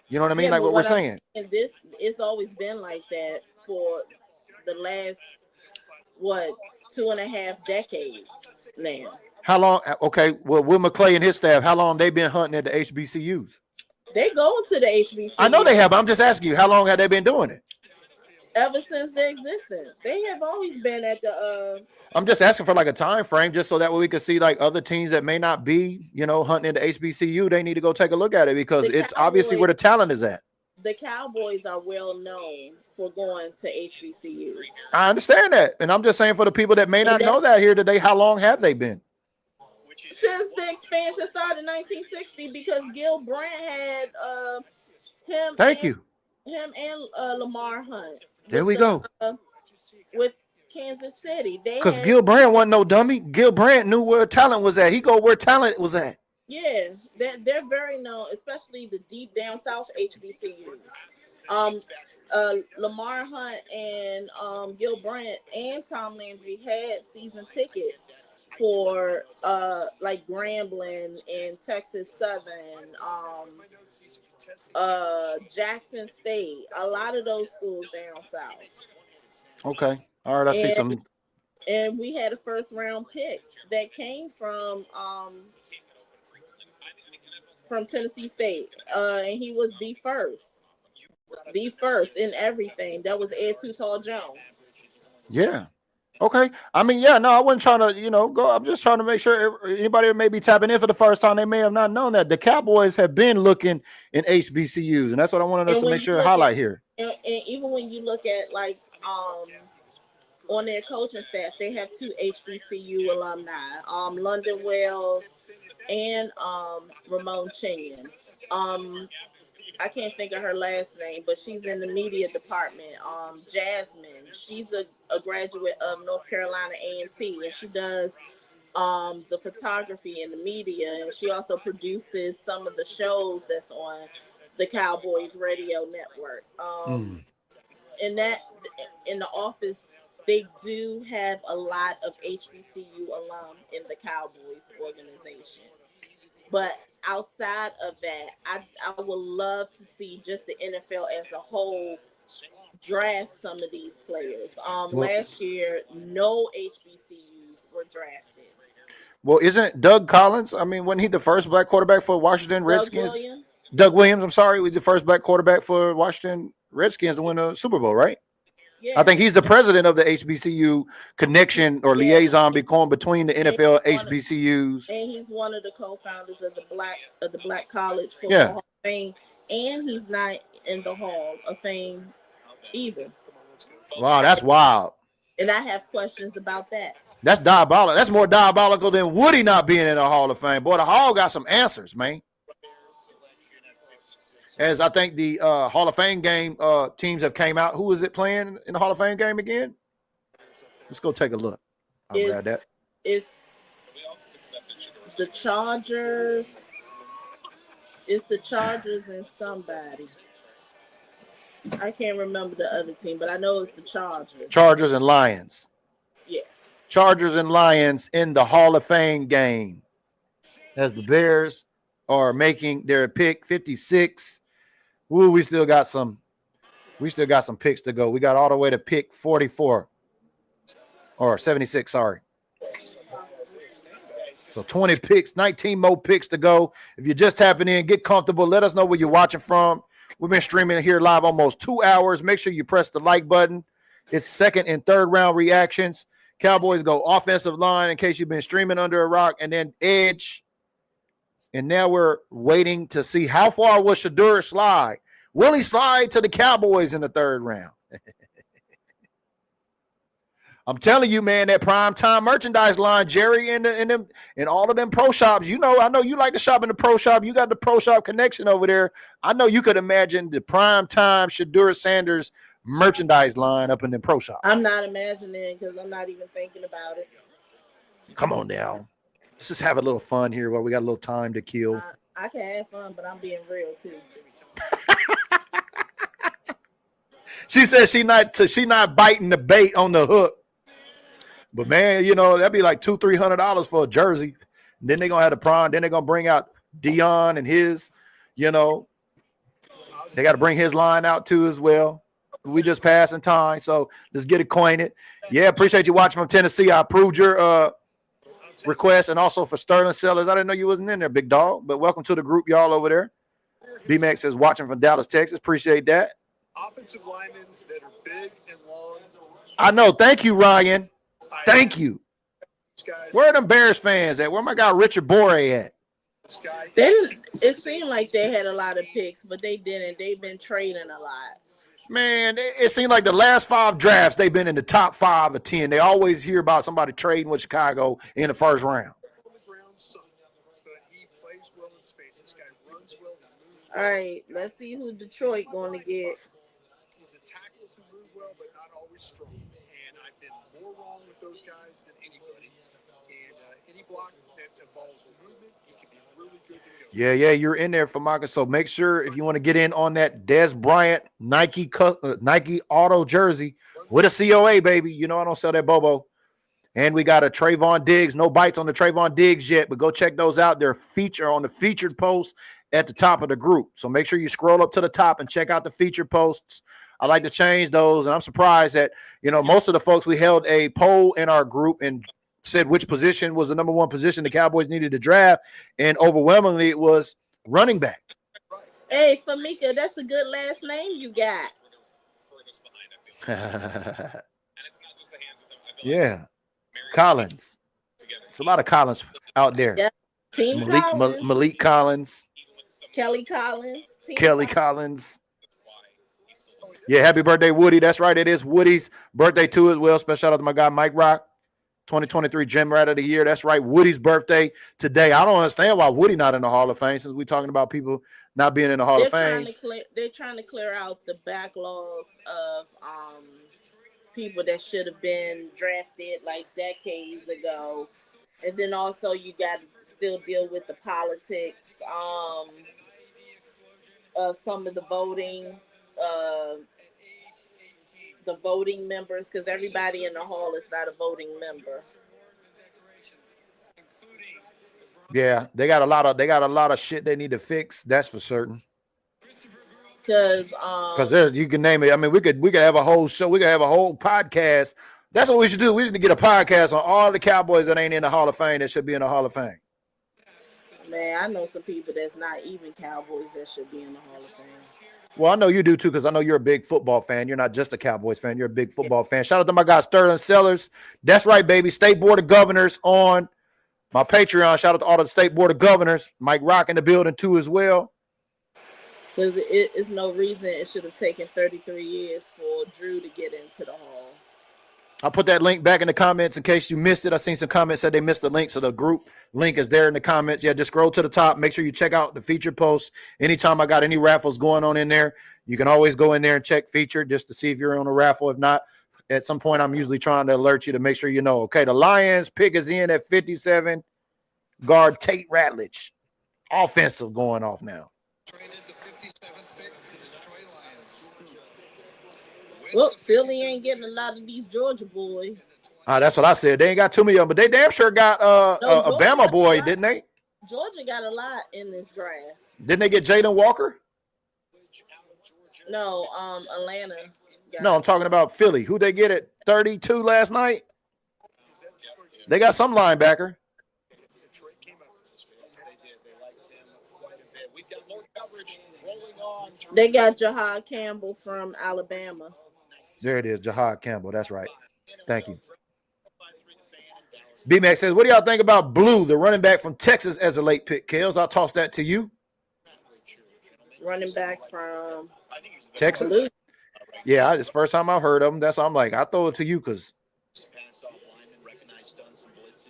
S4: You know what I mean?
S5: Yeah,
S4: Like
S5: but
S4: what we're saying.
S5: And it's always been like that for the last 2.5 decades now.
S4: How long? Okay, well, Will McClay and his staff, how long they been hunting at the HBCUs?
S5: They go to the HBCUs.
S4: I know they have, but I'm just asking you, how long have they been doing it?
S5: Ever since their existence. They have always been at the
S4: I'm just asking for like a time frame, just so that way we can see like other teams that may not be, hunting in the HBCU. They need to go take a look at it because it's obviously where the talent is at.
S5: The Cowboys are well known for going to HBCUs.
S4: I understand that, and I'm just saying for the people that may not know that here today, how long have they been?
S5: Since the expansion started in 1960, because Gil Brandt had him and Lamar Hunt.
S4: There we go.
S5: With Kansas City,
S4: because Gil Brandt wasn't no dummy. Gil Brandt knew where talent was at. He go where talent was at.
S5: Yeah, they're very known, especially the deep down south HBCUs. Lamar Hunt and Gil Brandt and Tom Landry had season tickets for like Grambling and Texas Southern, Jackson State, a lot of those schools down south.
S4: Okay, all right, I see some.
S5: And we had a first round pick that came from Tennessee State, and he was the first in everything. That was Ed Too Tall Jones.
S4: Yeah. Okay. I mean, yeah, no, I wasn't trying to, go. I'm just trying to make sure anybody who may be tapping in for the first time, they may have not known that the Cowboys have been looking in HBCUs, and that's what I wanted us to make sure to highlight here.
S5: And even when you look at like on their coaching staff, they have 2 HBCU alumni, London Wells and Ramon Chinyan. I can't think of her last name, but she's in the media department. Jasmine, she's a graduate of North Carolina A&T, and she does the photography and the media, and she also produces some of the shows that's on the Cowboys radio network. In the office, they do have a lot of HBCU alum in the Cowboys organization. But outside of that, I would love to see just the NFL as a whole draft some of these players. Last year, no HBCUs were drafted.
S4: Well, isn't Doug Collins? I mean, wasn't he the first black quarterback for Washington Redskins? Doug Williams, I'm sorry, was the first black quarterback for Washington Redskins to win a Super Bowl, right? Yeah. I think he's the president of the HBCU connection or liaison between the NFL HBCUs.
S5: And he's one of the co-founders of the Black College Football Hall of Fame, and he's not in the Hall of Fame either.
S4: Wow, that's wild.
S5: And I have questions about that.
S4: That's diabolical. That's more diabolical than Woody not being in the Hall of Fame. Boy, the Hall got some answers, man. As I think the Hall of Fame game teams have came out. Who is it playing in the Hall of Fame game again? Let's go take a look. I'll grab that.
S5: It's the Chargers. It's the Chargers and somebody. I can't remember the other team, but I know it's the Chargers.
S4: Chargers and Lions.
S5: Yeah.
S4: Chargers and Lions in the Hall of Fame game. As the Bears are making their pick 56. Ooh, we still got some picks to go. We got all the way to pick 44 or 76, sorry. So 20 picks, 19 more picks to go. If you're just tapping in, get comfortable. Let us know where you're watching from. We've been streaming here live almost 2 hours. Make sure you press the like button. It's second and third round reactions. Cowboys go offensive line in case you've been streaming under a rock, and then edge. And now we're waiting to see how far will Shedeur slide. Will he slide to the Cowboys in the third round? I'm telling you, man, that prime time merchandise line, Jerry, and all of them pro shops. I know you like to shop in the pro shop. You got the pro shop connection over there. I know you could imagine the prime time Shedeur Sanders merchandise line up in the pro shop.
S5: I'm not imagining because I'm not even thinking about it.
S4: Come on now. Let's just have a little fun here while we got a little time to kill.
S5: I can have fun, but I'm being real too.
S4: She said she not biting the bait on the hook. But man, you know, that'd be like $200-300 for a jersey. Then they're gonna have the prom. Then they're gonna bring out Dion and his, you know, they got to bring his line out too as well. We just passing time, so let's get acquainted. Yeah, appreciate you watching from Tennessee. I approved your request, and also for Sterling Sellers. I didn't know you wasn't in there, big dog. But welcome to the group, y'all over there. B-Max says watching from Dallas, Texas. Appreciate that.
S8: Offensive linemen that are big and long.
S4: I know. Thank you, Ryan. Thank you. Where are them Bears fans at? Where my guy Richard Bore at?
S5: It seemed like they had a lot of picks, but they didn't. They've been trading a lot.
S4: Man, it seemed like the last 5 drafts, they've been in the top 5 or 10. They always hear about somebody trading with Chicago in the first round.
S5: All right, let's see who Detroit going to get.
S8: He's a tackles who move well, but not always strong. And I've been more wrong with those guys than anybody. And any block that involves movement, he can be really good to go.
S4: Yeah, you're in there for Marcus. So make sure if you want to get in on that Des Bryant Nike auto jersey with a COA, baby. You know I don't sell that Bobo. And we got a Trayvon Diggs. No bites on the Trayvon Diggs yet, but go check those out. They're on the featured post at the top of the group. So make sure you scroll up to the top and check out the featured posts. I like to change those, and I'm surprised that, you know, most of the folks, we held a poll in our group and said which position was the number 1 position the Cowboys needed to draft, and overwhelmingly it was running back.
S5: Hey, Famika, that's a good last name you got.
S4: Yeah. Collins. It's a lot of Collins out there.
S5: Yeah. Team Collins.
S4: Malik Collins.
S5: Kelly Collins.
S4: Kelly Collins. Yeah, happy birthday, Woody. That's right. It is Woody's birthday too as well. Special shout out to my guy, Mike Rock. 2023 Gym Rat of the Year. That's right. Woody's birthday today. I don't understand why Woody not in the Hall of Fame, since we're talking about people not being in the Hall of Fame.
S5: They're trying to clear out the backlogs of people that should have been drafted like decades ago. And then also you got to still deal with the politics of some of the voting members, because everybody in the hall is not a voting member.
S4: Yeah, they got a lot of shit they need to fix. That's for certain. Because there's, you can name it. I mean, we could have a whole show. We could have a whole podcast. That's what we should do. We need to get a podcast on all the Cowboys that ain't in the Hall of Fame that should be in the Hall of Fame.
S5: Man, I know some people that's not even Cowboys that should be in the Hall of Fame.
S4: Well, I know you do too, because I know you're a big football fan. You're not just a Cowboys fan. You're a big football fan. Shout out to my guy Sterling Sellers. That's right, baby. State Board of Governors on my Patreon. Shout out to all the State Board of Governors. Mike Rock in the building too as well.
S5: Because it's no reason it should have taken 33 years for Drew to get into the Hall.
S4: I'll put that link back in the comments in case you missed it. I seen some comments said they missed the link, so the group link is there in the comments. Yeah, just scroll to the top. Make sure you check out the featured posts. Anytime I got any raffles going on in there, you can always go in there and check featured just to see if you're on a raffle. If not, at some point, I'm usually trying to alert you to make sure you know. Okay, the Lions pick is in at 57. Guard Tate Ratledge. Offensive going off now.
S5: Well, Philly ain't getting a lot of these Georgia boys.
S4: That's what I said. They ain't got too many of them, but they damn sure got a Bama boy, didn't they?
S5: Georgia got a lot in this draft.
S4: Didn't they get Jalen Walker?
S5: No, Atlanta.
S4: No, I'm talking about Philly. Who they get at 32 last night? They got some linebacker.
S5: They got Jahad Campbell from Alabama.
S4: There it is, Jahad Campbell. That's right. Thank you. B-Max says, what do y'all think about Blue, the running back from Texas, as a late pick? KELZ, I'll toss that to you.
S5: Running back from
S4: Texas?
S5: Blue.
S4: Yeah, it's the first time I've heard of him. That's why I'm like, I throw it to you because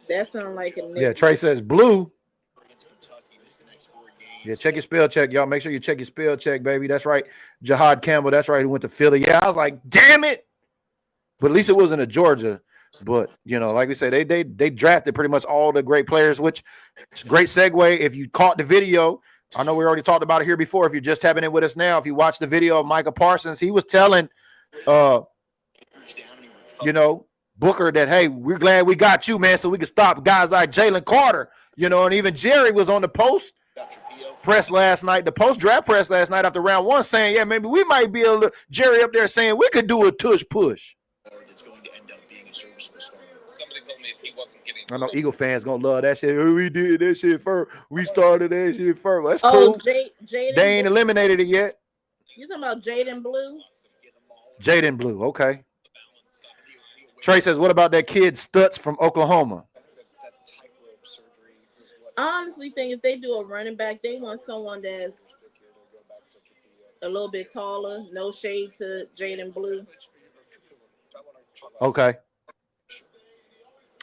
S5: that sounds like a
S4: yeah, Trey says Blue. Yeah, check your spell check, y'all. Make sure you check your spell check, baby. That's right. Jahad Campbell, that's right, who went to Philly. Yeah, I was like, damn it. But at least it wasn't a Georgia. But, you know, like we say, they drafted pretty much all the great players, which is a great segue. If you caught the video, I know we already talked about it here before. If you're just tapping in with us now, if you watch the video of Micah Parsons, he was telling, you know, Booker that, hey, we're glad we got you, man, so we can stop guys like Jalen Carter, you know, and even Jerry was on the post press last night, the post-draft press last night after round 1 saying, yeah, maybe we might be able to, Jerry up there saying we could do a tush push.
S10: Somebody told me if he wasn't getting.
S4: I know Eagle fans going to love that shit. Oh, we did that shit first. We started that shit first. Well, that's cool.
S5: Jaden
S4: they ain't eliminated it yet.
S5: You talking about Jaden Blue?
S4: Jaden Blue, okay. Trey says, what about that kid Stutz from Oklahoma?
S5: I honestly think if they do a running back, they want someone that's a little bit taller. No shade to Jaden Blue.
S4: Okay.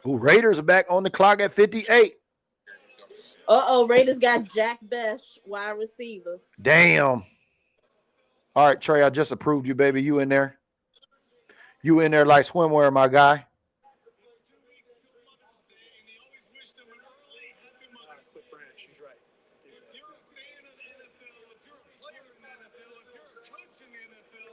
S4: Ooh, Raiders are back on the clock at 58.
S5: Raiders got Jack Besh, wide receiver.
S4: Damn. All right, Trey, I just approved you, baby. You in there? You in there like swimwear, my guy.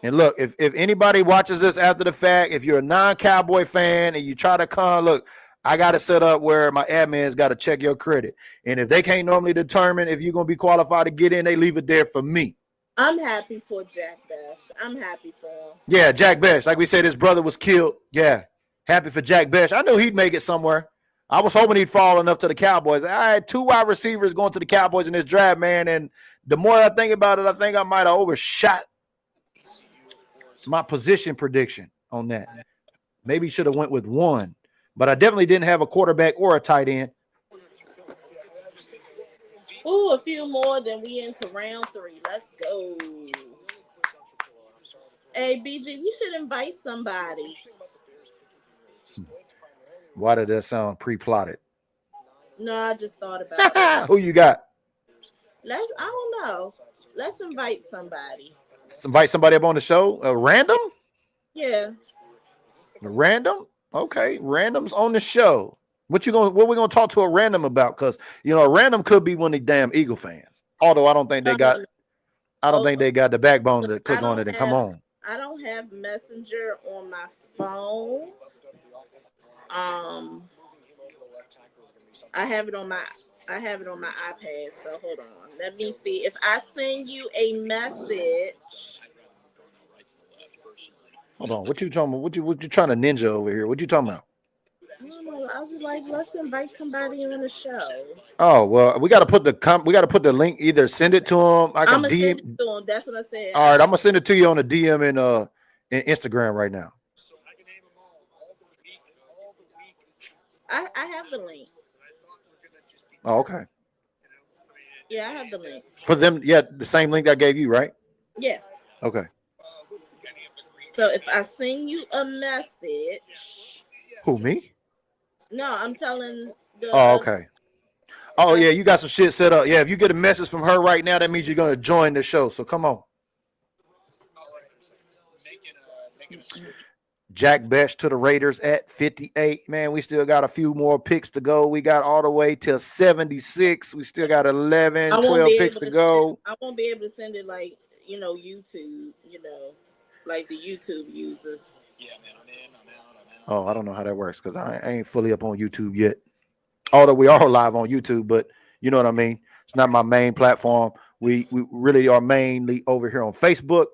S4: And look, if anybody watches this after the fact, if you're a non-Cowboy fan and you try to come, look, I got to set up where my admin's got to check your credit. And if they can't normally determine if you're going to be qualified to get in, they leave it there for me.
S5: I'm happy for Jack Besh. I'm happy for him.
S4: Yeah, Jack Besh. Like we said, his brother was killed. Yeah, happy for Jack Besh. I knew he'd make it somewhere. I was hoping he'd fall enough to the Cowboys. I had 2 wide receivers going to the Cowboys in this draft, man. And the more I think about it, I think I might have overshot my position prediction on that. Maybe should have went with 1, but I definitely didn't have a quarterback or a tight end.
S5: Ooh, a few more, then we into round 3. Let's go. Hey, BG, we should invite somebody.
S4: Why did that sound pre-plotted?
S5: No, I just thought about it.
S4: Who you got?
S5: I don't know. Let's invite somebody.
S4: Let's invite somebody up on the show. Random?
S5: Yeah.
S4: Random? Okay, random's on the show. What we gonna talk to a random about? Because a random could be one of the damn Eagle fans. Although I don't think they got the backbone to click on it and come on.
S5: I don't have Messenger on my phone. I have it on my iPad. So hold on. Let me see. If I send you a message.
S4: Hold on. What you talking about? What you trying to ninja over here? What you talking about?
S5: I don't know. I was like, let's invite somebody on the show.
S4: Oh well, we got to put the link. Either send it to them. I'm gonna
S5: send it to them. That's what I said.
S4: All right, I'm gonna send it to you on the DM in Instagram right now.
S5: I have the link.
S4: Oh, okay.
S5: Yeah, I have the link.
S4: For them, yeah, the same link I gave you, right?
S5: Yeah.
S4: Okay.
S5: So if I send you a message.
S4: Who, me?
S5: No, I'm telling the.
S4: Oh, okay. Oh, yeah, you got some shit set up. Yeah, if you get a message from her right now, that means you're going to join the show. So come on. Jack Besh to the Raiders at 58. Man, we still got a few more picks to go. We got all the way till 76. We still got 11, 12 picks to go.
S5: I won't be able to send it like, YouTube, like the YouTube users.
S8: Yeah, man, I'm out.
S4: Oh, I don't know how that works because I ain't fully up on YouTube yet. Although we are live on YouTube, but you know what I mean? It's not my main platform. We really are mainly over here on Facebook.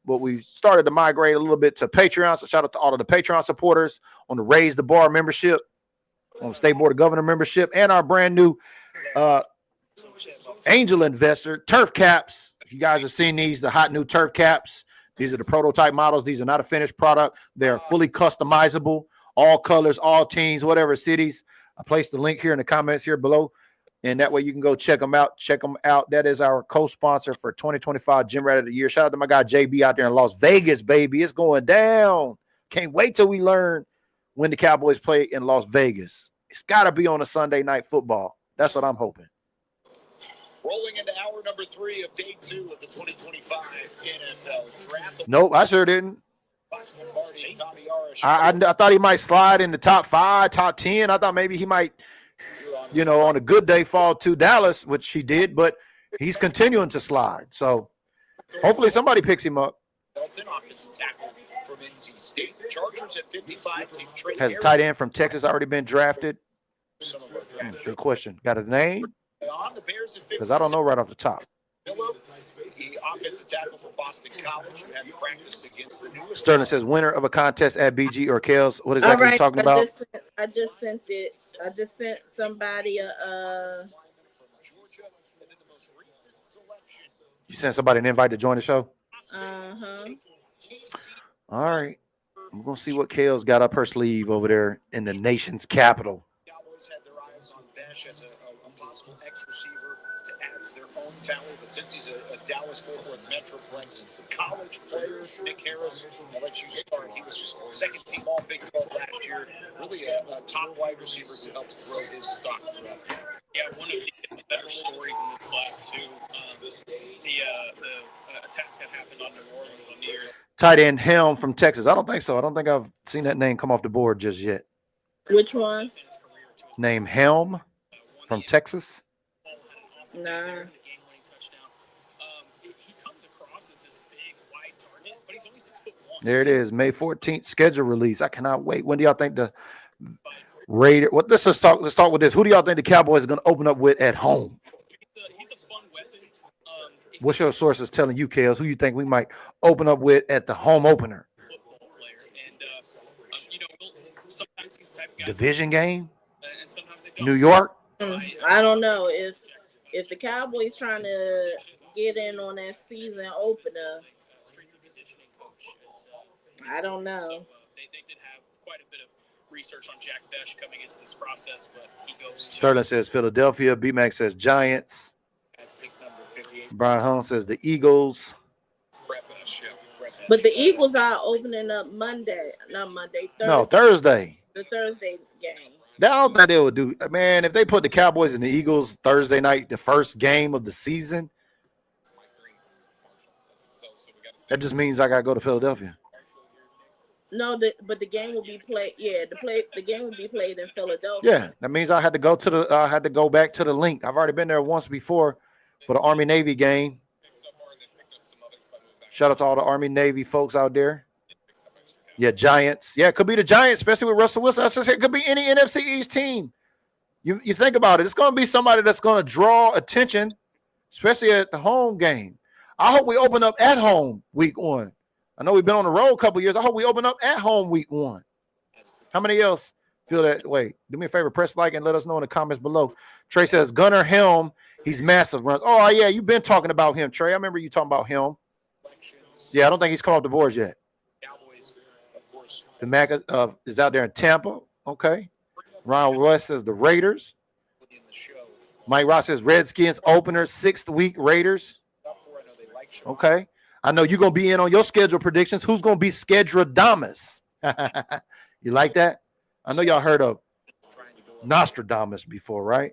S4: But we started to migrate a little bit to Patreon. So shout out to all of the Patreon supporters on the Raise the Bar membership, on the State Board of Governor membership, and our brand new angel investor, turf caps. You guys have seen these, the hot new turf caps. These are the prototype models. These are not a finished product. They're fully customizable, all colors, all teams, whatever cities. I placed the link here in the comments here below. And that way you can go check them out. Check them out. That is our co-sponsor for 2025 Gym Rat of the Year. Shout out to my guy JB out there in Las Vegas, baby. It's going down. Can't wait till we learn when the Cowboys play in Las Vegas. It's got to be on a Sunday night football. That's what I'm hoping.
S8: Rolling into hour number 3 of day 2 of the 2025 NFL Draft.
S4: Nope, I sure didn't. I thought he might slide in the top 5, top 10. I thought maybe he might, on a good day fall to Dallas, which he did, but he's continuing to slide. So hopefully somebody picks him up.
S8: Offensive tackle for from NC State. The Chargers at 55 take Trey
S4: Has a tight end from Texas already been drafted? Good question. Got a name?
S8: On the Bears at
S4: Because I don't know right off the top.
S8: Miller, the offensive tackle from Boston College, who had practiced against the newest.
S4: Sterling says winner of a contest at BG or KELZ. What exactly are you talking about?
S5: I just sent it. I just sent somebody a.
S4: You sent somebody an invite to join the show?
S5: Uh-huh.
S4: All right. I'm going to see what KELZ got up her sleeve over there in the nation's capital.
S8: Cowboys had their eyes on Besh as a possible X-receiver to add to their own tally, but since he's a Dallas-Fort Worth Metroplex college player, Nick Harris, I'll let you start. He was second-team All-Big 12 last year, really a top wide receiver who helped grow his stock throughout the year.
S10: Yeah, one of the better stories in this class, too. The attack that happened on New Orleans on New Year's.
S4: Tight end Helm from Texas. I don't think so. I don't think I've seen that name come off the board just yet.
S5: Which one?
S4: Name Helm from Texas.
S5: Nah.
S4: There it is. May 14th schedule release. I cannot wait. When do y'all think the Raider? What? Let's start with this. Who do y'all think the Cowboys are going to open up with at home?
S10: He's a fun weapon.
S4: What's your sources telling you, KELZ? Who you think we might open up with at the home opener? Division game? New York?
S5: I don't know. If the Cowboys trying to get in on that season opener, I don't know.
S10: They did have quite a bit of research on Jack Besh coming into this process, but he goes.
S4: Sterling says Philadelphia. B-Mac says Giants. Brian Holmes says the Eagles.
S5: But the Eagles are opening up Monday. Not Monday, Thursday.
S4: No, Thursday.
S5: The Thursday game.
S4: I don't think they would do. Man, if they put the Cowboys and the Eagles Thursday night, the first game of the season, that just means I got to go to Philadelphia.
S5: No, but the game will be played. Yeah, the game will be played in Philadelphia.
S4: Yeah, that means I had to go back to the link. I've already been there once before for the Army Navy game. Shout out to all the Army Navy folks out there. Yeah, Giants. Yeah, it could be the Giants, especially with Russell Wilson. I said it could be any NFC East team. You think about it. It's going to be somebody that's going to draw attention, especially at the home game. I hope we open up at home week 1. I know we've been on the road a couple years. I hope we open up at home week 1. How many else feel that way? Do me a favor, press like and let us know in the comments below. Trey says Gunnar Helm. He's massive runs. Oh, yeah, you've been talking about him, Trey. I remember you talking about him. Yeah, I don't think he's come off the boards yet. The Mac is out there in Tampa. Okay. Ron West says the Raiders. Mike Ross says Redskins opener, 6th week Raiders. Okay. I know you're going to be in on your schedule predictions. Who's going to be Skedradamus? You like that? I know y'all heard of Nostradamus before, right?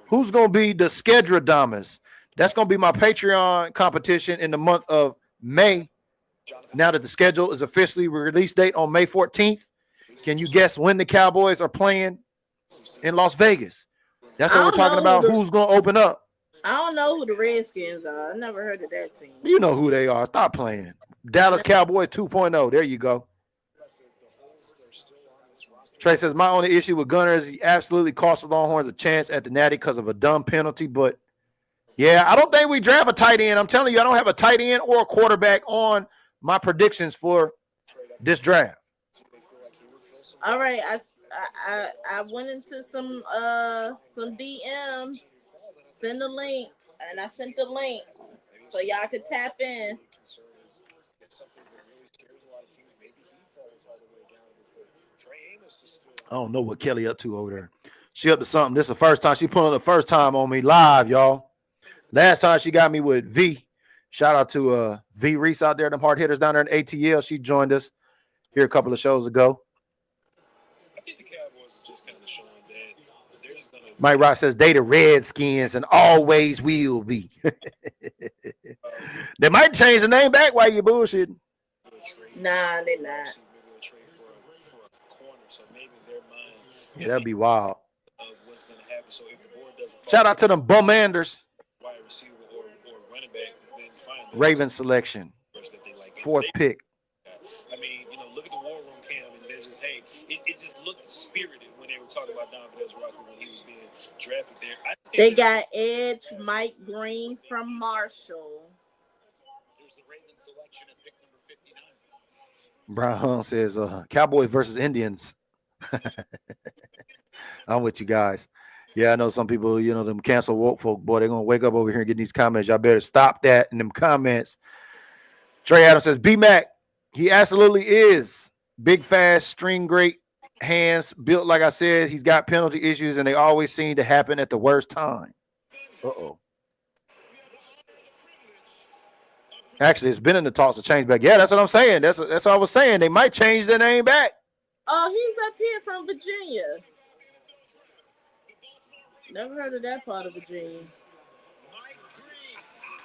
S4: Who's going to be the Skedradamus? That's going to be my Patreon competition in the month of May. Now that the schedule is officially release date on May 14th, can you guess when the Cowboys are playing in Las Vegas? That's what we're talking about. Who's going to open up?
S5: I don't know who the Redskins are. I never heard of that team.
S4: You know who they are. Stop playing. Dallas Cowboys 2.0. There you go. Trey says, my only issue with Gunnar is he absolutely cost the Longhorns a chance at the Natty because of a dumb penalty. But, yeah, I don't think we draft a tight end. I'm telling you, I don't have a tight end or a quarterback on my predictions for this draft.
S5: All right. I went into some DMs. Send the link, and I sent the link so y'all could tap in.
S4: I don't know what Kelly up to over there. She up to something. This is the first time she pulling the first time on me live, y'all. Last time she got me with V. Shout out to V Reese out there, them hard hitters down there in ATL. She joined us here a couple of shows ago.
S10: I think the Cowboys are just kind of showing that they're just going to.
S4: Mike Ross says they the Redskins and always will be. They might change the name back while you bullshitting.
S5: Nah, they're not.
S4: Yeah, that'd be wild. Shout out to them Bumanders.
S10: Wide receiver or running back, then find
S4: Ravens selection. 4th pick.
S8: mean, look at the War Room cam, and they're just, hey, it just looked spirited when they were talking about Dominguez Rucker when he was being drafted there.
S5: They got Edge, Mike Green from Marshall.
S8: There's the Ravens selection at pick number 59.
S4: Brown says Cowboys versus Indians. I'm with you guys. Yeah, I know some people, them cancel woke folk, boy, they're going to wake up over here and get these comments. Y'all better stop that in them comments. Trey Adams says, B-Mac, he absolutely is. Big, fast, string great hands, built like I said. He's got penalty issues, and they always seem to happen at the worst time. Uh-oh. Actually, it's been in the talks to change back. Yeah, that's what I'm saying. That's what I was saying. They might change their name back.
S5: Oh, he's up here from Virginia. Never heard of that part of Virginia.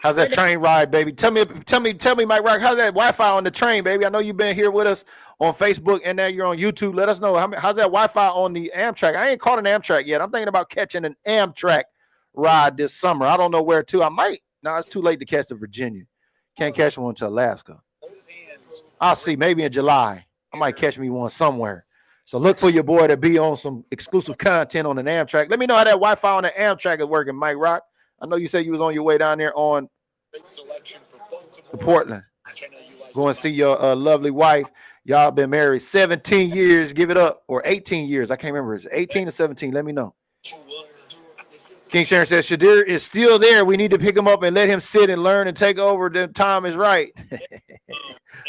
S4: How's that train ride, baby? Tell me, Mike Rock, how's that Wi-Fi on the train, baby? I know you've been here with us on Facebook and now you're on YouTube. Let us know how's that Wi-Fi on the Amtrak. I ain't caught an Amtrak yet. I'm thinking about catching an Amtrak ride this summer. I don't know where to. I might. No, it's too late to catch the Virginia. Can't catch one to Alaska. I'll see. Maybe in July. I might catch me one somewhere. So look for your boy to be on some exclusive content on an Amtrak. Let me know how that Wi-Fi on the Amtrak is working, Mike Rock. I know you said you was on your way down there on to Portland. Go and see your lovely wife. Y'all been married 17 years. Give it up. Or 18 years. I can't remember. It's 18 or 17. Let me know. King Sharon says, Shadir is still there. We need to pick him up and let him sit and learn and take over. The time is right.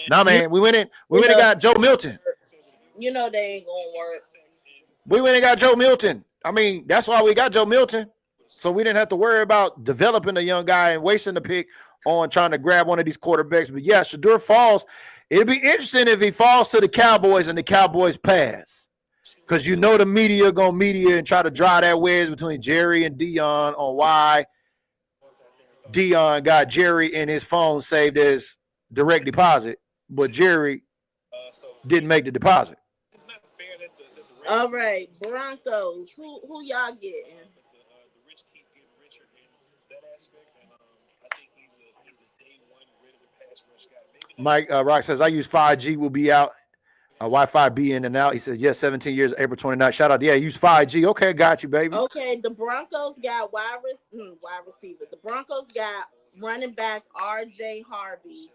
S4: Nah, man. We went in and got Joe Milton.
S5: They ain't gonna work.
S4: We went and got Joe Milton. I mean, that's why we got Joe Milton. So we didn't have to worry about developing a young guy and wasting the pick on trying to grab one of these quarterbacks. But yeah, Shadur falls. It'd be interesting if he falls to the Cowboys and the Cowboys pass. Because the media going to media and try to draw that wedge between Jerry and Dion on why Dion got Jerry in his phone saved as direct deposit, but Jerry didn't make the deposit.
S5: All right, Broncos. Who y'all getting?
S4: Mike Rock says, I use 5G, will be out. Wi-Fi be in and out. He says, yes, 17 years, April 29th. Shout out. Yeah, use 5G. Okay, got you, baby.
S5: Okay, the Broncos got wide receiver. The Broncos got running back R.J. Harvey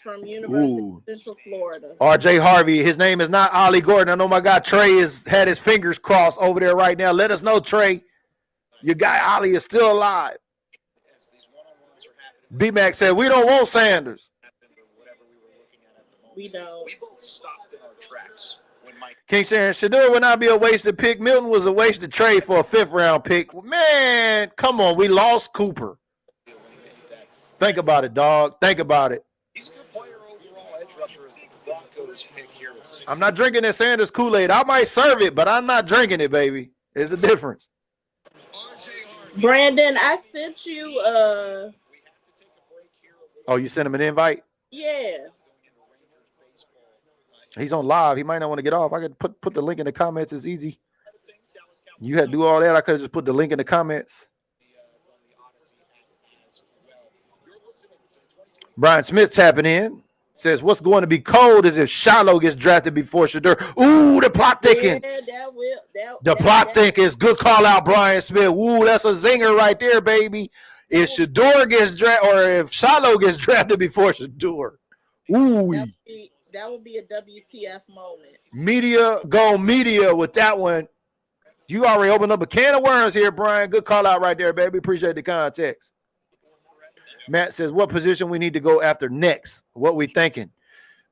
S5: from University of Central Florida.
S4: R.J. Harvey. His name is not Ollie Gordon. I know my guy Trey has had his fingers crossed over there right now. Let us know, Trey. Your guy Ollie is still alive. B-Mac said, we don't want Sanders.
S5: We don't.
S8: We both stopped in our tracks when Mike.
S4: King Sharon, Shadur would not be a wasted pick. Milton was a wasted trade for a 5th-round pick. Man, come on. We lost Cooper. Think about it, dog. Think about it.
S8: He's a good player overall. Edge rusher is the Broncos pick here at 6.
S4: I'm not drinking that Sanders Kool-Aid. I might serve it, but I'm not drinking it, baby. There's a difference.
S5: Brandon, I sent you
S4: Oh, you sent him an invite?
S5: Yeah.
S4: He's on live. He might not want to get off. I could put the link in the comments. It's easy. You had to do all that. I could have just put the link in the comments. Brian Smith tapping in. Says, what's going to be cold is if Shiloh gets drafted before Shadur. Ooh, the plot thickens.
S5: Yeah,
S4: the plot thickens. Good call out, Brian Smith. Ooh, that's a zinger right there, baby. If Shadur gets drafted, or if Shiloh gets drafted before Shadur. Ooh.
S5: That would be a WTF moment.
S4: Media with that one. You already opened up a can of worms here, Brian. Good call out right there, baby. Appreciate the context. Matt says, what position we need to go after next? What we thinking?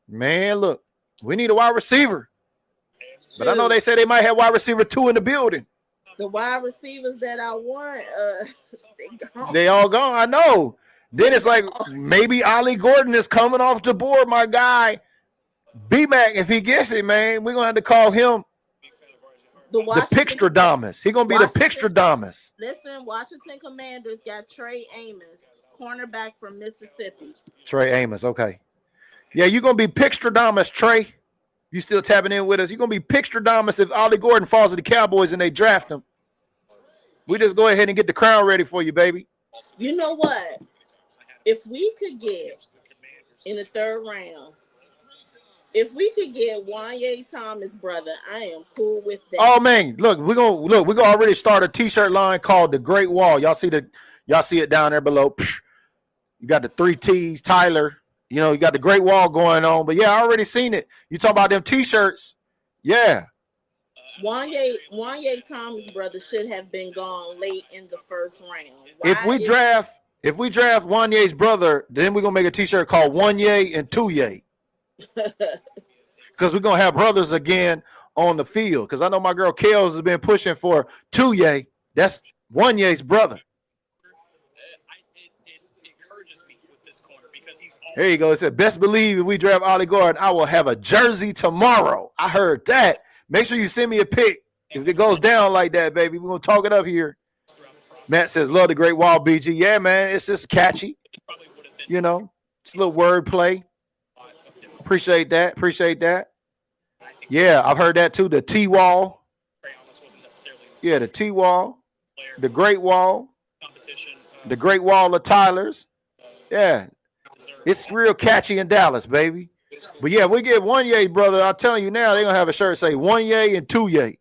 S4: Man, look, we need a wide receiver. But I know they say they might have wide receiver 2 in the building.
S5: The wide receivers that I want,
S4: they all gone. I know. Then it's like maybe Ollie Gordon is coming off the board, my guy. B-Mac, if he gets it, man, we're going to have to call him the Pixtradamus. He's going to be the Pixtradamus.
S5: Listen, Washington Commanders got Trey Amos, cornerback from Mississippi.
S4: Trey Amos, okay. Yeah, you're going to be Pixtradamus, Trey. You still tapping in with us. You're going to be Pixtradamus if Ollie Gordon falls to the Cowboys and they draft him. We just go ahead and get the crown ready for you, baby.
S5: You know what? If we could get in the 3rd round If we could get Wanye Thomas, brother, I am cool with that.
S4: Oh man, we're gonna already start a t-shirt line called the Great Wall. Y'all see it down there below. You got the 3 T's, Tyler. You know, you got the Great Wall going on. But yeah, I already seen it. You talk about them t-shirts. Yeah.
S5: Wanye Thomas, brother, should have been gone late in the first round.
S4: If we draft Wanye's brother, then we're gonna make a t-shirt called Wanye and 2 because we're gonna have brothers again on the field. Because I know my girl KELZ has been pushing for 2 That's Wanye's brother.
S10: It encourages me with this corner because he's always.
S4: There you go. It said, best believe if we draft Ollie Gordon, I will have a jersey tomorrow. I heard that. Make sure you send me a pic. If it goes down like that, baby, we're gonna talk it up here. Matt says, love the Great Wall, BG. Yeah, man, it's just catchy. You know, it's a little word play. Appreciate that. Yeah, I've heard that too. The T-Wall. Yeah, the T-Wall. The Great Wall. The Great Wall of Tyler's. Yeah. It's real catchy in Dallas, baby. But yeah, if we get Wanye, brother, I'm telling you now, they're going to have a shirt say Wanye and 2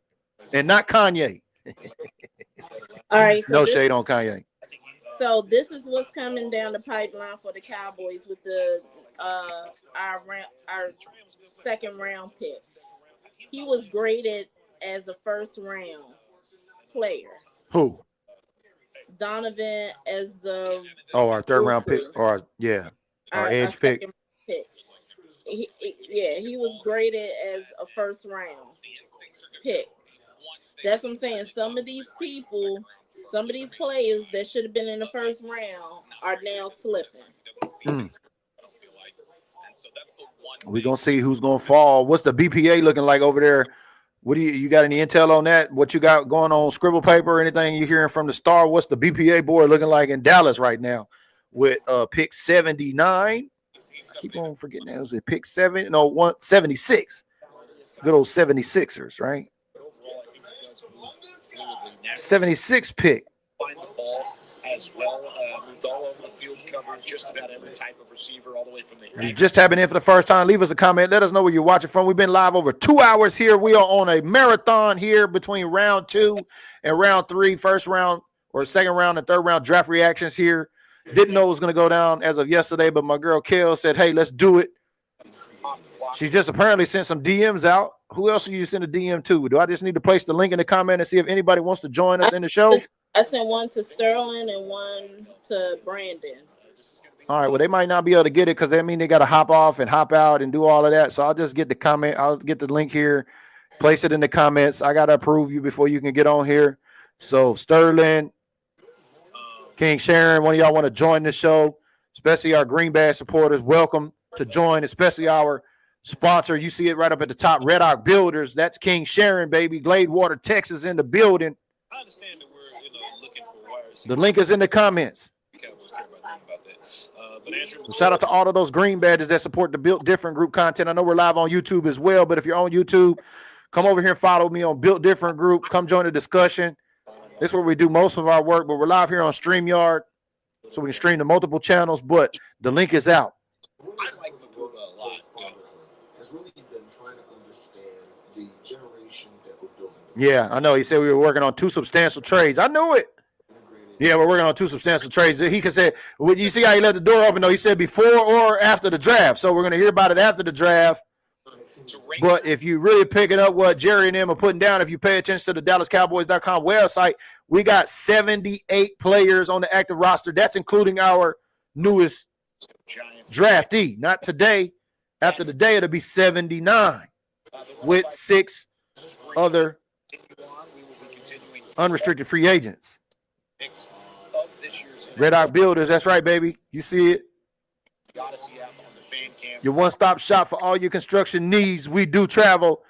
S4: and not Kanye.
S5: All right. So
S4: no shade on Kanye.
S5: So this is what's coming down the pipeline for the Cowboys with the our second round pick. He was graded as a first round player.
S4: Who?
S5: Donovan as
S4: our third round pick, or our edge pick.
S5: He was graded as a first round pick. That's what I'm saying. Some of these people, some of these players that should have been in the first round are now slipping.
S4: We're gonna see who's gonna fall. What's the BPA looking like over there? What do you got any intel on that? What you got going on scribble paper or anything you hearing from the Star? What's the BPA board looking like in Dallas right now with pick 79? I keep on forgetting that. Was it pick 76? Good old 76ers, right? 76 pick.
S8: Find the ball as well. Moved all over the field, covered just about every type of receiver, all the way from the.
S4: You just tapping in for the first time. Leave us a comment. Let us know where you're watching from. We've been live over 2 hours here. We are on a marathon here between round 2 and round 3. First round or second round and third round draft reactions here. Didn't know it was going to go down as of yesterday, but my girl KELZ said, hey, let's do it. She just apparently sent some DMs out. Who else do you send a DM to? Do I just need to place the link in the comment and see if anybody wants to join us in the show?
S5: I sent one to Sterling and one to Brandon.
S4: All right, well, they might not be able to get it because they got to hop off and hop out and do all of that. So I'll just get the comment. I'll get the link here, place it in the comments. I got to approve you before you can get on here. So Sterling, King Sharon, one of y'all want to join the show, especially our Green Badge supporters, welcome to join, especially our sponsor. You see it right up at the top, Red Arc Builders. That's King Sharon, baby. Gladewater, Texas in the building.
S10: I understand that we're looking for wires.
S4: The link is in the comments. Shout out to all of those green badges that support the Built Different Group content. I know we're live on YouTube as well, but if you're on YouTube, come over here and follow me on Built Different Group. Come join the discussion. This is where we do most of our work, but we're live here on StreamYard, so we can stream to multiple channels, but the link is out.
S8: I like the group a lot.
S11: Has really been trying to understand the generation that we're building.
S4: Yeah, I know. He said we were working on 2 substantial trades. I knew it. Yeah, we're working on 2 substantial trades. He could say, you see how he left the door open, though? He said before or after the draft. So we're going to hear about it after the draft. But if you really picking up what Jerry and them are putting down, if you pay attention to the DallasCowboys.com website, we got 78 players on the active roster. That's including our newest draftee. Not today. After the day, it'll be 79 with 6 other unrestricted free agents. Red Arc Builders, that's right, baby. You see it. Your one-stop shop for all your construction needs. We do travel.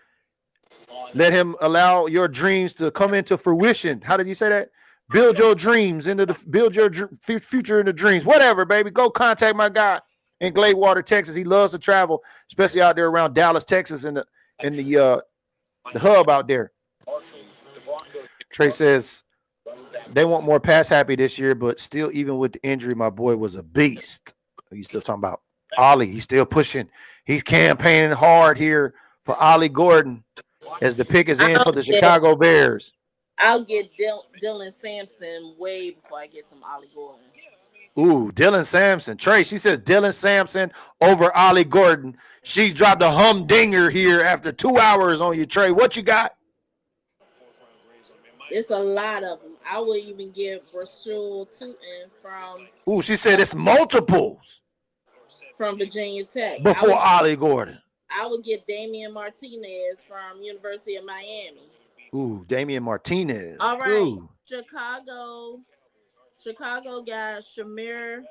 S4: Let him allow your dreams to come into fruition. How did you say that? Build your dreams build your future into dreams. Whatever, baby. Go contact my guy in Gladewater, Texas. He loves to travel, especially out there around Dallas, Texas, in the hub out there. Trey says they want more pass happy this year, but still, even with the injury, my boy was a beast. Are you still talking about Ollie? He's still pushing He's campaigning hard here for Ollie Gordon as the pick is in for the Chicago Bears.
S5: I'll get Dylan Sampson way before I get some Ollie Gordon.
S4: Ooh, Dylan Sampson. Trey, she says Dylan Sampson over Ollie Gordon. She's dropped a humdinger here after 2 hours on you, Trey. What you got?
S5: It's a lot of them. I would even give Rashul Tootin from.
S4: Ooh, she said it's multiples.
S5: From Virginia Tech.
S4: Before Ollie Gordon.
S5: I would get Damian Martinez from University of Miami.
S4: Ooh, Damian Martinez.
S5: All right.
S4: Ooh.
S5: Chicago guy Shamar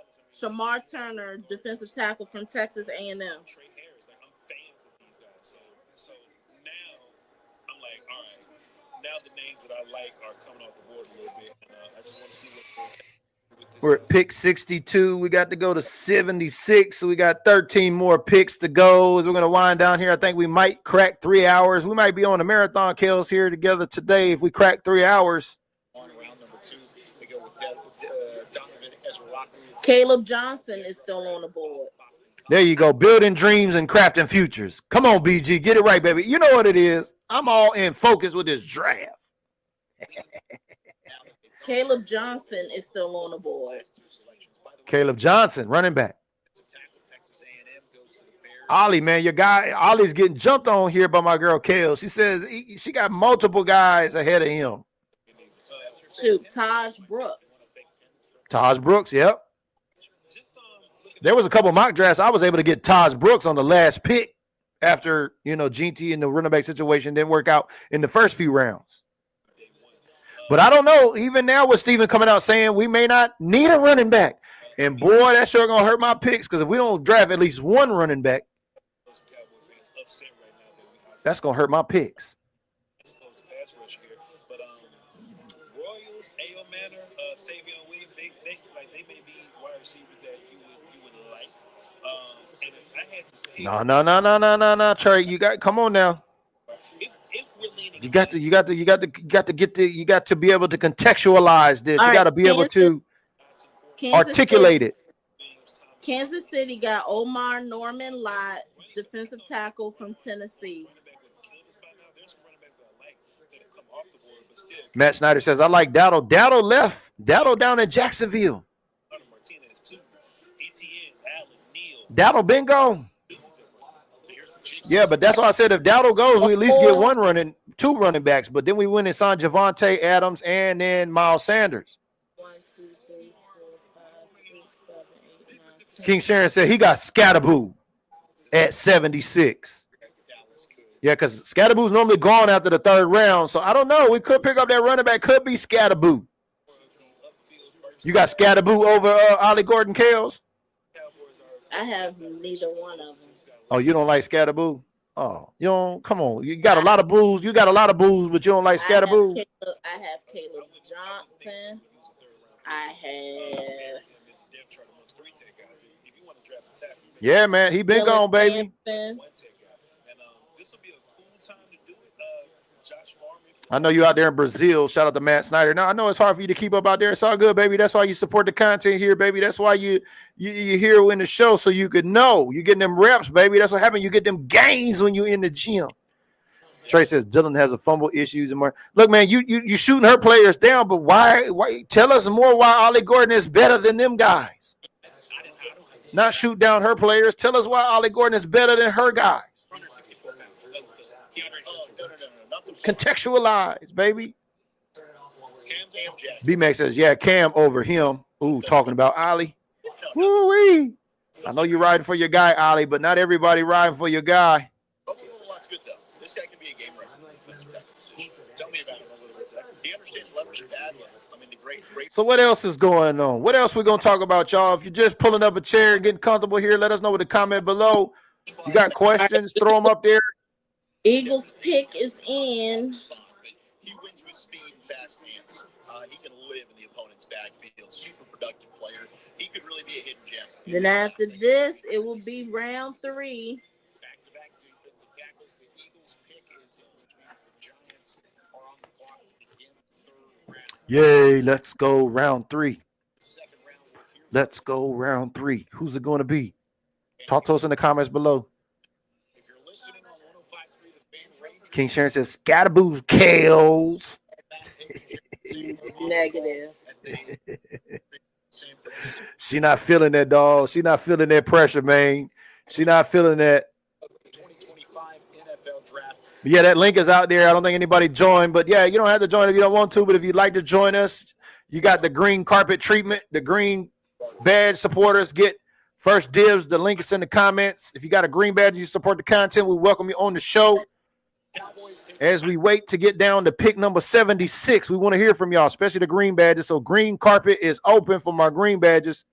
S5: Turner, defensive tackle from Texas A&M.
S10: So now I'm like, all right, now the names that I like are coming off the board a little bit. And, I just want to see what
S4: we're at pick 62. We got to go to 76. So we got 13 more picks to go. As we're going to wind down here, I think we might crack 3 hours. We might be on a marathon, KELZ, here together today if we crack 3 hours.
S5: Caleb Johnson is still on the board.
S4: There you go. Building dreams and crafting futures. Come on, BG. Get it right, baby. You know what it is. I'm all in focus with this draft.
S5: Caleb Johnson is still on the board.
S4: Caleb Johnson, running back. Ollie, man, your guy, Ollie's getting jumped on here by my girl, KELZ. She says she got multiple guys ahead of him.
S5: Shoot, Taj Brooks.
S4: Taj Brooks, yep. There was a couple mock drafts. I was able to get Taj Brooks on the last pick after, GT and the running back situation didn't work out in the first few rounds. But I don't know, even now with Steven coming out saying we may not need a running back. And boy, that's sure going to hurt my picks because if we don't draft at least one running back, that's going to hurt my picks.
S10: Savion Williams, they may be wide receivers that you would like. And if I had to pick,
S4: no, Trey, you got come on now. You got to be able to contextualize this. You got to be able to articulate it.
S5: Kansas City got Omar Norman Lott, defensive tackle from Tennessee.
S4: Matt Snyder says, I like Dowdle. Dowdle left. Dowdle down in Jacksonville. Dowdle been gone. Yeah, but that's why I said if Dowdle goes, we at least get two running backs. But then we went and signed Javonte Adams and then Miles Sanders.
S5: 1, 2, 3, 4, 5, 6, 7, 8, 9, 10.
S4: King Sharon said he got Scatterboo at 76. Yeah, because Scatterboo's normally gone after the third round. So I don't know. We could pick up that running back. Could be Scatterboo. You got Scatterboo over Ollie Gordon, KELZ?
S5: I have neither one of them.
S4: Oh, you don't like Scatterboo? Oh, you don't. Come on. You got a lot of boos. You got a lot of boos, but you don't like Scatterboo?
S5: I have Caleb Johnson. I have.
S4: Yeah, man. He been gone, baby. I know you out there in Brazil. Shout out to Matt Snyder. Now, I know it's hard for you to keep up out there. It's all good, baby. That's why you support the content here, baby. That's why you here in the show so you could know. You getting them reps, baby. That's what happened. You get them gains when you in the gym. Trey says Dylan has a fumble issues and more. Look, man, you shooting her players down, but why? Tell us more why Ollie Gordon is better than them guys. Not shoot down her players. Tell us why Ollie Gordon is better than her guys. Contextualize, baby. B-Max says, yeah, Cam over him. Ooh, talking about Ollie. Woo-wee. I know you're riding for your guy, Ollie, but not everybody riding for your guy.
S8: That's good, though. This guy can be a game runner. Tell me about him a little bit. He understands leverage badly. I mean, the great.
S4: So what else is going on? What else we going to talk about, y'all? If you're just pulling up a chair and getting comfortable here, let us know with a comment below. You got questions, throw them up there.
S5: Eagles pick is in.
S8: He wins with speed and fast hands. He can live in the opponent's backfield. Super productive player. He could really be a hidden gem.
S5: Then after this, it will be round 3.
S8: Back-to-back defensive tackles. The Eagles pick is which means the Giants are on the clock to begin the 3rd round.
S4: Yay, let's go round 3. Let's go round 3. Who's it going to be? Talk to us in the comments below. King Sharon says, Scatterboos, KELZ.
S5: Negative.
S4: She not feeling that, dog. She not feeling that pressure, man. She not feeling that. But yeah, that link is out there. I don't think anybody joined, but yeah, you don't have to join if you don't want to. But if you'd like to join us, you got the green carpet treatment. The green badge supporters get first dibs. The link is in the comments. If you got a green badge, you support the content. We welcome you on the show. As we wait to get down to pick number 76, we want to hear from y'all, especially the green badges. So green carpet is open for my green badges.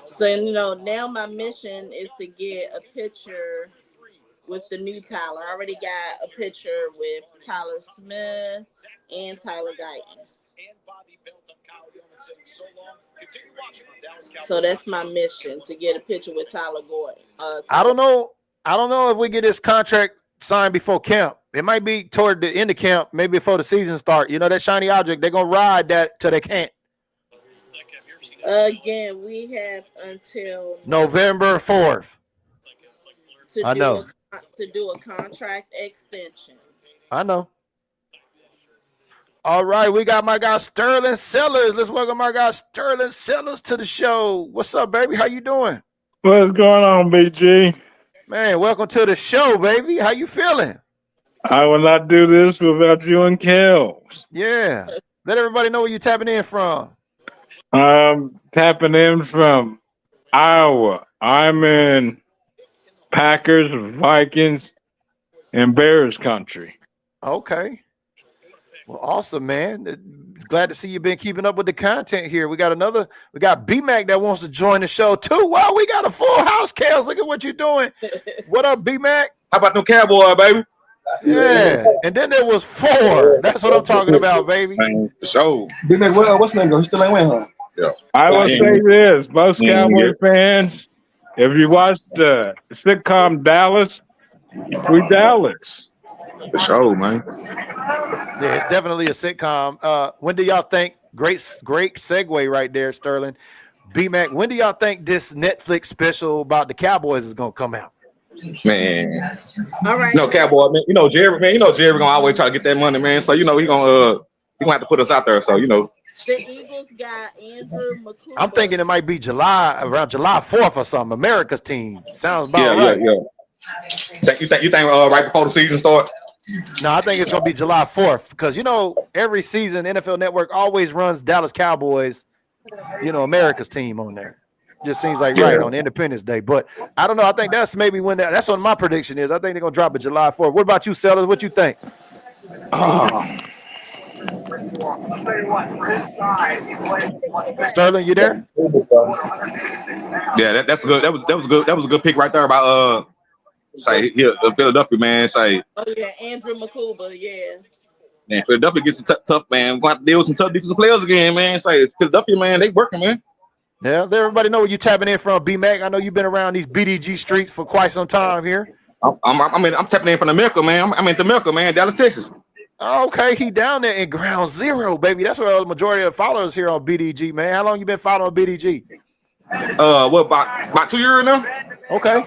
S5: So, now my mission is to get a picture with the new Tyler. I already got a picture with Tyler Smith and Tyler Guyton. So that's my mission, to get a picture with Tyler Gordon.
S4: I don't know if we get this contract signed before camp. It might be toward the end of camp, maybe before the season start. That shiny object, they're going to ride that till they can't.
S5: Again, we have until
S4: November 4th. I know.
S5: To do a contract extension.
S4: I know. All right, we got my guy Sterling Sellers. Let's welcome my guy Sterling Sellers to the show. What's up, baby? How you doing?
S12: What's going on, BG?
S4: Man, welcome to the show, baby. How you feeling?
S12: I will not do this without you and KELZ.
S4: Yeah. Let everybody know where you're tapping in from.
S12: I'm tapping in from Iowa. I'm in Packers, Vikings, and Bears country.
S4: Okay. Well, awesome, man. Glad to see you've been keeping up with the content here. We got B-Mac that wants to join the show too. Wow, we got a full house, KELZ. Look at what you're doing. What up, B-Mac?
S13: How about them Cowboy, baby?
S4: Yeah. And then there was 4. That's what I'm talking about, baby.
S13: For sure.
S14: B-Mac, what's the name go? He still ain't winning, huh?
S13: Yeah.
S12: I will say this, most Cowboy fans, if you watch the sitcom Dallas, we Dallas.
S13: For sure, man.
S4: Yeah, it's definitely a sitcom. When do y'all think, great segue right there, Sterling, B-Mac, when do y'all think this Netflix special about the Cowboys is going to come out?
S13: Man.
S5: All right.
S13: Cowboy, man. Jerry, man. Jerry gonna always try to get that money, man. So, he gonna have to put us out there. So,
S5: The Eagles got Andrew McCool.
S4: I'm thinking it might be around July 4th or something. America's team. Sounds about right.
S13: Yeah. You think right before the season starts?
S4: No, I think it's going to be July 4th because, every season NFL Network always runs Dallas Cowboys, America's team on there. Just seems like right on Independence Day. But I don't know. I think that's maybe when that's what my prediction is. I think they're going to drop it July 4th. What about you, Sellers? What you think? Sterling, you there?
S13: Yeah, that's good. That was good. That was a good pick right there about Philadelphia, man.
S5: Andrew McCool, yeah.
S13: Man, Philadelphia gets some tough, man. We're going to have to deal with some tough defensive players again, man. Philadelphia, man, they working, man.
S4: Yeah, let everybody know where you tapping in from, B-Mac. I know you've been around these BDG streets for quite some time here.
S13: I'm tapping in from the Mecca, man. I'm in the Mecca, man, Dallas, Texas.
S4: Okay, he down there in Ground Zero, baby. That's where the majority of the followers here on BDG, man. How long you been following BDG?
S13: About 2 years now?
S4: Okay.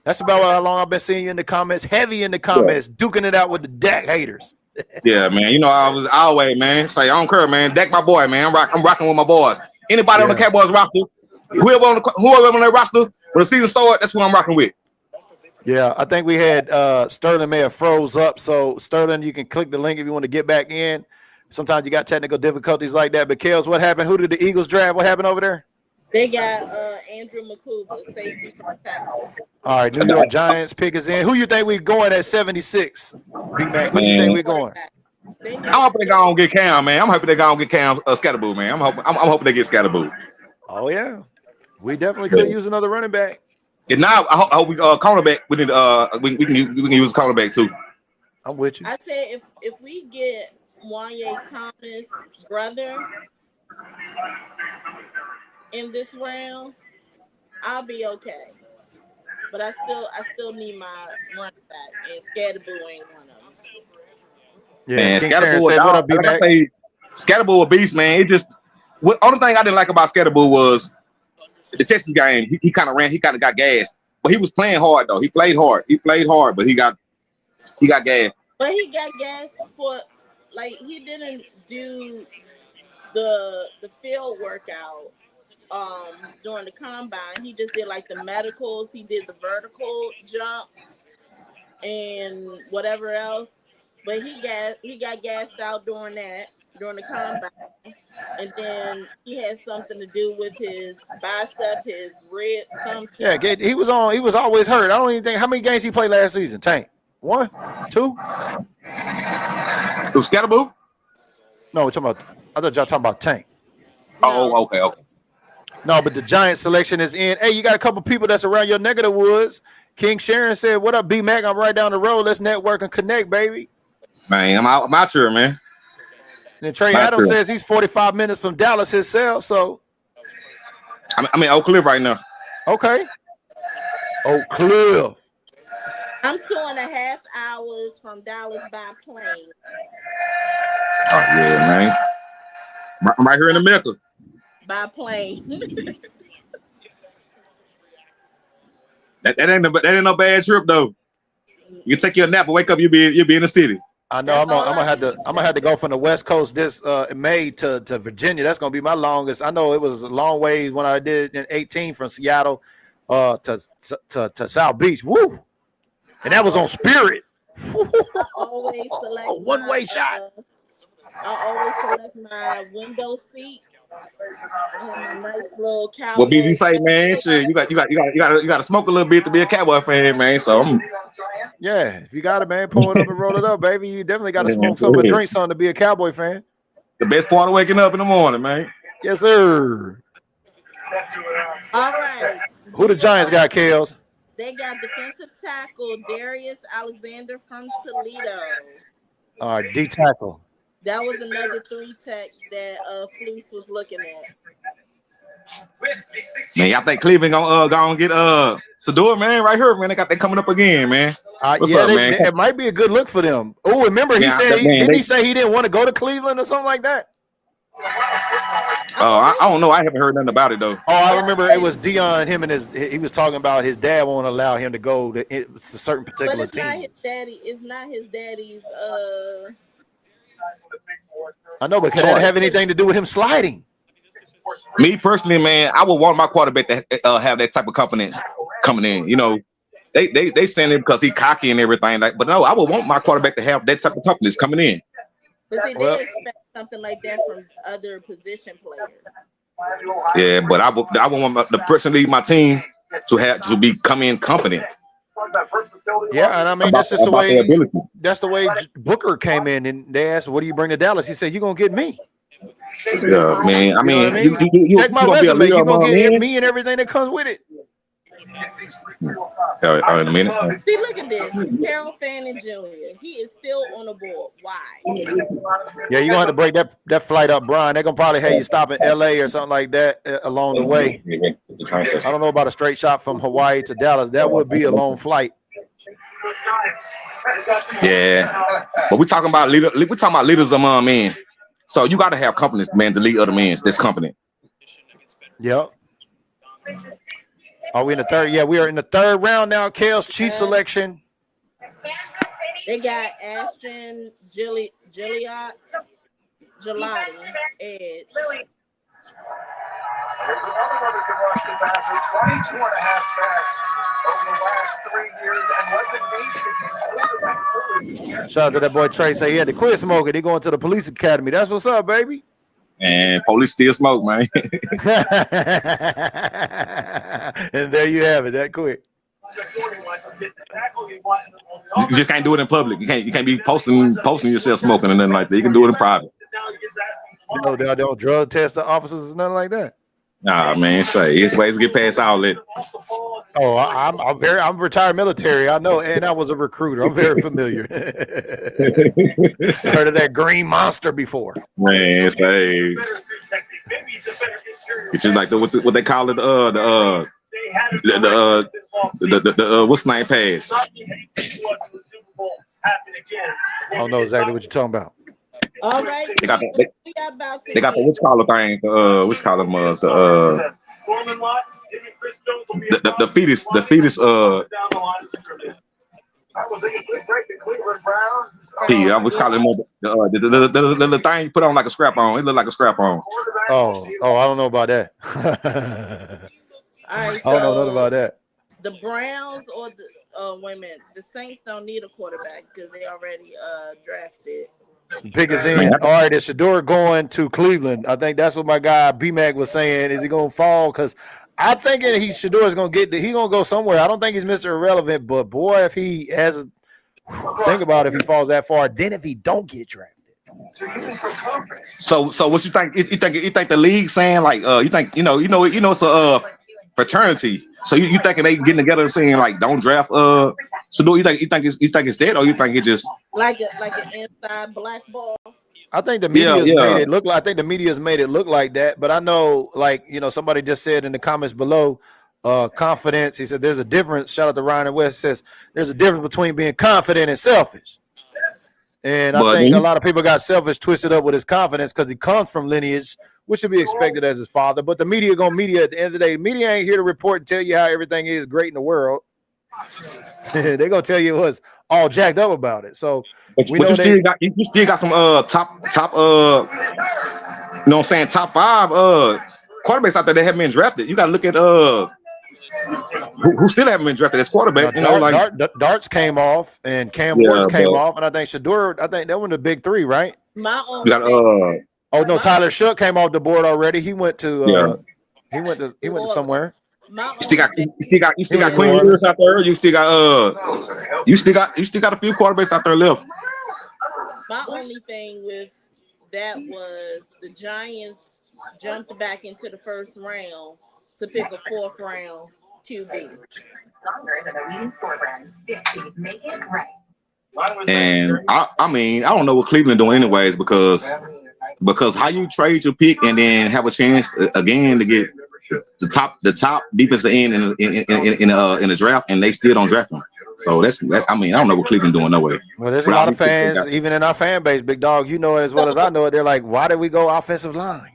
S4: That's about how long I've been seeing you in the comments, heavy in the comments, duking it out with the Dak haters.
S13: Yeah, man. I was always, man. I don't care, man. Dak my boy, man. I'm rocking with my boys. Anybody on the Cowboys roster, whoever on their roster, when the season starts, that's who I'm rocking with.
S4: Yeah, I think we had Sterling may have froze up. So Sterling, you can click the link if you want to get back in. Sometimes you got technical difficulties like that. But KELZ, what happened? Who did the Eagles draft? What happened over there?
S5: They got Andrew McCool, safety from Texas.
S4: All right, New York Giants pick is in. Who you think we going at 76? B-Mac, who you think we going?
S13: I'm hoping they gonna get Cam, man. I'm hoping they gonna get Cam Scatterboo, man. I'm hoping they get Scatterboo.
S4: Oh yeah, we definitely could use another running back.
S13: And now I hope we cornerback. We need we can use cornerback too.
S4: I'm with you.
S5: I said if we get Wanye Thomas' brother in this round, I'll be okay. But I still need my running back, and Scatterboo ain't one of them.
S4: Yeah,
S13: man, Scatterboo a beast, man. It just only thing I didn't like about Scatterboo was the Texas game. He kind of got gas, but he was playing hard though. He played hard, but he got He got gas.
S5: But he got gas for, like, he didn't do the field workout during the combine. He just did like the medicals. He did the vertical jump and whatever else. But he got gassed out during the combine. And then he had something to do with his bicep, his rib, something.
S4: Yeah, he was always hurt. I don't even think how many games he played last season. Tank 1, 2.
S13: It was Scatterboo?
S4: No, we're talking about. I thought y'all talking about Tank.
S13: Oh, okay.
S4: No, but the Giants selection is in. Hey, you got a couple people that's around your neck of the woods. King Sharon said, "What up, B Mac? I'm right down the road. Let's network and connect, baby."
S13: Man, I'm out here, man.
S4: And then Trey Adams says he's 45 minutes from Dallas himself. So
S13: I'm in Oak Cliff right now.
S4: Okay. Oak Cliff.
S5: I'm 2.5 hours from Dallas by plane.
S13: Oh yeah, man. I'm right here in America.
S5: By plane.
S13: that ain't no bad trip though. You take your nap and wake up, you'll be in the city.
S4: I know I'm gonna have to go from the West Coast this May to Virginia. That's gonna be my longest. I know it was a long ways when I did in 18 from Seattle to South Beach. Woo! And that was on Spirit.
S5: I always select
S4: a one-way shot.
S5: I always select my window seat. I have my nice little cowboy.
S13: What BZ say, man? Shit, you got to smoke a little bit to be a Cowboy fan, man. So
S4: yeah, if you got it, man, pull it up and roll it up, baby. You definitely got to smoke something, drink something to be a Cowboy fan.
S13: The best part of waking up in the morning, man.
S4: Yes, sir.
S5: All right.
S4: Who the Giants got, KELZ?
S5: They got defensive tackle Darius Alexander from Toledo.
S4: All right, D tackle.
S5: That was another 3-tech that Fluce was looking at.
S13: Man, y'all think Cleveland gonna get Sador, man, right here, man. They got that coming up again, man. What's up, man?
S4: It might be a good look for them. Oh, remember he said he say he didn't want to go to Cleveland or something like that?
S13: I don't know. I haven't heard nothing about it though.
S4: Oh, I remember it was Dion. He was talking about his dad won't allow him to go to a certain particular team.
S5: Not his daddy. It's not his daddy's.
S4: I know, but can that have anything to do with him sliding?
S13: Me personally, man, I would want my quarterback to have that type of confidence coming in. You know, they send him because he's cocky and everything. But no, I would want my quarterback to have that type of confidence coming in.
S5: But see, they expect something like that from other position players.
S13: Yeah, but I would want the person lead my team to be come in confident.
S4: Yeah, and I mean that's just the way. That's the way Booker came in, and they asked, "What do you bring to Dallas?" He said, "You're gonna get me."
S13: Yeah, man. I mean, you
S4: check my resume. You're gonna get me and everything that comes with it.
S13: In a minute.
S5: See, look at this. Harold Fannin Jr. He is still on the board. Why?
S4: Yeah, you're gonna have to break that flight up, Brian. They're gonna probably have you stop in LA or something like that along the way. I don't know about a straight shot from Hawaii to Dallas. That would be a long flight.
S13: Yeah, but we're talking about leaders among men. So you got to have confidence, man, to lead other men. This company.
S4: Yep. Are we in the third? Yeah, we are in the third round now. KELZ Chief selection.
S5: They got Ashton Gelati Edge.
S15: There's another one that can rush the passer, 22.5 sacks over the last 3 years and led the nation.
S4: Shout out to that boy Trey. Say he had to quit smoking. He going to the police academy. That's what's up, baby.
S13: And police still smoke, man.
S4: And there you have it. That quick.
S13: You just can't do it in public. You can't be posting yourself smoking and nothing like that. You can do it in private.
S4: You know, they don't drug test the officers or nothing like that.
S13: Nah, man, say it's ways to get past all that.
S4: Oh, I'm retired military. I know, and I was a recruiter. I'm very familiar. Heard of that green monster before?
S13: Man, say it's just like what they call it. The what's the name pass?
S4: I don't know exactly what you're talking about.
S5: All right,
S13: they got the which collar thing? Which collar the fetus Yeah, I was calling him the thing you put on like a scrap on. It looked like a scrap on.
S4: Oh, I don't know about that.
S5: All right,
S4: I don't know nothing about that.
S5: the Browns or the wait a minute, the Saints don't need a quarterback because they already drafted.
S4: Pick is in. All right, is Shador going to Cleveland? I think that's what my guy B-Mac was saying. Is he going to fall? Because I think Shador is going to get. He's going to go somewhere. I don't think he's Mr. Irrelevant, but boy, if he has a think about it, if he falls that far, then if he don't get drafted.
S13: So what you think? You think the league saying like you think it's a fraternity. So you thinking they getting together and saying like don't draft Shador? You think it's dead, or you think it just
S5: like an inside black ball?
S4: I think the media's made it look like. I think the media's made it look like that. But I know, like somebody just said in the comments below, confidence. He said there's a difference. Shout out to Ryan and West says there's a difference between being confident and selfish. And I think a lot of people got selfish twisted up with his confidence because he comes from lineage, which should be expected as his father. But the media at the end of the day. Media ain't here to report and tell you how everything is great in the world. They're gonna tell you what's all jacked up about it. So
S13: you still got some top you know what I'm saying, top 5 quarterbacks out there that haven't been drafted. You gotta look at who still haven't been drafted as quarterback.
S4: Darts came off and Cam Woods came off, and I think Shador. I think that one the big 3, right?
S5: My own.
S4: Oh no, Tyler Shook came off the board already. He went to he went to somewhere.
S13: You still got Quinn Ewers out there. You still got a few quarterbacks out there left.
S5: My only thing with that was the Giants jumped back into the first round to pick a 4th round QB.
S13: And I mean, I don't know what Cleveland doing anyways, because how you trade your pick and then have a chance again to get the top defensive end in the draft, and they still don't draft them. So that's I mean, I don't know what Cleveland doing nowhere.
S4: Well, there's a lot of fans, even in our fan base, big dog. You know it as well as I know it. They're like, why did we go offensive line?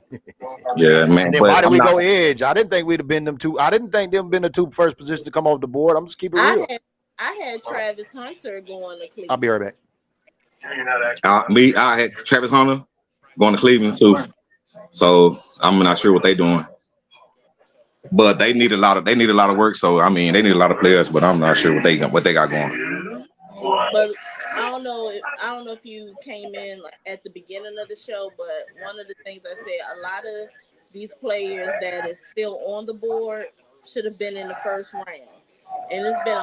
S13: Yeah, man.
S4: And then why did we go edge? I didn't think we'd have been them two. I didn't think them been the 2 first positions to come off the board. I'm just keeping it real.
S5: I had Travis Hunter going to Cleveland.
S4: I'll be right back.
S13: I had Travis Hunter going to Cleveland too. So I'm not sure what they're doing. But they need a lot of work. So I mean, they need a lot of players, but I'm not sure what they got going.
S5: But I don't know if you came in at the beginning of the show, but one of the things I said, a lot of these players that is still on the board should have been in the first round, and it's been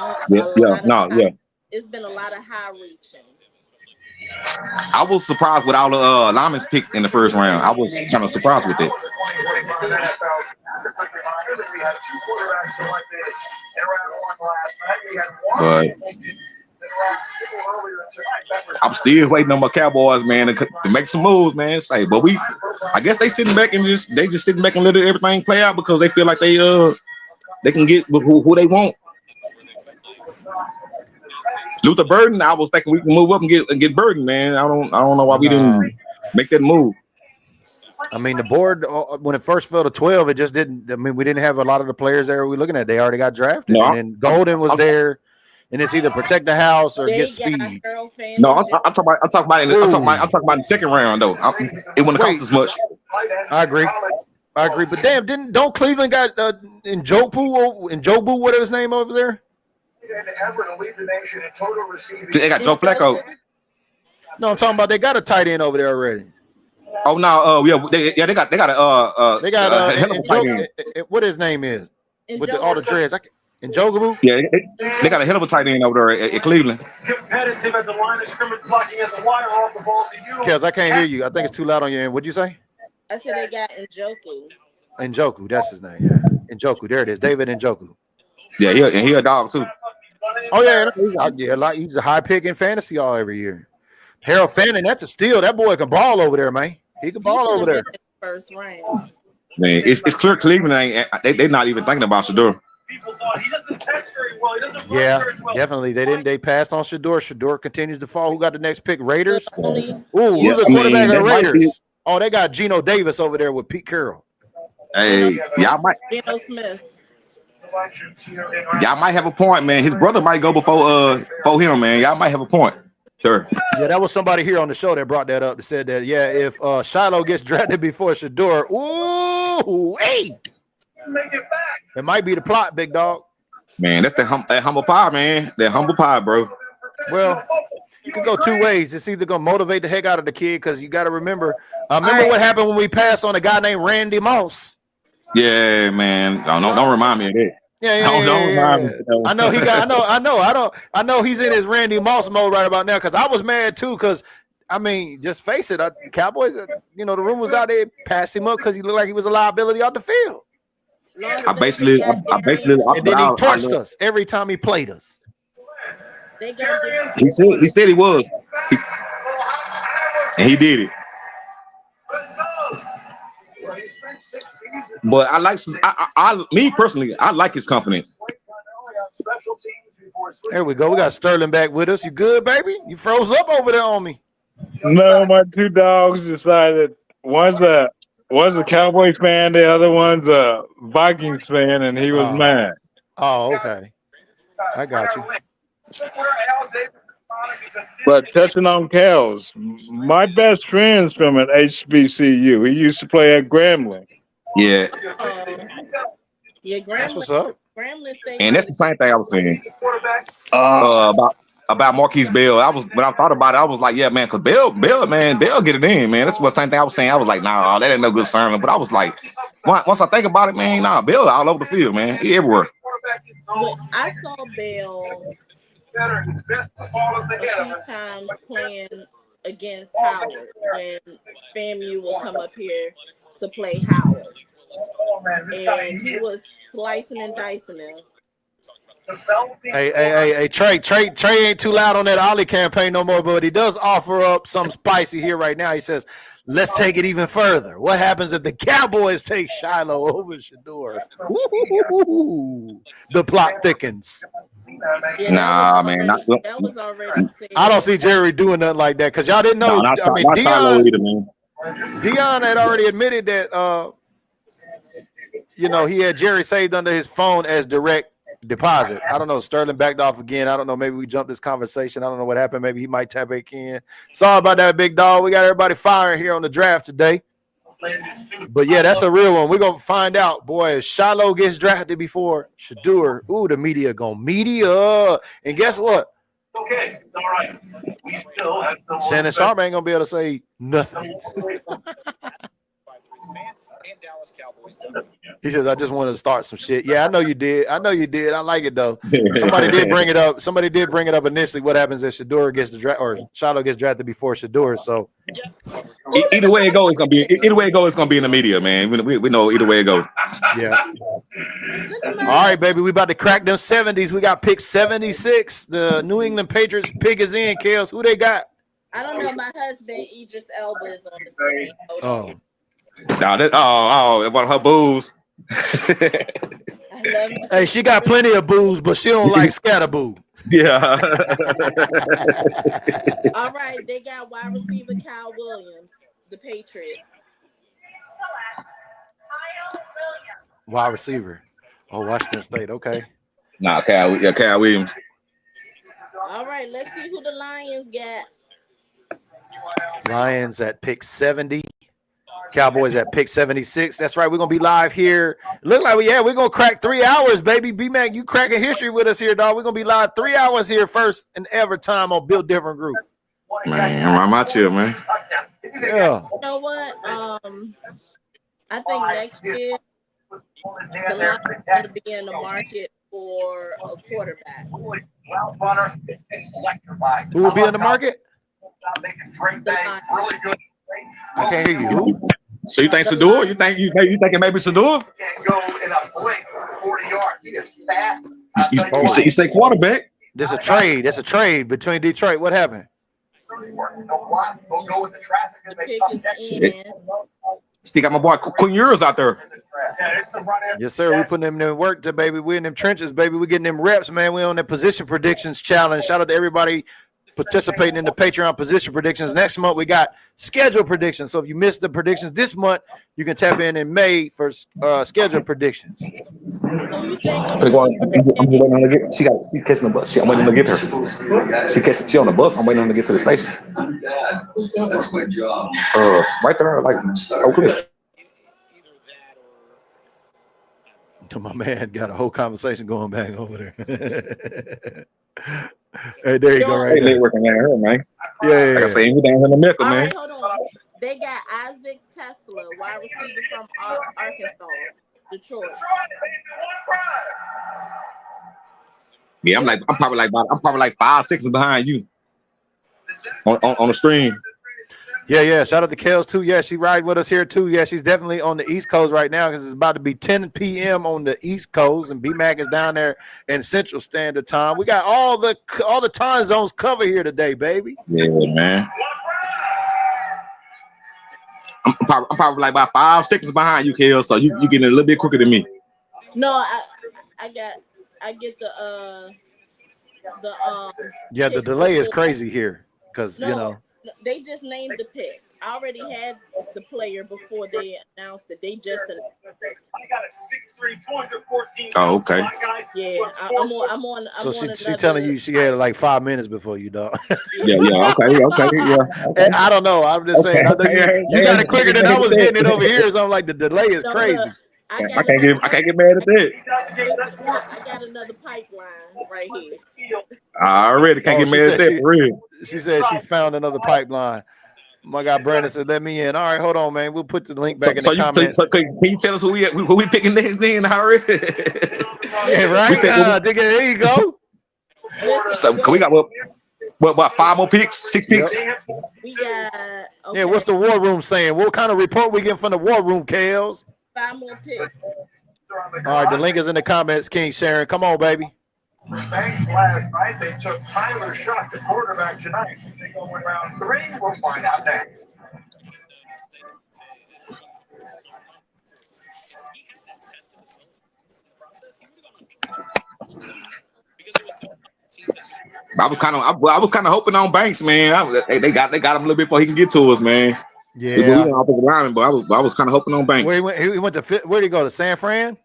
S5: it's been a lot of high reaching.
S13: I was surprised with all the linemen picked in the first round. I was kind of surprised with it. But I'm still waiting on my Cowboys, man, to make some moves, man. But I guess they sitting back and just sitting back and letting everything play out because they feel like they can get who they want. Luther Burden, I was thinking we can move up and get Burden, man. I don't know why we didn't make that move.
S4: I mean, the board when it first fell to 12, it just didn't. I mean, we didn't have a lot of the players there we're looking at. They already got drafted, and then Golden was there, and it's either protect the house or get speed.
S13: No, I'm talking about in the second round though. It wouldn't cost as much.
S4: I agree. But damn, don't Cleveland got Njoku, whatever his name over there?
S13: They got Joe Flacco.
S4: No, I'm talking about they got a tight end over there already.
S13: Oh no, they got
S4: they got
S13: hell of a tight end.
S4: What his name is with all the dreads. Njoku?
S13: Yeah, they got a hell of a tight end over there at Cleveland.
S15: Competitive at the line of scrimmage, blocking as a wire off the ball to you.
S4: KELZ, I can't hear you. I think it's too loud on your end. What'd you say?
S5: I said they got Njoku.
S4: Njoku, that's his name. Yeah, Njoku. There it is, David Njoku.
S13: Yeah, he a dog too.
S4: Oh yeah, he's a high pick in fantasy every year. Harold Fanning, that's a steal. That boy can ball over there, man. He can ball over there.
S5: First round.
S13: Man, it's clear Cleveland they're not even thinking about Shador.
S4: Yeah, definitely. They didn't. They passed on Shador. Shador continues to fall. Who got the next pick? Raiders. Who's the quarterback of the Raiders? Oh, they got Geno Davis over there with Pete Carroll.
S13: Hey, yeah, I might.
S5: Geno Smith.
S13: Y'all might have a point, man. His brother might go before him, man. Y'all might have a point. Sure.
S4: Yeah, that was somebody here on the show that brought that up. That said that, yeah, if Shiloh gets drafted before Shador, ooh, hey, it might be the plot, big dog.
S13: Man, that's that humble pie, man. That humble pie, bro.
S4: Well, you can go two ways. It's either gonna motivate the heck out of the kid, because you got to remember. Remember what happened when we passed on a guy named Randy Moss.
S13: Yeah, man. Don't remind me of that.
S4: Yeah.
S13: Don't remind me.
S4: I know he got. I know he's in his Randy Moss mode right about now, because I was mad too. Because I mean, just face it, Cowboys. The rumors out there passed him up because he looked like he was a liability off the field.
S13: I basically,
S4: and then he torched us every time he played us.
S13: He said he was, and he did it. But me personally, I like his confidence.
S4: There we go. We got Sterling back with us. You good, baby? You froze up over there on me.
S12: No, my two dogs decided one's a Cowboys fan, the other one's a Vikings fan, and he was mad.
S4: Oh, okay. I got you.
S12: But touching on KELZ, my best friend's from an HBCU. He used to play at Grambling.
S13: Yeah.
S5: Yeah,
S4: that's what's up.
S13: And that's the same thing I was saying about Marquise Bell. When I thought about it, I was like, yeah, man, because Bell get it in, man. That's what same thing I was saying. I was like, nah, that ain't no good sermon. But I was like, once I think about it, man, nah, Bell all over the field, man. He everywhere.
S5: Well, I saw Bell a few times playing against Howard when FAMU will come up here to play Howard. And he was slicing and dicing him.
S4: Hey, Trey ain't too loud on that Ollie campaign no more, but he does offer up some spicy here right now. He says, let's take it even further. What happens if the Cowboys take Shiloh over Shador? The plot thickens.
S5: Yeah,
S13: nah, man.
S5: That was already said.
S4: I don't see Jerry doing nothing like that, because y'all didn't know.
S13: Not Shiloh either, man.
S4: Dion had already admitted that, he had Jerry saved under his phone as direct deposit. I don't know. Sterling backed off again. I don't know. Maybe we jumped this conversation. I don't know what happened. Maybe he might tap back in. Sorry about that, big dog. We got everybody firing here on the draft today. But yeah, that's a real one. We're gonna find out, boy. If Shiloh gets drafted before Shador, the media gonna media. And guess what?
S15: Okay, it's all right. We still have some.
S4: Shannon Sharp ain't gonna be able to say nothing. He says, I just wanted to start some shit. Yeah, I know you did. I like it though. Somebody did bring it up initially. What happens if Shador gets Shiloh gets drafted before Shador? So
S13: either way it goes, it's gonna be in the media, man. We know either way it goes.
S4: Yeah. All right, baby. We about to crack them 70s. We got pick 76. The New England Patriots pick is in. KELZ, who they got?
S5: I don't know. My husband Idris Elba is on the screen.
S4: Oh.
S13: One of her booze.
S4: Hey, she got plenty of booze, but she don't like scatterboo.
S13: Yeah.
S5: All right, they got wide receiver Kyle Williams, the Patriots.
S4: Wide receiver. Oh, Washington State. Okay.
S13: Nah, Kyle Williams.
S5: All right, let's see who the Lions got.
S4: Lions at pick 70. Cowboys at pick 76. That's right. We're gonna be live here. Look like we're gonna crack 3 hours, baby. B-Mac, you cracking history with us here, dog. We're gonna be live 3 hours here, first and ever time on Build Different Group.
S13: Man, I'm out here, man.
S4: Yeah.
S5: You know what? I think next year the Lions are gonna be in the market for a quarterback.
S4: Who will be in the market? I can't hear you. Who?
S13: So you think Shador? You thinking maybe Shador? You say quarterback.
S4: This is a trade. That's a trade between Detroit. What happened?
S13: Still got my boy Quinn Ewers out there.
S4: Yes, sir. We putting them in work, baby. We in them trenches, baby. We getting them reps, man. We on that position predictions challenge. Shout out to everybody participating in the Patreon position predictions. Next month, we got schedule predictions. So if you missed the predictions this month, you can tap in May for schedule predictions.
S13: I'm waiting on her to get. She catching the bus. I'm waiting on her to get her. She on the bus. I'm waiting on her to get to the station.
S11: That's my job.
S13: Right there, like Oak Cliff.
S4: My man got a whole conversation going back over there. Hey, there you go, right there.
S13: Working at her, man.
S4: Yeah.
S13: Like I say, we down here in the Mecca,
S5: All
S13: man.
S5: right, hold on. They got Isaac Tesla, wide receiver from Arkansas, Detroit.
S13: Yeah, I'm probably like 5, 6 behind you on the stream.
S4: Yeah. Shout out to KELZ too. Yeah, she ride with us here too. Yeah, she's definitely on the East Coast right now because it's about to be 10 p.m. on the East Coast, and B-Mac is down there in Central Standard Time. We got all the time zones covered here today, baby.
S13: Yeah, man. I'm probably like about 5 seconds behind you, KELZ. So you getting a little bit quicker than me.
S5: No, I get the
S4: Yeah, the delay is crazy here because you know.
S5: They just named the pick. I already had the player before they announced it. They just announced it.
S15: I got a 6'3", 214.
S13: Oh, okay.
S5: Yeah, I'm on.
S4: So she telling you she had like 5 minutes before you, dog.
S13: Yeah. Okay.
S4: Okay. I don't know. I'm just saying. I know you got it quicker than I was getting it over here. So I'm like, the delay is crazy.
S13: I can't get mad at that.
S5: I got another pipeline right here.
S13: I already can't get mad at that for real.
S4: She said she found another pipeline. My guy Brandon said, "Let me in." All right, hold on, man. We'll put the link back in the comments.
S13: So can you tell us who we picking next? Then already.
S4: Yeah, right. There you go.
S13: So we got what 5 more picks, 6 picks?
S5: We got. Okay.
S4: Yeah, what's the war room saying? What kind of report we getting from the war room, KELZ?
S5: 5 more picks.
S4: All right, the link is in the comments, King Sharon. Come on, baby.
S15: Banks last night, they took Tyler Shuck, the quarterback tonight. They go in round 3. We'll find out next.
S13: I was kind of hoping on Banks, man. They got him a little bit before he can get to us, man.
S4: Yeah,
S13: we went off the lineman, but I was kind of hoping on Banks.
S4: Where he went to? Where'd he go to? San Fran?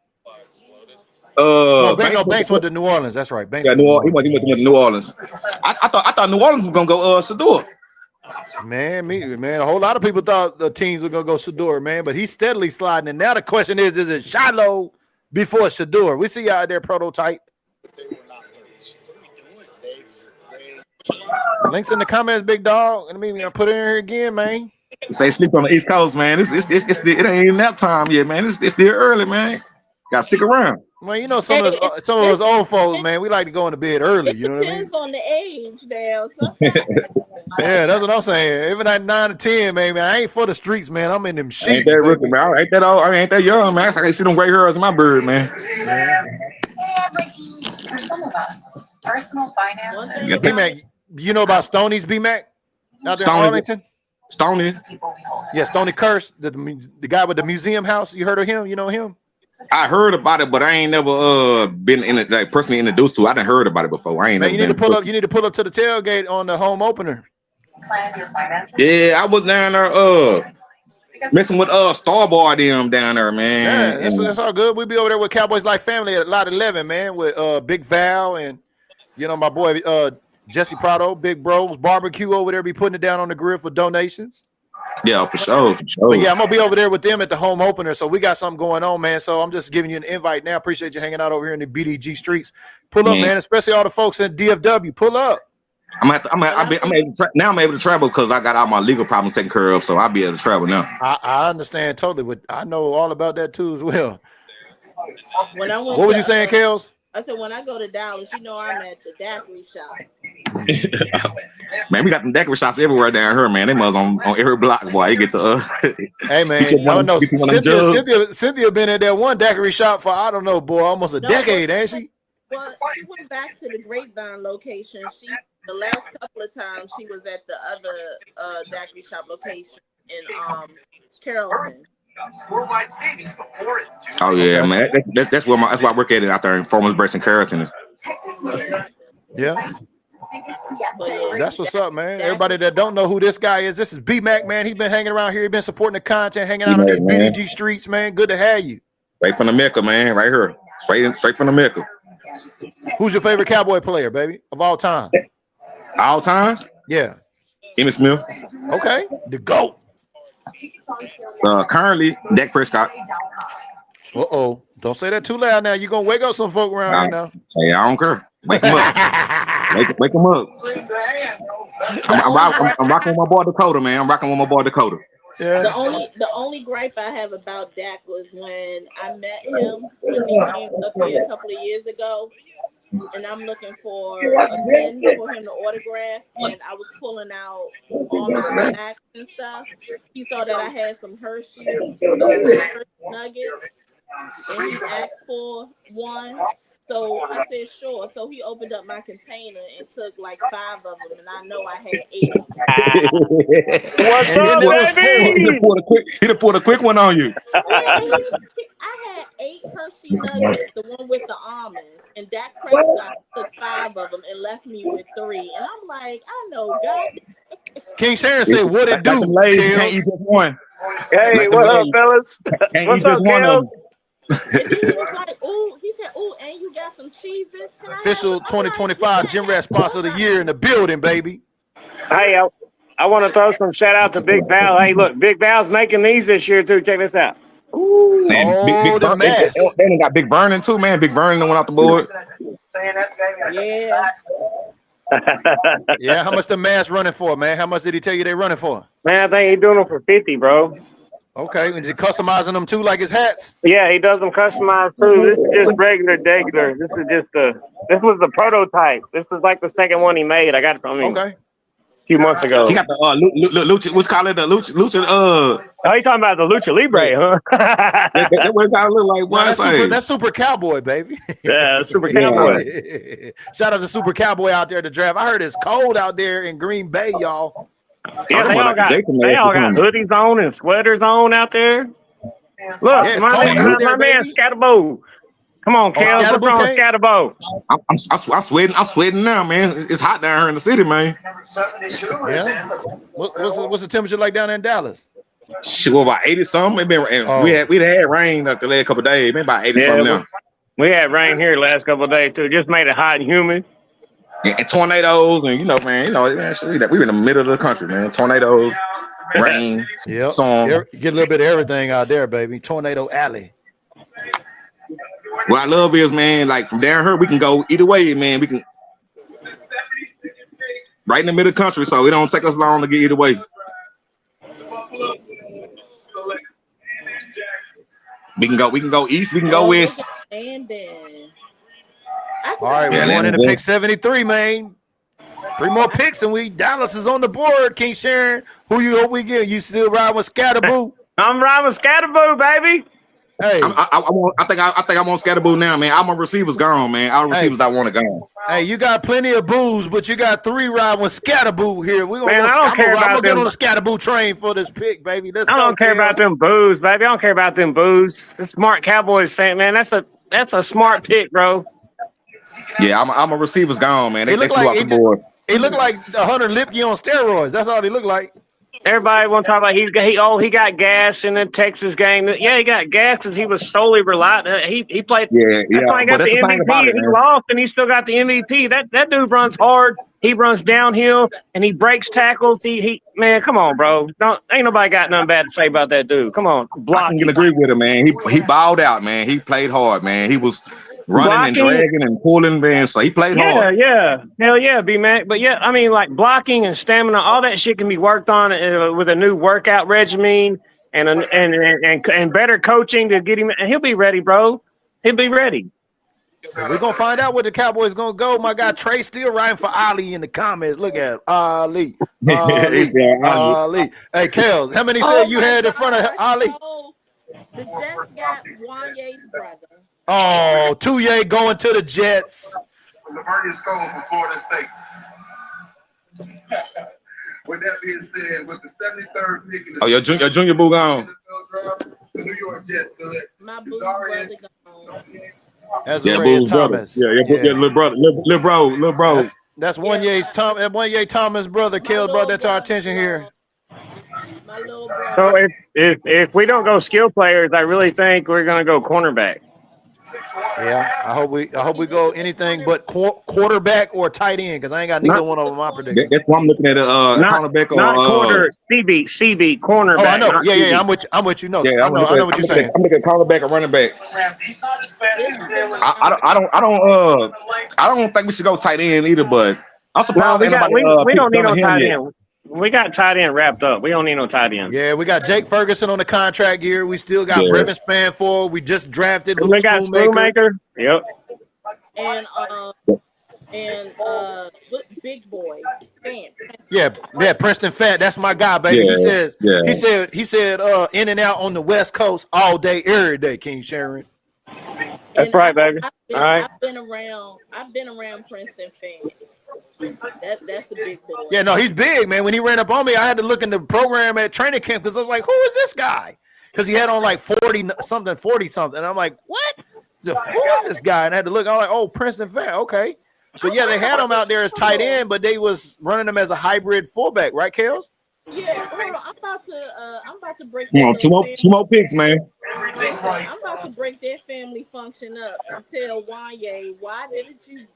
S13: Banks
S4: went to New Orleans. That's right. Banks
S13: he went to New Orleans. I thought New Orleans was gonna go Sador.
S4: Man, a whole lot of people thought the teams were gonna go Shador, man, but he's steadily sliding. And now the question is it Shiloh before Shador? We see you out there, prototype. Links in the comments, big dog. And maybe I'll put it in here again, man.
S13: Say sleep on the East Coast, man. It ain't nap time yet, man. It's still early, man. Gotta stick around.
S4: Well, you know, some of us old folks, man, we like to go into bed early. You know what I mean?
S5: Depends on the age now.
S4: Yeah, that's what I'm saying. Even at 9 to 10, man, I ain't for the streets, man. I'm in them sheets.
S13: Ain't that rookie, man? Ain't that old? I mean, ain't that young, man? I can see them gray hairs in my bird, man.
S16: For some of us, personal finances.
S4: B-Mac, you know about Stoney's B-Mac out there in Arlington?
S13: Stoney.
S4: Yeah, Stoney Curse, the guy with the museum house. You heard of him? You know him?
S13: I heard about it, but I ain't never been in it, like personally introduced to it. I done heard about it before. I ain't.
S4: Man, you need to pull up. You need to pull up to the tailgate on the home opener.
S13: Yeah, I was down there messing with Starboy them down there, man.
S4: Yeah, that's all good. We'll be over there with Cowboys Life Family at Lot 11, man, with Big Val and my boy Jesse Prado, Big Bros Barbecue over there. Be putting it down on the grill for donations.
S13: Yeah, for sure.
S4: But yeah, I'm gonna be over there with them at the home opener. So we got something going on, man. So I'm just giving you an invite now. Appreciate you hanging out over here in the BDG streets. Pull up, man. Especially all the folks in DFW. Pull up.
S13: I'm able to travel because I got all my legal problems taken care of. So I'll be able to travel now.
S4: I understand totally. But I know all about that too as well.
S5: What
S4: was you saying, KELZ?
S5: I said when I go to Dallas, I'm at the daiquiri shop.
S13: Man, we got them daiquiri shops everywhere down here, man. They must on every block, boy. You get the
S4: Hey man, I know Cynthia been in that one daiquiri shop for I don't know, boy, almost a decade, ain't she?
S5: Well, she went back to the Grapevine location. The last couple of times she was at the other daiquiri shop location in Carrollton.
S13: Oh yeah, man. That's where I work at it out there in Farmers Branch and Carrollton.
S4: Yeah.
S5: But yeah,
S4: That's what's up, man. Everybody that don't know who this guy is, this is B-Mac, man. He's been hanging around here. He's been supporting the content, hanging out on these
S13: B-Mac, man.
S4: BDG streets, man. Good to have you.
S13: Straight from the Mecca, man. Right here. Straight from the Mecca.
S4: Who's your favorite Cowboy player, baby, of all time?
S13: All time?
S4: Yeah.
S13: Emmitt Smith.
S4: Okay. The GOAT.
S13: Currently, Dak Prescott.
S4: Uh-oh. Don't say that too loud now. You're going to wake up some folk around here now.
S13: Hey, I don't care. Wake him up. wake him up. I'm rocking with my boy Dakota, man. I'm rocking with my boy Dakota.
S4: Yeah.
S5: The only gripe I have about Dak was when I met him when he came up here a couple of years ago, and I'm looking for a pen for him to autograph, and I was pulling out all my snacks and stuff. He saw that I had some Hershey nuggets, and he asked for one. So I said, sure. So he opened up my container and took like 5 of them, and I know I had 8 of them.
S13: What's up, baby? He done pulled a quick one on you.
S5: I had 8 Hershey nuggets, the one with the almonds, and Dak Prescott took 5 of them and left me with 3. And I'm like, I know God.
S4: King Sharon said, what it do?
S13: Can't eat just one.
S17: Hey, what up, fellas? What's up, KELZ?
S5: And then he was like, ooh, he said, ooh, and you got some cheeses?
S4: Official 2025 Gym Rat Sponsor of the Year in the building, baby.
S17: Hey, I want to throw some shout out to Big Val. Hey, look, Big Val's making these this year, too. Check this out.
S13: Ooh. And Big they got Big Vernon, too, man. Big Vernon went off the board.
S5: Yeah.
S4: Yeah, how much the mask running for, man? How much did he tell you they running for?
S17: Man, I think he's doing them for 50, bro.
S4: Okay, is he customizing them too, like his hats?
S17: Yeah, he does them customized too. This is just regular. This is just this was the prototype. This was like the second one he made. I got it from him a few months ago.
S13: He got the Lucha, what's called it? The Lucha.
S17: Oh, you talking about the Lucha Libre, huh?
S13: That what it kind of look like.
S4: No, that's Super Cowboy, baby.
S17: Yeah, Super Cowboy.
S4: Shout out to Super Cowboy out there to draft. I heard it's cold out there in Green Bay, y'all.
S17: Yeah, they all got hoodies on and sweaters on out there. Look,
S4: Yeah,
S17: my man Scatterbo. Come on, KELZ, what's wrong with Scatterbo?
S13: I'm sweating now, man. It's hot down here in the city, man.
S4: Yeah. What's the temperature like down there in Dallas?
S13: Shit, well, about 80 something. We had rain up the last couple of days. Maybe about 80 something now.
S17: We had rain here the last couple of days too. Just made it hot and humid.
S13: And tornadoes, and man, we were in the middle of the country, man. Tornadoes, rain, storm.
S4: Get a little bit of everything out there, baby. Tornado Alley.
S13: What I love is, man, like from down here, we can go either way, man. We can right in the middle of the country, so it don't take us long to get either way. We can go east, we can go west.
S5: And then
S4: all right, we're going into pick 73, man. 3 more picks, and Dallas is on the board. King Sharon, who you hope we get? You still riding with Scatterboo?
S17: I'm riding with Scatterboo, baby.
S13: Hey, I think I'm on Scatterboo now, man. All my receivers gone, man. All receivers I want to go.
S4: Hey, you got plenty of booze, but you got 3 riding with Scatterboo here. We're gonna
S17: I'm gonna
S4: get on the Scatterboo train for this pick, baby.
S17: I don't care about them booze, baby. I don't care about them booze. The smart Cowboys fan, man. That's a smart pick, bro.
S13: Yeah, I'm a receivers gone, man. They flew off the board.
S4: He looked like Hunter Lipke on steroids. That's all he looked like.
S17: Everybody want to talk about he got gas in the Texas game. Yeah, he got gas because he was solely reliant. He played. Yeah. He got the MVP. He lost, and he still got the MVP. That dude runs hard. He runs downhill, and he breaks tackles. He man, come on, bro. Ain't nobody got nothing bad to say about that dude. Come on, block.
S13: I can agree with him, man. He balled out, man. He played hard, man. He was running and dragging and pulling, man. So he played hard.
S17: Yeah. Hell yeah, B-Mac. But yeah, I mean, like blocking and stamina, all that shit can be worked on with a new workout regimen and better coaching to get him. And he'll be ready, bro. He'll be ready.
S4: We're gonna find out where the Cowboys gonna go. My guy Trey still writing for Ali in the comments. Look at Ali. Hey, KELZ, how many said you had in front of Ali?
S5: The Jets got Wanye's brother.
S4: Oh, Touye going to the Jets.
S15: Lavernius Cole from Florida State. With that being said, with the 73rd pick in the
S13: your junior boo gone.
S15: The New York Jets select
S5: my boo's brother gone.
S4: That's Boo's
S13: Thomas. Yeah, your little bro.
S4: That's That's Wanye Thomas' brother. KELZ brought that to our attention here.
S5: My little brother.
S17: So if we don't go skill players, I really think we're gonna go cornerback.
S4: Yeah, I hope we go anything but quarterback or tight end because I ain't got neither one of them my prediction.
S13: That's why I'm looking at cornerback or
S17: not corner, CB, cornerback.
S4: Oh, I know. Yeah,
S17: CB.
S4: yeah, I'm with you. No,
S13: yeah,
S4: I know what you're saying.
S13: I'm looking at cornerback or running back. I don't think we should go tight end either, but I'm surprised
S17: we don't need no tight end. We got tight end wrapped up. We don't need no tight end.
S4: Yeah, we got Jake Ferguson on the contract here. We still got Brevin Spanford. We just drafted Luke
S17: We got Schoonmaker. Yep.
S5: And big boy.
S4: Yeah, Princeton Fat. That's my guy, baby.
S13: Yeah,
S4: he said in and out on the West Coast all day, every day, King Sharon.
S17: That's right, baby. All right.
S5: I've been around Princeton Fat. That's a big boy.
S4: Yeah, no, he's big, man. When he ran up on me, I had to look in the program at training camp because I was like, who is this guy? Because he had on like 40 something. And I'm like, what? Who is this guy? And I had to look. I'm like, oh, Princeton Fat. Okay. But yeah, they had him out there as tight end, but they was running him as a hybrid fullback, right, KELZ?
S5: Yeah, hold on. I'm about to break.
S13: Two more picks, man.
S5: I'm about to break their family function up and tell Wanye, why didn't you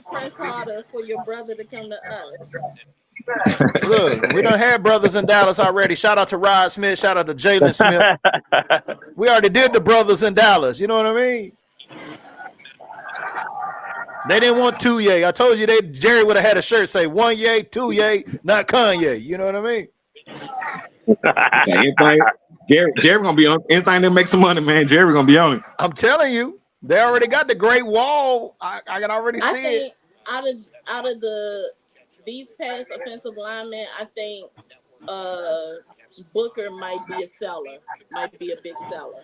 S5: press harder for your brother to come to us?
S4: Look, we done had brothers in Dallas already. Shout out to Rod Smith. Shout out to Jalen Smith. We already did the brothers in Dallas. You know what I mean? They didn't want 2 I told you Jerry would have had a shirt say 1 2 not Kanye. You know what I mean?
S13: Jerry gonna be on anything that makes some money, man. Jerry gonna be on it.
S4: I'm telling you, they already got the Great Wall. I can already see it.
S5: Out of these past offensive linemen, I think Booker might be a seller, might be a big seller.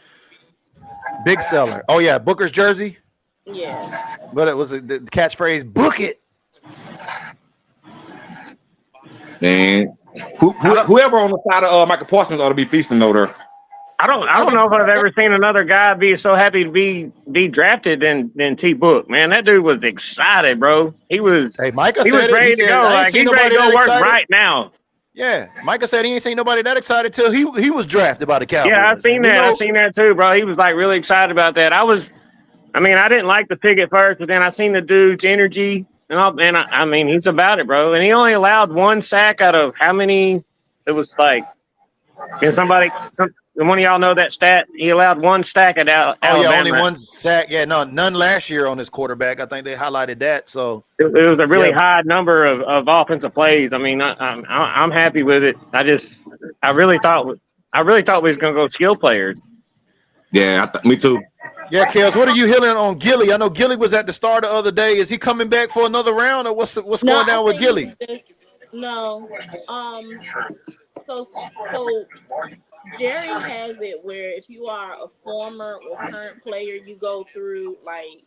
S4: Big seller. Oh yeah, Booker's jersey.
S5: Yeah.
S4: But it was the catchphrase, book it.
S13: Man, whoever on the side of Michael Parsons ought to be feasting over there.
S17: I don't know if I've ever seen another guy be so happy to be drafted than T Book. Man, that dude was excited, bro. He was.
S4: Hey, Micah
S17: he
S4: said
S17: was ready to go. Like he's ready to go work right now.
S4: Yeah, Micah said he ain't seen nobody that excited till he was drafted by the Cowboys.
S17: Yeah, I seen that. I seen that too, bro. He was like really excited about that. I didn't like the pick at first, but then I seen the dude's energy, and he's about it, bro. And he only allowed 1 sack out of how many? It was like, one of y'all know that stat? He allowed 1 sack at Alabama.
S4: Yeah, only 1 sack. Yeah, no, none last year on his quarterback. I think they highlighted that. So
S17: it was a really high number of offensive plays. I mean, I'm happy with it. I really thought we was gonna go skill players.
S13: Yeah, me too.
S4: Yeah, KELZ, what are you hearing on Gilly? I know Gilly was at the start the other day. Is he coming back for another round, or what's going down with Gilly?
S5: No. So Jerry has it where if you are a former or current player, you go through like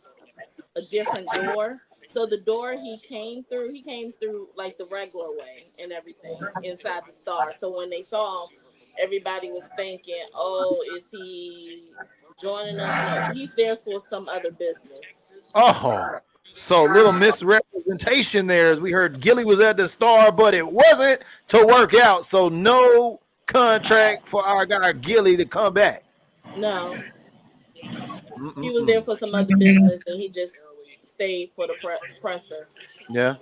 S5: a different door. So the door he came through like the regular way and everything inside the Star. So when they saw him, everybody was thinking, oh, is he joining us? No, he's there for some other business.
S4: Oh, so little misrepresentation there, as we heard Gilly was at the Star, but it wasn't to work out. So no contract for our guy Gilly to come back.
S5: No. He was there for some other business, and he just stayed for the presser.
S4: Yeah.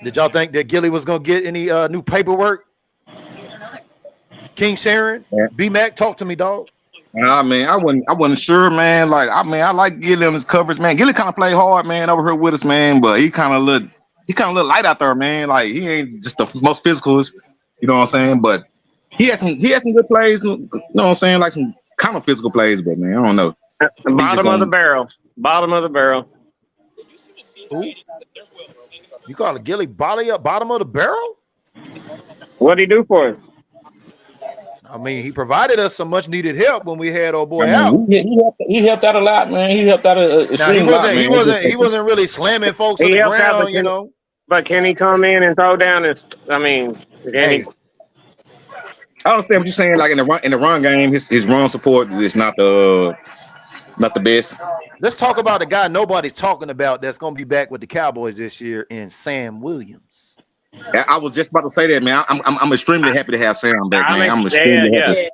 S4: Did y'all think that Gilly was going to get any new paperwork? King Sharon, B-Mac, talk to me, dog.
S13: Nah, man, I wasn't sure, man. Like, I like Gilly on his coverage, man. Gilly kind of played hard, man, over here with us, man. But he kind of look light out there, man. Like he ain't just the most physical, you know what I'm saying? But he had some good plays, you know what I'm saying? Like some kind of physical plays, but man, I don't know.
S17: Bottom of the barrel.
S4: Ooh. You call a Gilly bottom of the barrel?
S17: What'd he do for us?
S4: I mean, he provided us some much needed help when we had old boy out.
S13: He helped out a lot, man. He helped out
S4: he wasn't really slamming folks on the ground, you know.
S17: But can he come in and throw down I understand
S13: what you're saying. Like in the run game, his run support is not the best.
S4: Let's talk about a guy nobody's talking about that's going to be back with the Cowboys this year in Sam Williams.
S13: I was just about to say that, man. I'm extremely happy to have Sam back, man. I'm extremely happy.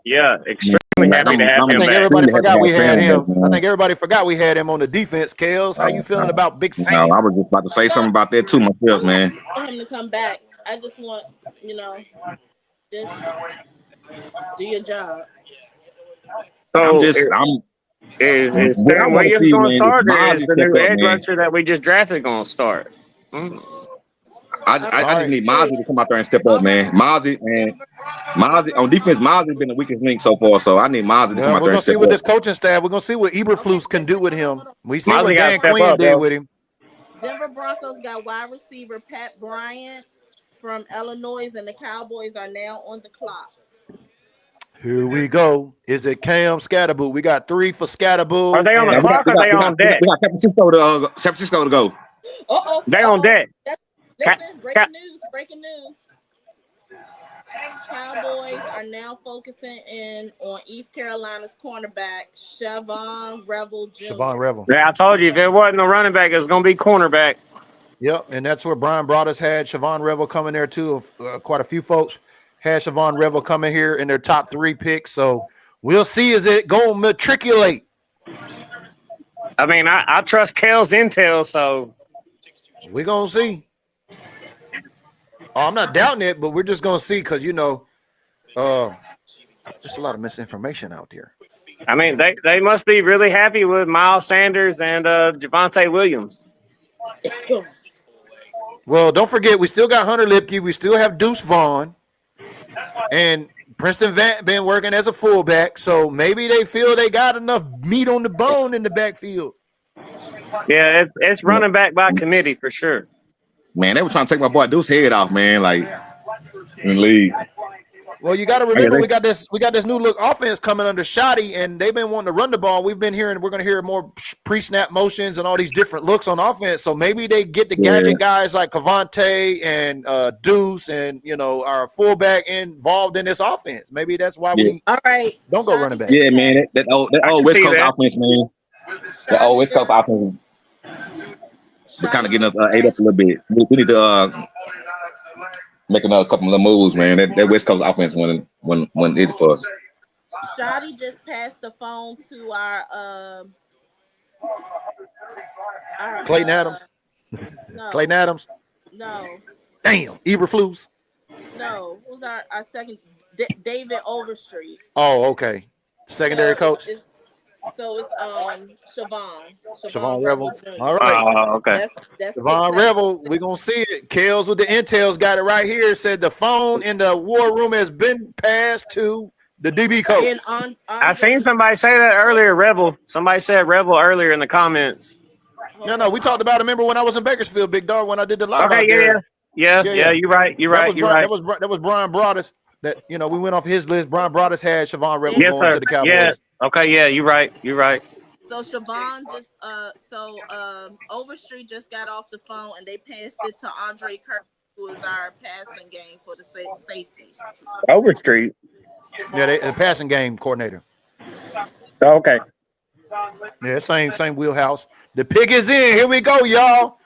S17: Extremely happy to have him
S4: I think
S17: back.
S4: everybody forgot we had him. I think everybody forgot we had him on the defense. KELZ, how you feeling about Big Sam?
S13: No, I was just about to say something about that too myself, man.
S5: I want him to come back. I just want, just do your job.
S17: So is Sam Williams going to start, or is the new edge rusher that we just drafted going to start?
S13: I just need Mozzie to come out there and step up, man. Mozzie on defense. Mozzie's been the weakest link so far, so I need Mozzie to come out there and step up.
S4: We're gonna see what this coaching staff. We're gonna see what Eberflus can do with him. We see what Dan Quinn did with him.
S5: Denver Broncos got wide receiver Pat Bryant from Illinois, and the Cowboys are now on the clock.
S4: Here we go. Is it Cam Scatterboot? We got 3 for Scatterboot.
S17: Are they on the clock or are they on deck?
S13: We got San Francisco to go.
S17: They on deck.
S5: Listen, breaking news. Cowboys are now focusing in on East Carolina's cornerback, Siobhan Revel Jr.
S4: Siobhan Revel.
S17: Yeah, I told you, if it wasn't a running back, it's going to be cornerback.
S4: Yep, and that's where Brian Broaddus had Siobhan Revel coming there too. Quite a few folks had Siobhan Revel coming here in their top 3 picks. So we'll see is it going to matriculate.
S17: I mean, I trust Kel's intel, so
S4: we're going to see. Oh, I'm not doubting it, but we're just going to see because, there's a lot of misinformation out there.
S17: I mean, they must be really happy with Miles Sanders and Javonte Williams.
S4: Well, don't forget, we still got Hunter Lipke. We still have Deuce Vaughn. And Princeton Vant been working as a fullback, so maybe they feel they got enough meat on the bone in the backfield.
S17: Yeah, it's running back by committee for sure.
S13: Man, they were trying to take my boy Deuce's head off, man. Like in the league.
S4: Well, you got to remember we got this new look offense coming under Shoddy, and they've been wanting to run the ball. We're going to hear more pre-snap motions and all these different looks on offense. So maybe they get the gadget guys like Cavante and Deuce and our fullback involved in this offense. Maybe that's why we don't go running back.
S13: Yeah, man, that old West Coast offense, man. The old West Coast offense. We're kind of getting us ate up a little bit. We need to make another couple of moves, man. That West Coast offense went it for us.
S5: Shoddy just passed the phone to our
S4: Clayton Adams.
S5: No.
S4: Clayton Adams.
S5: No.
S4: Damn, Eberflus.
S5: No, who's our second? David Overstreet.
S4: Oh, okay. Secondary coach.
S5: So it's
S4: Siobhan Revel. All right.
S17: Okay.
S5: That's
S4: Siobhan Revel. We're gonna see it. KELZ with the intels got it right here. Said the phone in the war room has been passed to the DB coach.
S17: I seen somebody say that earlier. Revel. Somebody said Revel earlier in the comments.
S4: No, we talked about it. Remember when I was in Bakersfield, Big Dog, when I did the live.
S17: Okay, yeah. You're right.
S4: That was Brian Broaddus. That we went off his list. Brian Broaddus had Siobhan Revel going to the Cowboys.
S17: Yeah. Okay, yeah, you're right.
S5: So Siobhan Overstreet just got off the phone and they passed it to Andre Kirk, who is our passing game for the safeties.
S17: Overstreet.
S4: Yeah, the passing game coordinator.
S17: Okay.
S4: Yeah, same wheelhouse. The pick is in. Here we go, y'all.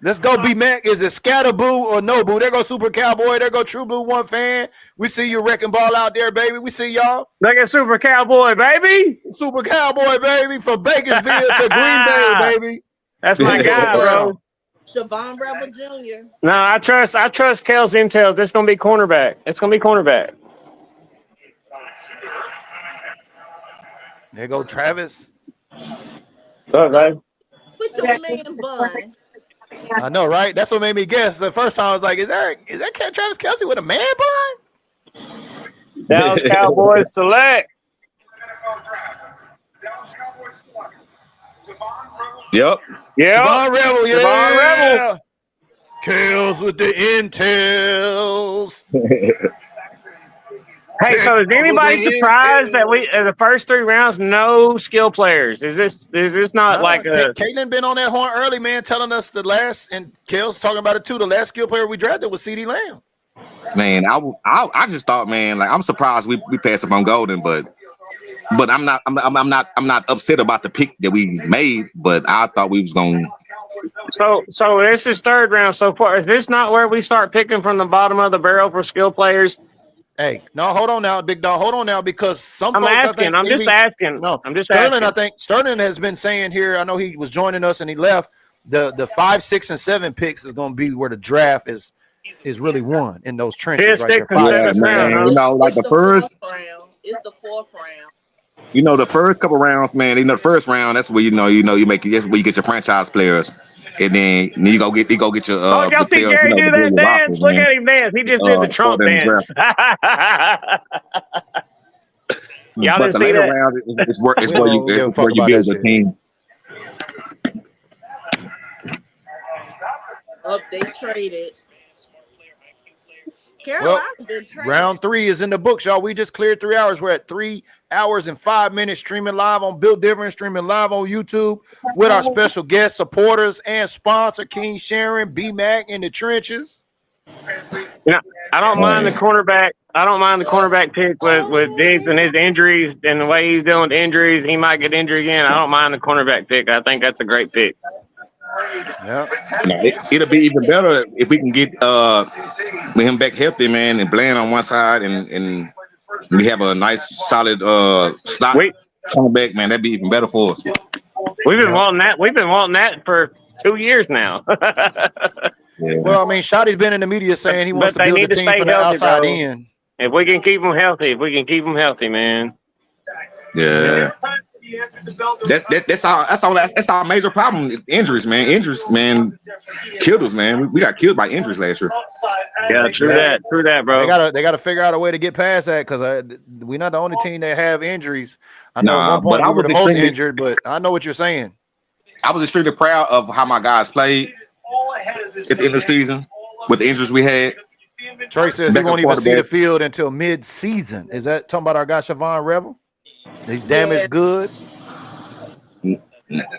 S4: Let's go, B-Mac. Is it Scatterboo or no boo? There go Super Cowboy. There go True Blue One fan. We see you wrecking ball out there, baby. We see y'all.
S17: Look at Super Cowboy, baby.
S4: Super Cowboy, baby. From Bakersfield to Green Bay, baby.
S17: That's my guy, bro.
S5: Siobhan Revel Jr.
S17: No, I trust KELZ intel. It's gonna be cornerback.
S4: There go Travis.
S17: Okay.
S5: Put your man bun.
S4: I know, right? That's what made me guess. The first time I was like, is that Travis Kelce with a man bun?
S17: Dallas Cowboys select.
S13: Yep.
S4: Siobhan Revel, yeah.
S17: Siobhan Revel.
S4: KELZ with the intels.
S17: Hey, so is anybody surprised that we in the first 3 rounds no skill players? Is this not like a
S4: Caitlin been on that horn early, man, telling us the last, and KELZ talking about it too. The last skill player we drafted was CeeDee Lamb.
S13: Man, I just thought, man, like I'm surprised we passed up on Golden, but But I'm not upset about the pick that we made. But I thought we was going.
S17: So this is third round so far. Is this not where we start picking from the bottom of the barrel for skill players?
S4: Hey, no, hold on now, big dog. Hold on now, because some
S17: I'm
S4: folks,
S17: asking.
S4: I think,
S17: just asking.
S4: No,
S17: I'm just
S4: Sterling.
S17: asking.
S4: I think Sterling has been saying here. I know he was joining us and he left. The 5, 6, and 7 picks is going to be where the draft is really won in those trenches right there.
S17: 5, 6, and 7 round.
S13: You know, like the first.
S5: It's the fourth round.
S13: You know, the first couple rounds, man. You know, the first round, that's where you make that's where you get your franchise players, and then you go get your
S17: Oh, y'all see Jerry do that dance? Look at him dance. He just did the Trump dance. Y'all didn't see that?
S13: Round is where you build the team.
S5: They traded.
S4: Well, round 3 is in the books, y'all. We just cleared 3 hours. We're at 3 hours and 5 minutes streaming live on Built Different, streaming live on YouTube with our special guests, supporters, and sponsor, King Sharon, B-Mac in the trenches.
S17: Yeah, I don't mind the cornerback. I don't mind the cornerback pick with Diggs and his injuries and the way he's dealing with injuries. He might get injured again. I don't mind the cornerback pick. I think that's a great pick.
S4: Yeah,
S13: it'll be even better if we can get him back healthy, man, and Bland on one side, and we have a nice solid slot cornerback, man. That'd be even better for us.
S17: We've been wanting that. We've been wanting that for 2 years now.
S4: Well, I mean, Shotty's been in the media saying he wants to build a team from the outside in.
S17: If we can keep them healthy, man.
S13: Yeah. That's our major problem. Injuries, man. Killed us, man. We got killed by injuries last year.
S17: Yeah, true that, bro.
S4: They gotta figure out a way to get past that, because we're not the only team that have injuries. I know at one point we were the most injured, but I know what you're saying.
S13: I was extremely proud of how my guys played at the end of the season with the injuries we had.
S4: Trey says he won't even see the field until mid-season. Is that talking about our guy Siobhan Revel? He's damaged good.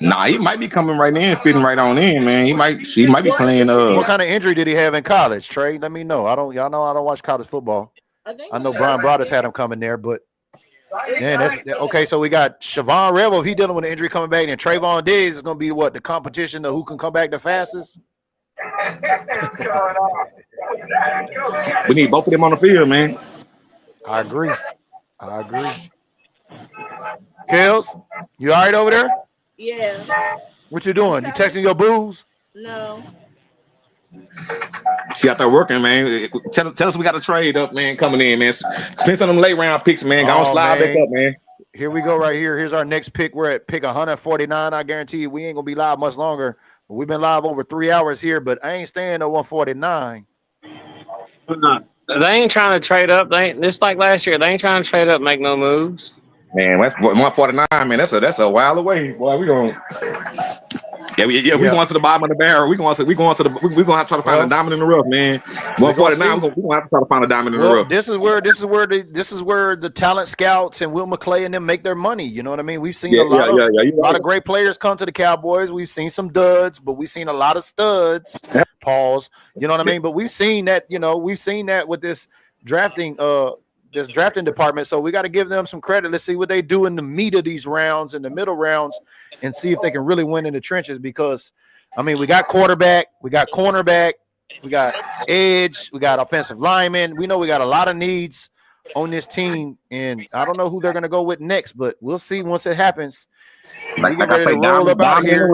S13: Nah, he might be coming right in, fitting right on in, man. He might be playing.
S4: What kind of injury did he have in college, Trey? Let me know. Y'all know I don't watch college football. I know Brian Broadus had him coming there, but man, that's okay. So we got Siobhan Revel. If he's dealing with an injury coming back, and Trayvon Diggs is going to be the competition of who can come back the fastest.
S13: We need both of them on the field, man.
S4: I agree. KELZ, you all right over there?
S5: Yeah.
S4: What you doing? You texting your booze?
S5: No.
S13: She out there working, man. Tell us we got to trade up, man, coming in, man. Spend some of them late round picks, man. Go slide back up, man.
S4: Here we go right here. Here's our next pick. We're at pick 149. I guarantee you we ain't going to be live much longer. We've been live over 3 hours here, but I ain't staying at 149.
S17: They ain't trying to trade up. They ain't, just like last year. They ain't trying to trade up, make no moves.
S13: Man, that's 149, man. That's a while away. Boy, we going. We going to the bottom of the barrel. We going to have to try to find a diamond in the rough, man. 149. We going to have to try to find a diamond in the rough.
S4: This is where the talent scouts and Will McClay and them make their money. You know what I mean? We've seen a lot of great players come to the Cowboys. We've seen some duds, but we've seen a lot of studs. Pause. You know what I mean? But we've seen that. We've seen that with this drafting department. So we got to give them some credit. Let's see what they do in the meat of these rounds, in the middle rounds, and see if they can really win in the trenches. Because, I mean, we got quarterback, we got cornerback, we got edge, we got offensive linemen. We know we got a lot of needs on this team, and I don't know who they're going to go with next, but we'll see once it happens. We get ready to roll up out of here.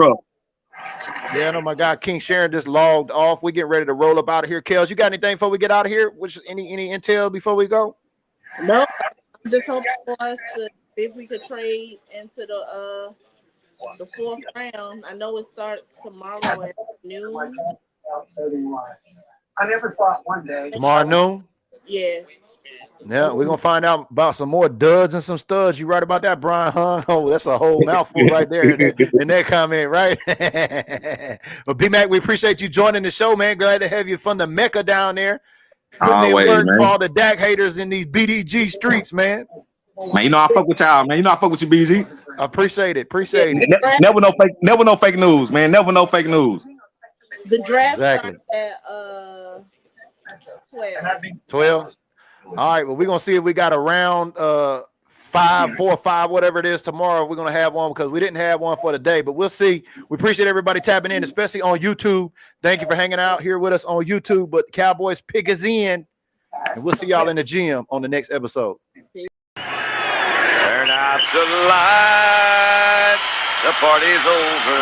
S4: Yeah, I know my guy King Sharon just logged off. We get ready to roll up out of here. KELZ, you got anything before we get out of here? Any intel before we go?
S5: No, I'm just hoping for us to, if we could trade into the fourth round. I know it starts tomorrow at noon.
S6: I never thought one day.
S4: Tomorrow noon?
S5: Yeah.
S4: Yeah, we're gonna find out about some more duds and some studs. You right about that, Brian? Huh? Oh, that's a whole mouthful right there in that comment, right? But B-Mac, we appreciate you joining the show, man. Glad to have you from the Mecca down there. Putting in work for all the Dak haters in these BDG streets, man.
S13: Man, you know I fuck with y'all, man. You know I fuck with you, BG.
S4: I appreciate it.
S13: Never no fake news, man. Never no fake news.
S5: The draft starts at 12.
S4: 12. All right, well, we're gonna see if we got a round 4 or 5, whatever it is tomorrow. We're going to have one because we didn't have one for today, but we'll see. We appreciate everybody tapping in, especially on YouTube. Thank you for hanging out here with us on YouTube. But the Cowboys pick us in, and we'll see y'all in the gym on the next episode.
S18: Turn out the lights. The party's over.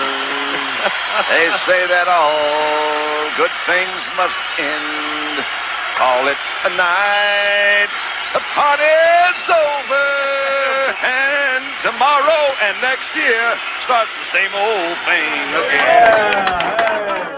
S18: They say that all good things must end. Call it a night. The party's over. And tomorrow and next year starts the same old thing again.